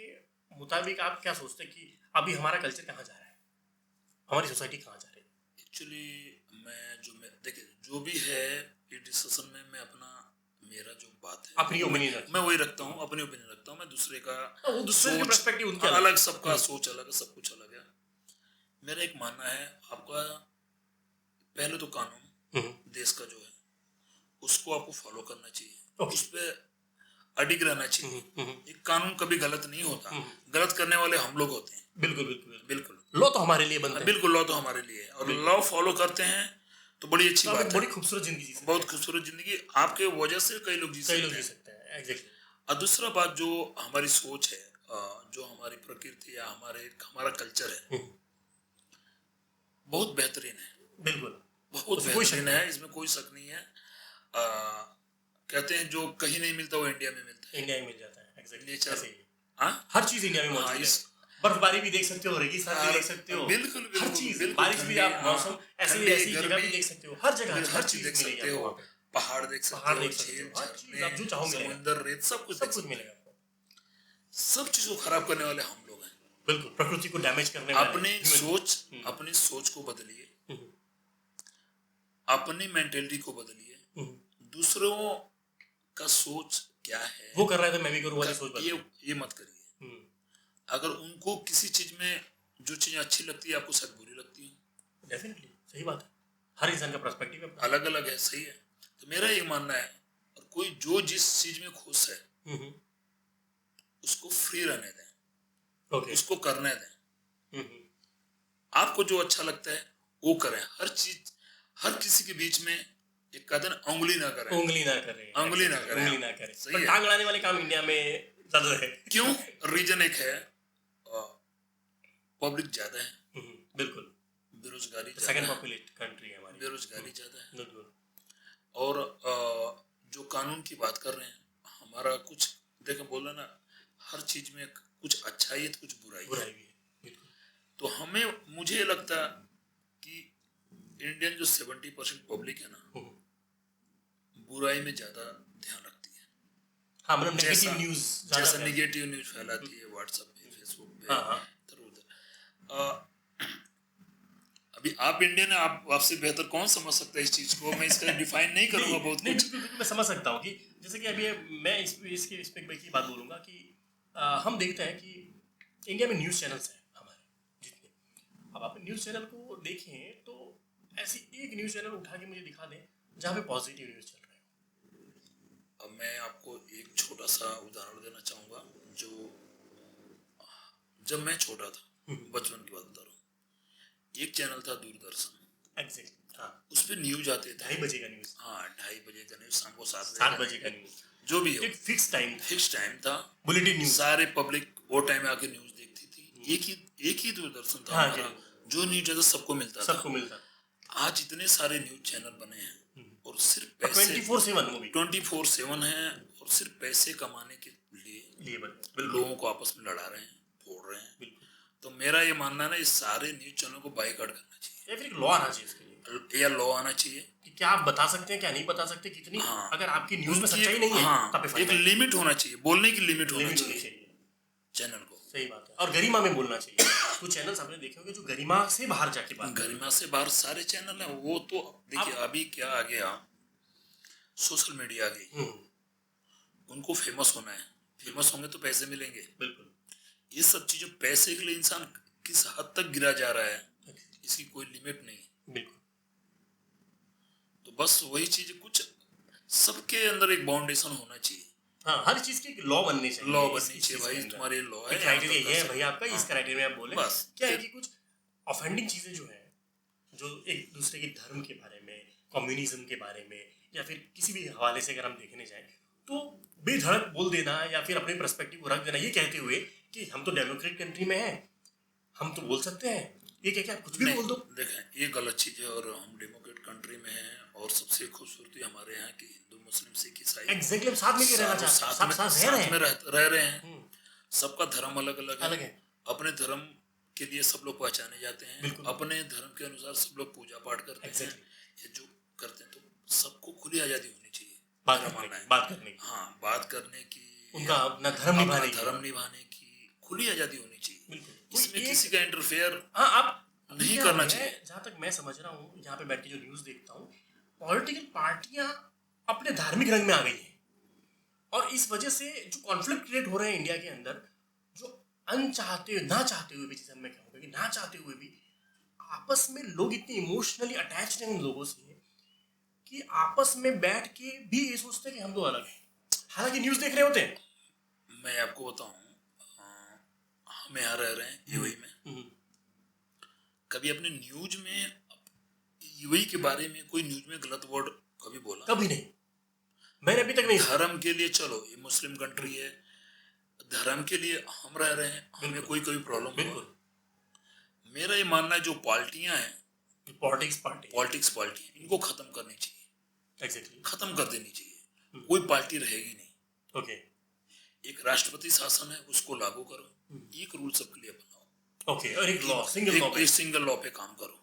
मुताबिक आप क्या सोचते हैं कि अभी हमारा कल्चर कहाँ जा रहा है, हमारी सोसाइटी कहाँ जा रही है? एक्चुअली मैं देखिए, जो भी है ये डिस्कशन में मैं अपना, मेरा जो बात है अपनी ओपिनियन रखिए। मैं वही रखता हूँ, अपनी ओपिनियन रखता हूँ, मैं दूसरे का वो दूसरे के पर्सपेक्टिव उनके अलग, सबका सोच अलग है, सब कुछ अलग है। मेरा एक मानना है, आपका पहले तो कानून देश का जो है उसको आपको फॉलो करना चाहिए, Okay. उस पर अडिग रहना चाहिए। एक कानून कभी गलत नहीं होता, गलत करने वाले हम लोग होते हैं। बिल्कुल बिल्कुल बिल्कुल लॉ तो हमारे लिए बनता है, बिल्कुल, लॉ तो हमारे लिए है, और लॉ फॉलो करते हैं तो बड़ी अच्छी तो बात है, बड़ी खूबसूरत जिंदगी जी सकते बहुत खूबसूरत जिंदगी आपके वजह से कई लोग जी हैं, कई लोग सकते जी हैं। सकते हैं, एग्जैक्टली। और दूसरा बात, जो हमारी सोच है, जो हमारी प्रकृति या हमारा कल्चर है, बहुत बेहतरीन है, बिल्कुल, बहुत उसमें कोई शक बेहतरीन नहीं है, इसमें कोई शक नहीं है। कहते हैं जो कहीं नहीं मिलता वो इंडिया में मिलता है, इंडिया में मिल जाता है, एग्जैक्टली नेचर। ऐसे ही हाँ हर चीज इंडिया में हाँ, मौजूद है। इस बर्फबारी भी देख सकते हो, रेगिस्तान भी देख सकते हो, बिल्कुल हर बिल्कुल चीज, बिल्कुल, बारिश भी, आप ठंडी, मौसम ऐसी ठंडी, ऐसी जगह भी गर्मी, देख सकते हो, हर जगह हर चीज देख मिलेगी सकते आपको हो, वहाँ पे। पहाड़ देख सकते पहाड़ हो, देख सकते झील, हो, हर चीज झरने, आप जो चाहो मिलेगा, समुंदर, रेत, सब कुछ सब देख कुछ सकते मिलेगा आपको। हो। सब चीज को खराब करने वाले हम लोग हैं। बिल्कुल, प्रकृति को डैमेज करने वाले अपनी सोच को बदलिए, अपनी मेंटेलिटी को बदलिए, दूसरों का सोच क्या है वो कर रहे थे मैं भी करूँ वाली सोच ये मत करिए। अगर उनको किसी चीज में जो चीज अच्छी लगती है, आपको शायद बुरी लगती है, डेफिनेटली सही बात है, हर इंसान का पर्सपेक्टिव है, अलग अलग है, सही है। तो मेरा ये मानना है, और कोई जो जिस चीज में खुश है उसको फ्री रहने दें, ओके, उसको करने दें, आपको जो अच्छा लगता है वो करें। हर किसी के बीच में एक कदम उंगली ना करें, उंगली ना करें, उंगली ना करें, उंगली ना करें। सही पर है। टांग अड़ाने वाले काम इंडिया में ज्यादा है। क्यों? रीजन एक है, पब्लिक ज्यादा है, बिल्कुल, बेरोजगारी सेकंड ज्यादा है, पॉपुलेट कंट्री है हमारी, बेरोजगारी ज्यादा है, बिल्कुल। और जो कानून की बात कर रहे हैं, हमारा कुछ देखें, बोला ना, हर चीज में कुछ अच्छाई है तो कुछ बुराई बुराई भी है, बिल्कुल। तो मुझे लगता कि इंडियन जो 70% पब्लिक है ना, बुराई में ज्यादा ध्यान रखती है। हाँ मतलब नेगेटिव जैसा न्यूज़ जैसा ज़्यादा निगेटिव न्यूज फैलाती है व्हाट्सएप पे, फेसबुक पे, हाँ हाँ इधर उधर। अभी आप इंडियन है, आप आपसे बेहतर कौन समझ सकता है इस चीज को, मैं इसका डिफाइन नहीं करूंगा बहुत नहीं कुछ। बिल्कुल बिल्कुल मैं समझ सकता हूँ कि जैसे कि अभी मैं इस पे एक बात बोलूँगा कि हम देखते हैं कि इंडिया में न्यूज़ चैनल्स हैं हमारे जितने। अब आप न्यूज़ चैनल को देखें तो ऐसी एक न्यूज़ चैनल उठा के मुझे दिखा दें जहाँ पे पॉजिटिव न्यूज़ चल रहा है। अब मैं आपको एक छोटा सा उदाहरण देना चाहूंगा। जो जब मैं छोटा था, बचपन की बात बता रहा हूँ, एक चैनल था दूरदर्शन, एग्जैक्टली हाँ उस पे न्यूज आते थे। 2:30 बजे का न्यूज़, हाँ, 2:30 बजे का न्यूज, शाम को 7 बजे 7 का बजे का न्यूज, न्यूज़, जो भी हो, एक फिक्स टाइम, फिक्स टाइम था। Bulletin news. सारे पब्लिक वो टाइम में आके न्यूज देखती थी। एक ही दूरदर्शन था हाँ हमारा, जो न्यूज ज्यादा सबको मिलता था। सबको मिलता आज इतने सारे न्यूज चैनल बने हैं और सिर्फ और पैसे 24/7 वो भी 24/7 है, और सिर्फ पैसे कमाने के लिए लिए बने बिल्कुल लोगों को आपस में लड़ा रहे हैं, फोड़ रहे हैं। बिल्कुल। तो मेरा ये मानना है ना, इस सारे न्यूज चैनल को बाइकआउट करना चाहिए, या फिर एक लॉ आना चाहिए इसके लिए या लॉ आना चाहिए कि क्या आप बता सकते हैं क्या नहीं बता सकते, कितनी हाँ, अगर आपकी न्यूज़ में उनकी सच्चाई नहीं है हाँ, तब एक लिमिट होना चाहिए, बोलने की लिमिट होना लिमिट होनी चाहिए चाहिए। चैनल को। सही बात है, और गरिमा में बोलना चाहिए। कुछ चैनल्स आपने देखे होंगे जो गरिमा से बाहर जाके बात करें। गरिमा से बाहर सारे चैनल हैं वो तो। देखिए अभी क्या आ गया, सोशल मीडिया आ गई, उनको फेमस होना है, फेमस होंगे तो पैसे मिलेंगे। बिल्कुल ये सब चीजों, पैसे के लिए इंसान किस हद तक गिरा जा रहा है, इसकी कोई लिमिट नहीं। बिल्कुल तो बस वही चीज, कुछ सबके अंदर एक बाउंडेशन होना चाहिए, हाँ हर चीज की एक लॉ बननी चाहिए। लॉ इस बननी चीज चाहिए। के भाई अंदर तुम्हारे लॉ है, एक यहाँ क्राइटेरिया तक ये कर है भाई सकते आपका, इस हाँ, क्राइटेरिया में आप बोले। बस क्या है कि कुछ ऑफेंडिंग चीजें जो है, जो एक दूसरे के धर्म के बारे में, कम्युनिज्म के बारे में, या फिर किसी भी हवाले से अगर हम देखने जाएं तो बेधड़क बोल देना या फिर अपने पर्सपेक्टिव को रख देना, ये कहते हुए कि हम तो डेमोक्रेट कंट्री में हैं, हम तो बोल सकते हैं, ये क्या क्या कुछ भी नहीं, बोल दो। देखें ये गलत चीज है, और हम डेमोक्रेट कंट्री में हैं, और सबसे खूबसूरती हमारे यहाँ की हिंदू मुस्लिम सिख ईसाई एग्जैक्टली हम साथ मिलकर रहना चाहते हैं, साथ में रह रहे हैं। हम्म, सबका धर्म अलग अलग अलग है, है अपने धर्म के लिए सब लोग पहचाने जाते हैं, बिल्कुल। अपने धर्म के अनुसार सब लोग पूजा पाठ करते हैं, Exactly. ये जो करते हैं। तो सबको खुली आजादी होनी चाहिए, बात मेरा करने मानना की, है। बात करने की, हाँ, बात करने की, उनका अपना धर्म अपना निभाने की, धर्म निभाने की खुली आजादी होनी चाहिए। बिल्कुल। इसमें कोई किसी का इंटरफेयर हाँ आप नहीं क्या करना है, चाहिए। जहाँ तक मैं समझ रहा हूँ, यहाँ पे बैठ के जो न्यूज़ देखता हूँ, पॉलिटिकल पार्टियां अपने धार्मिक रंग में आ गई हैं, और इस वजह से जो कॉन्फ्लिक्ट क्रिएट हो रहे हैं इंडिया के अंदर, जो अनचाहते ना चाहते हुए भी, जैसे मैं कहूँगा कि ना चाहते हुए भी आपस में लोग इतने इमोशनली अटैच्ड हैं उन लोगों से कि आपस में बैठ के भी ये सोचते हैं कि हम दो अलग हैं, हालांकि न्यूज़ देख रहे होते हैं। मैं आपको बताऊं, हम यहाँ रह रहे हैं यूएई में, कभी अपने न्यूज में यूएई के बारे में कोई न्यूज में गलत वर्ड कभी बोला? कभी नहीं, मैंने अभी तक नहीं। धर्म के लिए चलो, ये मुस्लिम कंट्री है, धर्म के लिए हम रह रहे हैं, हमें कोई प्रॉब्लम बिल्कुल, मेरा ये मानना है जो पार्टियां हैं, पॉलिटिक्स पार्टी इनको खत्म करनी चाहिए, एग्जैक्टली खत्म कर देनी चाहिए, कोई पार्टी रहेगी नहीं। ओके एक राष्ट्रपति शासन है, उसको लागू करो, एक रूल सबके लिए बनाओ, ओके, और एक लॉ, सिंगल लॉ, एक सिंगल लॉ पे काम करो,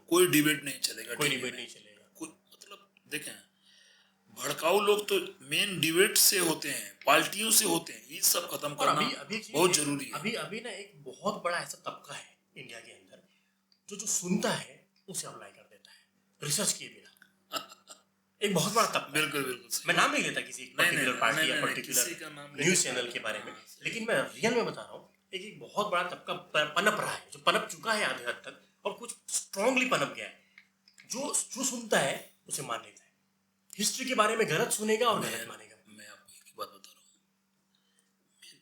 कोई डिबेट नहीं चलेगा, कोई डिबेट नहीं चलेगा, कोई मतलब देखें, भड़काऊ लोग तो मेन डिबेट से होते हैं, पार्टियों से होते हैं, ये सब खत्म करना बहुत जरूरी है। अभी अभी ना एक बहुत बड़ा ऐसा तबका है इंडिया के अंदर जो सुनता है उसे अप्लाई कर देता है रिसर्च किए बिना। एक बहुत बड़ा तबका, बिल्कुल बिल्कुल, मैं नाम नहीं लेता किसी पर्टिकुलर पार्टी या पर्टिकुलर न्यूज चैनल के बारे में, लेकिन मैं रियल में बता रहा हूँ, एक बहुत बड़ा तबका पनप रहा है, जो पनप चुका है आधे हद तक, और कुछ स्ट्रांगली पनप गया है, जो सुनता है उसे मान लेता है, हिस्ट्री के बारे में गलत सुनेगा और गलत मानेगा। मैं आपको एक ही बात बता रहा हूँ,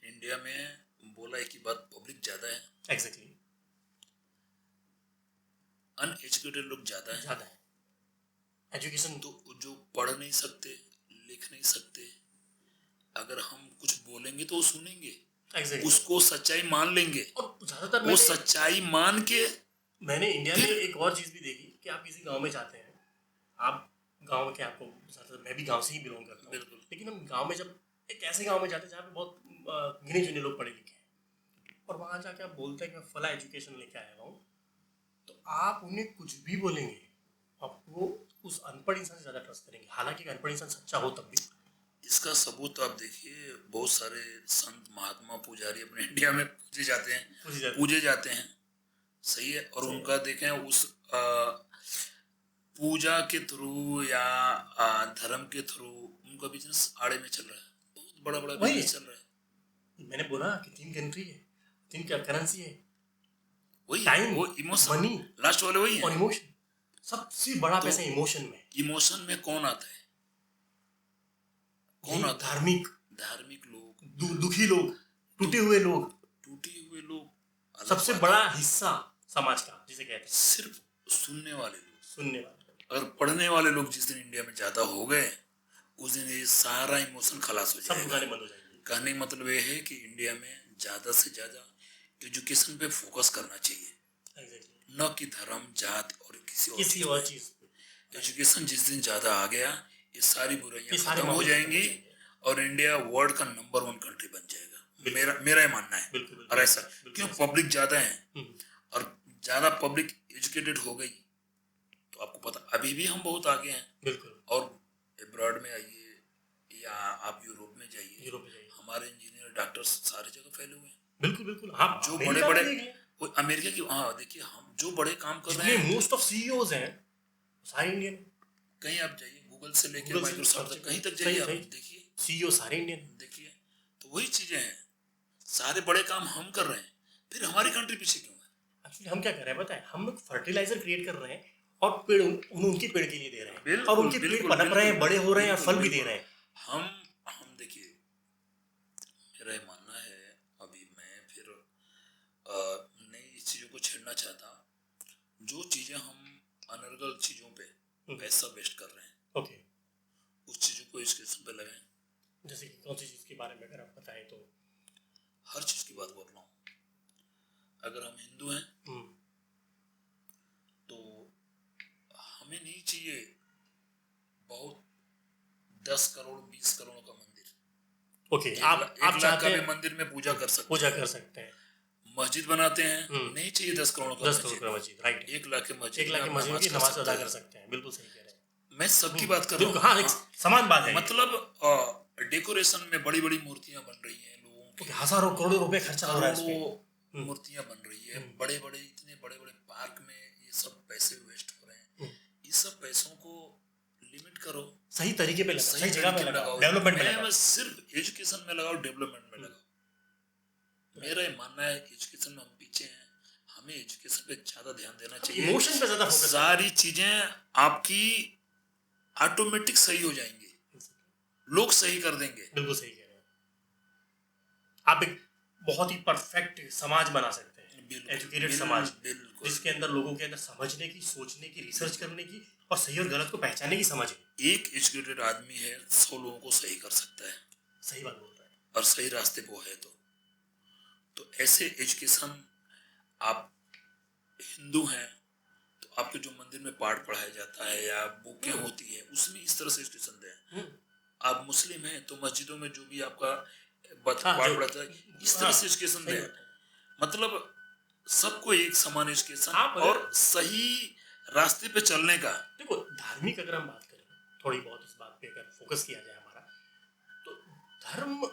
इंडिया में बोला एक ही बात, पब्लिक ज्यादा है, एग्जैक्टली अनएजुकेटेड लोग ज्यादा है, एजुकेशन तो जो पढ़ नहीं सकते, लिख नहीं सकते, अगर हम कुछ बोलेंगे तो वो सुनेंगे, उसको सच्चाई मान लेंगे, और ज्यादातर वो सच्चाई मान के। मैंने इंडिया में एक और चीज भी देखी कि आप किसी गांव में जाते हैं, आप गांव के, आपको मैं भी गांव से ही बिलोंग करता हूँ, लेकिन हम गांव में जब एक ऐसे गांव में जाते हैं जहाँ पे बहुत गिने चुने लोग पढ़े लिखे हैं, और वहाँ जाके आप बोलते हैं कि मैं फला एजुकेशन लेके आया हूँ, तो आप उन्हें कुछ भी बोलेंगे, आपको उस अनपढ़ इंसान से ज़्यादा ट्रस्ट करेंगे, हालांकि अनपढ़ इंसान सच्चा हो तब भी। इसका सबूत आप देखिए, बहुत सारे संत महात्मा पुजारी अपने इंडिया में पूजे जाते हैं। सही है। और उनका देखें उस पूजा के थ्रू या धर्म के थ्रू उनका बिजनेस आड़े में चल रहा है, बहुत बड़ा बड़ा बिजनेस चल रहा है। मैंने बोला कि 3 कंट्री है, 3 करेंसी है, वही टाइम, वो इमोशन, मनी, लास्ट वाले वही है, और इमोशन। सबसे बड़ा पैसा इमोशन में। इमोशन में कौन आता है? कौन आता है? धार्मिक लोग, दुखी लोग, टूटे हुए लोग, सबसे बड़ा हिस्सा समाज का, जिसे कहते हैं। सिर्फ सुनने वाले लोग। और पढ़ने वाले लोग जिस दिन इंडिया में ज्यादा हो गए, उस दिन ये सारा इमोशन खलास हो जाएगा, सब दुकानें बंद हो जाएंगी। कहने का मतलब ये है कि इंडिया में ज्यादा से ज्यादा एजुकेशन पे फोकस करना चाहिए, न कि धर्म, जात और किसी और चीज। एजुकेशन जिस दिन ज्यादा आ गया, ये सारी बुराइयां खत्म हो जाएंगी और इंडिया वर्ल्ड का नंबर 1 कंट्री बन जाएगा। मेरा ये मानना है। और ऐसा क्यों? पब्लिक ज्यादा है और ज्यादा पब्लिक एजुकेटेड हो गई तो आपको पता, अभी भी हम बहुत आगे हैं। और अब्रॉड में आइए या आप यूरोप में जाइए, हमारे इंजीनियर, डॉक्टर्स सारी जगह फैले हुए हैं। बिल्कुल। हाँ, जो बड़े बड़े अमेरिका की, हाँ देखिए, हम जो बड़े काम कर रहे हैं, मोस्ट ऑफ सीईओज हैं सारे इंडियन। कहीं आप जाइए, गूगल से लेकर माइक्रोसॉफ्ट तक, कहीं तक जाइए, आप देखिए सीईओ सारे इंडियन देखिए। तो वही चीजें हैं, सारे बड़े काम हम कर रहे हैं, फिर हमारी कंट्री पीछे क्यों है? एक्चुअली हम क्या कर रहे हैं पता है? हम लोग फर्टिलाइजर क्रिएट कर रहे हैं और पेड़ उनके पेड़ के लिए दे रहे हैं, और उनके पेड़ पनप रहे हैं, बड़े हो रहे हैं और फल भी दे रहे हैं। हम देखिए, मेरा ये मानना है, अभी मैं फिर नई चीजों को छेड़ना चाहता, जो चीजें हम अनर्गल चीजों पे पैसा वेस्ट कर रहे हैं, उस चीजों को एजुकेशन पे लगाएं। जैसे कि कौन सी चीज के बारे में अगर आप बताएं तो? हर चीज की बात बोल रहा हूँ। अगर हम हिंदू हैं तो हमें नहीं चाहिए बहुत 10 करोड़ 20 करोड़ का मंदिर। आप चाहते हैं मंदिर में पूजा कर सकते हैं। मस्जिद बनाते हैं, नहीं चाहिए 10 करोड़ का मस्जिद। राइट। 1 लाख के मस्जिद की नमाज अदा कर सकते हैं। बिल्कुल सही कह रहे हैं। मैं सबकी बात कर रहा हूँ। हाँ, समान बात है। मतलब डेकोरेशन में बड़ी बड़ी मूर्तियां बन रही हैं, लोगों के हजारों करोड़ों रुपए खर्चा हो रहा है इसमें। मूर्तियां बन रही है, बड़े बड़े, इतने बड़े बड़े पार्क में ये सब पैसे वेस्ट हो रहे हैं। इस सब पैसों को लिमिट करो, सही तरीके पे लगाओ, सही जगह पे लगाओ, डेवलपमेंट में लगाओ। सिर्फ एजुकेशन में लगाओ, डेवलपमेंट में लगाओ। मेरा ये मानना है, एजुकेशन में हम पीछे हैं, हमें एजुकेशन पे ज्यादा ध्यान देना चाहिए। इमोशन पे ज्यादा फोकस। सारी चीजें आपकी ऑटोमेटिक सही हो जाएंगी, लोग सही कर देंगे। बिल्कुल सही कह रहे हैं आप। एक बहुत ही परफेक्ट समाज बना सकते हैं, एजुकेटेड समाज, जिसके अंदर लोगों के अंदर समझने की, सोचने की, रिसर्च करने की और सही और गलत को पहचानने की समझ है। एक एजुकेटेड आदमी है 100 लोगों को सही कर सकता है। सही बात बोल रहा है। और सही रास्ते पे है तो ऐसे एजुकेशन, आप हिंदू हैं तो आपके जो मंदिर में पाठ पढ़ाया जाता है या बुकें होती है, उसमें इस तरह से एजुकेशन दें। आप मुस्लिम हैं तो मस्जिदों में जो भी आपका पाठ पढ़ाता है, इस तरह से एजुकेशन दें। मतलब सबको एक समान एजुकेशन और सही रास्ते पे चलने का। देखो, धार्मिक अगर हम बात करें थोड़ी बहुत, इस बात पे अगर फोकस किया जाए हमारा, तो धर्म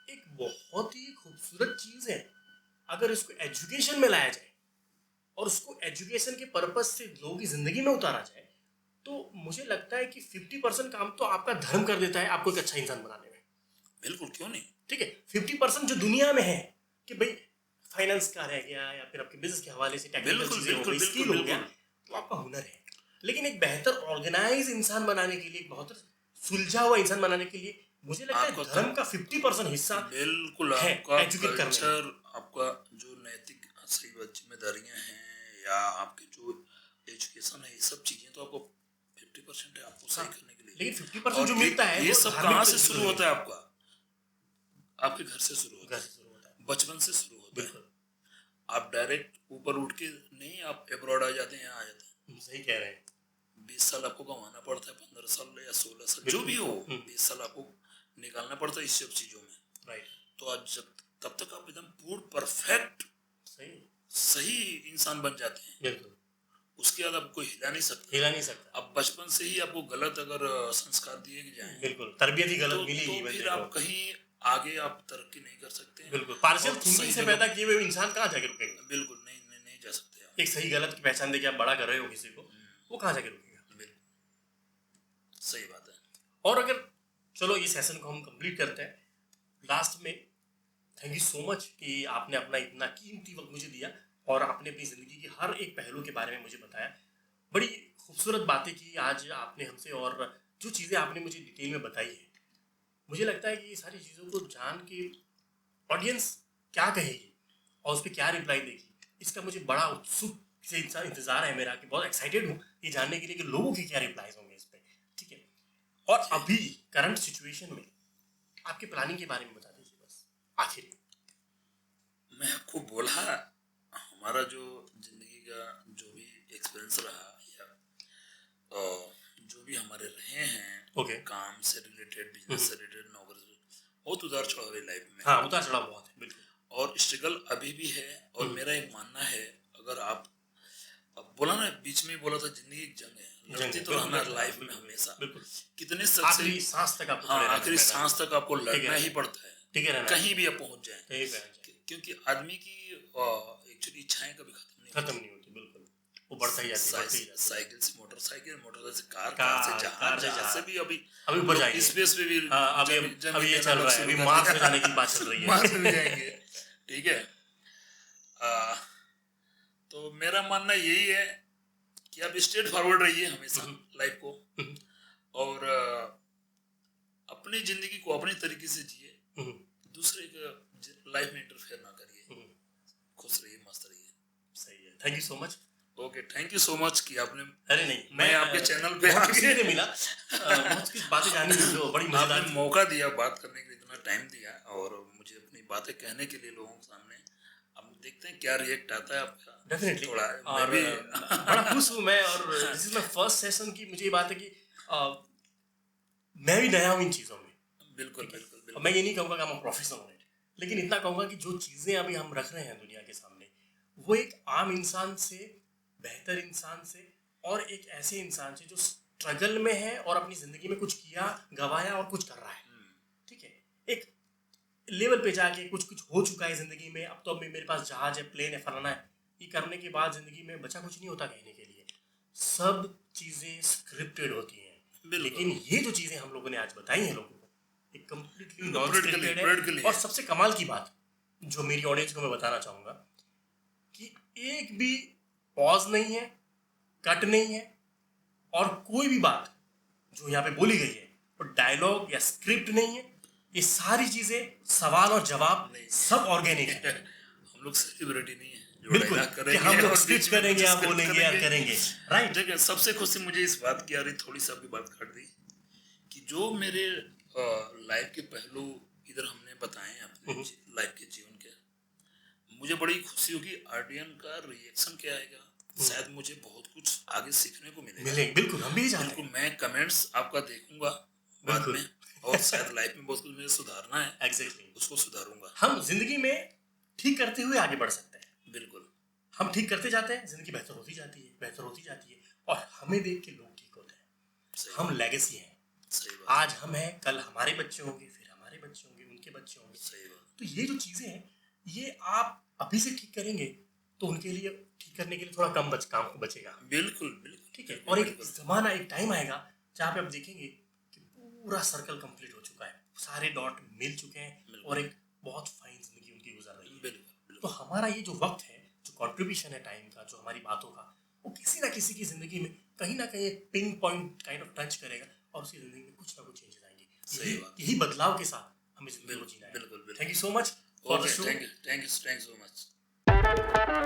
एक बहुत ही खूबसूरत चीज है। अगर इसको एजुकेशन में लाया जाए और उसको एजुकेशन के पर्पस से लोगों की जिंदगी में उतारा जाए, तो मुझे लगता है कि 50% काम तो आपका धर्म कर देता है आपको एक अच्छा इंसान बनाने में। बिल्कुल, क्यों नहीं। ठीक है, 50% जो दुनिया में है कि भाई फाइनेंस का रह गया या फिर आपके बिजनेस के हवाले से टेक्निकल चीजें हो गई, स्किल हो गया, तो आपका हुनर है। लेकिन एक बेहतर ऑर्गेनाइज इंसान बनाने के लिए, एक बहुत सुलझा हुआ इंसान बनाने के लिए, मुझे लगता है धर्म का 50% हिस्सा बिल्कुल है एजुकेट करना। आपका जो नैतिक सही जिम्मेदारियां हैं या आपके जो एजुकेशन है, ये सब चीजें तो आपको 50% है आपको सही करने के लिए। लेकिन 50% जो मिलता है ये सब कहाँ से शुरू होता है? आपके घर से शुरू होता है, बचपन से शुरू होता है। आप डायरेक्ट ऊपर उठ के नहीं, आप अब्रॉड आ जाते हैं, यहाँ आ जाते हैं। सही कह रहे हैं। 20 साल आपको कमाना पड़ता है, 15 साल या 16 साल जो भी हो, 20 साल आपको निकालना पड़ता है इस सब चीजों में। राइट। तो आज तब तक आप एकदम पूर्ण परफेक्ट सही इंसान बन जाते हैं। उसके बाद आप कोई हिला नहीं सकता। हिला नहीं सकता। अब बचपन से ही आपको गलत अगर संस्कार दिए जाएं, बिल्कुल तरबियत ही गलत तो मिलेगी बंदे फिर को। आप कहीं आगे आप तरक्की नहीं कर सकते हैं। बिल्कुल पार्शियल और थिंकिंग सही से जगह- पैदा किए हुए इंसान कहाँ जाके रुकेगा? बिल्कुल नहीं जा सकते आप। एक सही गलत की पहचान देके आप बड़ा कर रहे हो किसी को, वो कहाँ जाके रुकेगा? बिल्कुल सही बात है। और अगर चलो ये सेशन को हम कंप्लीट करते हैं, लास्ट में थैंक यू सो मच कि आपने अपना इतना कीमती वक्त मुझे दिया और आपने अपनी ज़िंदगी की हर एक पहलू के बारे में मुझे बताया। बड़ी खूबसूरत बातें की आज आपने हमसे, और जो चीज़ें आपने मुझे डिटेल में बताई है, मुझे लगता है कि ये सारी चीज़ों को जान के ऑडियंस क्या कहेगी और उस पर क्या रिप्लाई देगी, इसका मुझे बड़ा उत्सुक से इंतज़ार है मेरा, कि बहुत एक्साइटेड हूँ ये जानने के लिए कि लोगों के क्या रिप्लाईज होंगे इस पर। ठीक है, और अभी करंट सिचुएशन में आपके प्लानिंग के बारे में बता दीजिए बस आखिर। मैं आपको बोला, हमारा जो जिंदगी का जो भी एक्सपीरियंस रहा या जो भी हमारे रहे हैं, काम से रिलेटेड, बिजनेस से रिलेटेड, नौकरी से, बहुत उतार चढ़ाव है लाइफ में। हाँ, उतार चढ़ाव बहुत है, बिल्कुल। और स्ट्रगल अभी भी है। और मेरा एक मानना है, अगर आप अब बोला ना, बीच में बोला था जिंदगी एक जंग है, लड़ती तो रहना लाइफ में हमेशा। कितने आखिरी सांस तक आपको आखिरी सांस तक आपको लड़ना ही पड़ता है, ठीक है, कहीं भी आप पहुंच जाए, क्योंकि आदमी की एक्चुअली इच्छाएं कभी खत्म नहीं होती। बिल्कुल, वो बढ़ता ही जाती है। साइकिल से मोटरसाइकिल, मोटर से कार से जहाज से भी अभी ऊपर जाएंगे, स्पेस पे भी अभी ये चल रहा है, अभी मार्स में जाने की बात चल रही है। मार्स में जाएंगे, ठीक है। तो मेरा मानना यही है कि आप स्ट्रेट फॉरवर्ड रहिए हमेशा लाइफ को, और अपनी जिंदगी को अपने तरीके से जिए, दूसरे के लाइफ में इंटरफेयर ना करिए, खुश रहिए, मस्त रहिए। सही है, thank you so much. Okay, thank you so much कि आपने, अरे नहीं, मैं आपके चैनल पे आके मिला, बहुत कुछ बातें जानी जो बड़ी मजेदार आपने मौका दिया बात करने के लिए, इतना टाइम दिया, और मुझे अपनी बातें कहने के लिए लोगों के सामने। अब देखते हैं क्या रिएक्ट आता है आपका। डेफिनेटली, थोड़ा और मैं भी बड़ा खुश हूँ मैं, और this is my first session की मुझे ये बात है कि मैं भी नया हूँ इन चीज़ों में। बिल्कुल बिल्कुल। और मैं ये नहीं कहूँगा कि हम प्रोफेशनल हैं, लेकिन इतना कहूँगा कि जो चीज़ें अभी हम रख रहे हैं दुनिया के सामने, वो एक आम इंसान से, बेहतर इंसान से, और एक ऐसे इंसान से जो स्ट्रगल में है और अपनी ज़िंदगी में कुछ किया, गवाया और कुछ कर रहा है। ठीक है, एक लेवल पे जाके कुछ हो चुका है ज़िंदगी में, अब तो मेरे पास जहाज है, प्लेन है, फलाना है, ये करने के बाद ज़िंदगी में बचा कुछ नहीं होता कहने के लिए। सब चीज़ें स्क्रिप्टेड होती हैं, लेकिन ये जो चीज़ें हम लोगों ने आज बताई हैं लोगों को, एक कम्प्लीटली नॉन स्क्रिप्टेड है। और सबसे कमाल की बात जो मेरी ऑडियंस को मैं बताना चाहूँगा कि एक भी पॉज नहीं है, कट नहीं है, और कोई भी बात जो यहाँ पे बोली गई है वो डायलॉग या स्क्रिप्ट नहीं है। ये सारी चीजें, सवाल और जवाब सब ऑर्गेनिक है। हम लोग सेलिब्रिटी नहीं है, बिल्कुल, कि हम लोग स्क्रिप्ट करेंगे या बोलेंगे या करेंगे, राइट। देखिए, सबसे खुशी मुझे इस बात की आ रही, थोड़ी सी आपकी बात काट दी, कि जो मेरे लाइफ के पहलू इधर हमने बताए हैं अपने लाइफ के जीवन के, मुझे बड़ी खुशी होगी ऑडियंस का रिएक्शन क्या आएगा। शायद मुझे बहुत कुछ आगे सीखने को मिलेगा। बिल्कुल, हम भी चाहते हैं। मैं कमेंट्स आपका देखूंगा बाद में, और शायद लाइफ में बहुत कुछ मुझे सुधारना है। एग्जैक्टली, उसको सुधारूंगा। हम जिंदगी में ठीक करते हुए आगे बढ़ सकते हैं। बिल्कुल, हम ठीक करते जाते हैं, जिंदगी बेहतर होती जाती है, बेहतर होती जाती है, और हमें देख के लोग ठीक होते हैं। हम लेगेसी हैं। आज हम हैं, कल हमारे बच्चे होंगे, फिर हमारे बच्चे होंगे, उनके बच्चे होंगे। सही बात। तो ये जो चीजें हैं, ये आप अभी से ठीक करेंगे तो उनके लिए ठीक करने के लिए थोड़ा कम काम बचेगा। बिल्कुल बिल्कुल, ठीक है। और एक जमाना, एक टाइम आएगा जहाँ पे आप देखेंगे कि पूरा सर्कल कंप्लीट हो चुका है, सारे डॉट मिल चुके हैं, और एक बहुत फाइन जिंदगी उनकी गुजर रही है। बिल्कुल। तो हमारा ये जो वक्त है, जो कंट्रीब्यूशन है टाइम का, जो हमारी बातों का, वो किसी ना किसी की जिंदगी में कहीं ना कहीं एक pin point kind of touch करेगा, और उसकी जिंदगी में कुछ ना कुछ चेंजेस आएंगे। यही बदलाव के साथ हमें जिंदगी को जीना है। बिल्कुल। Thank you so much for the show. Thank you so much.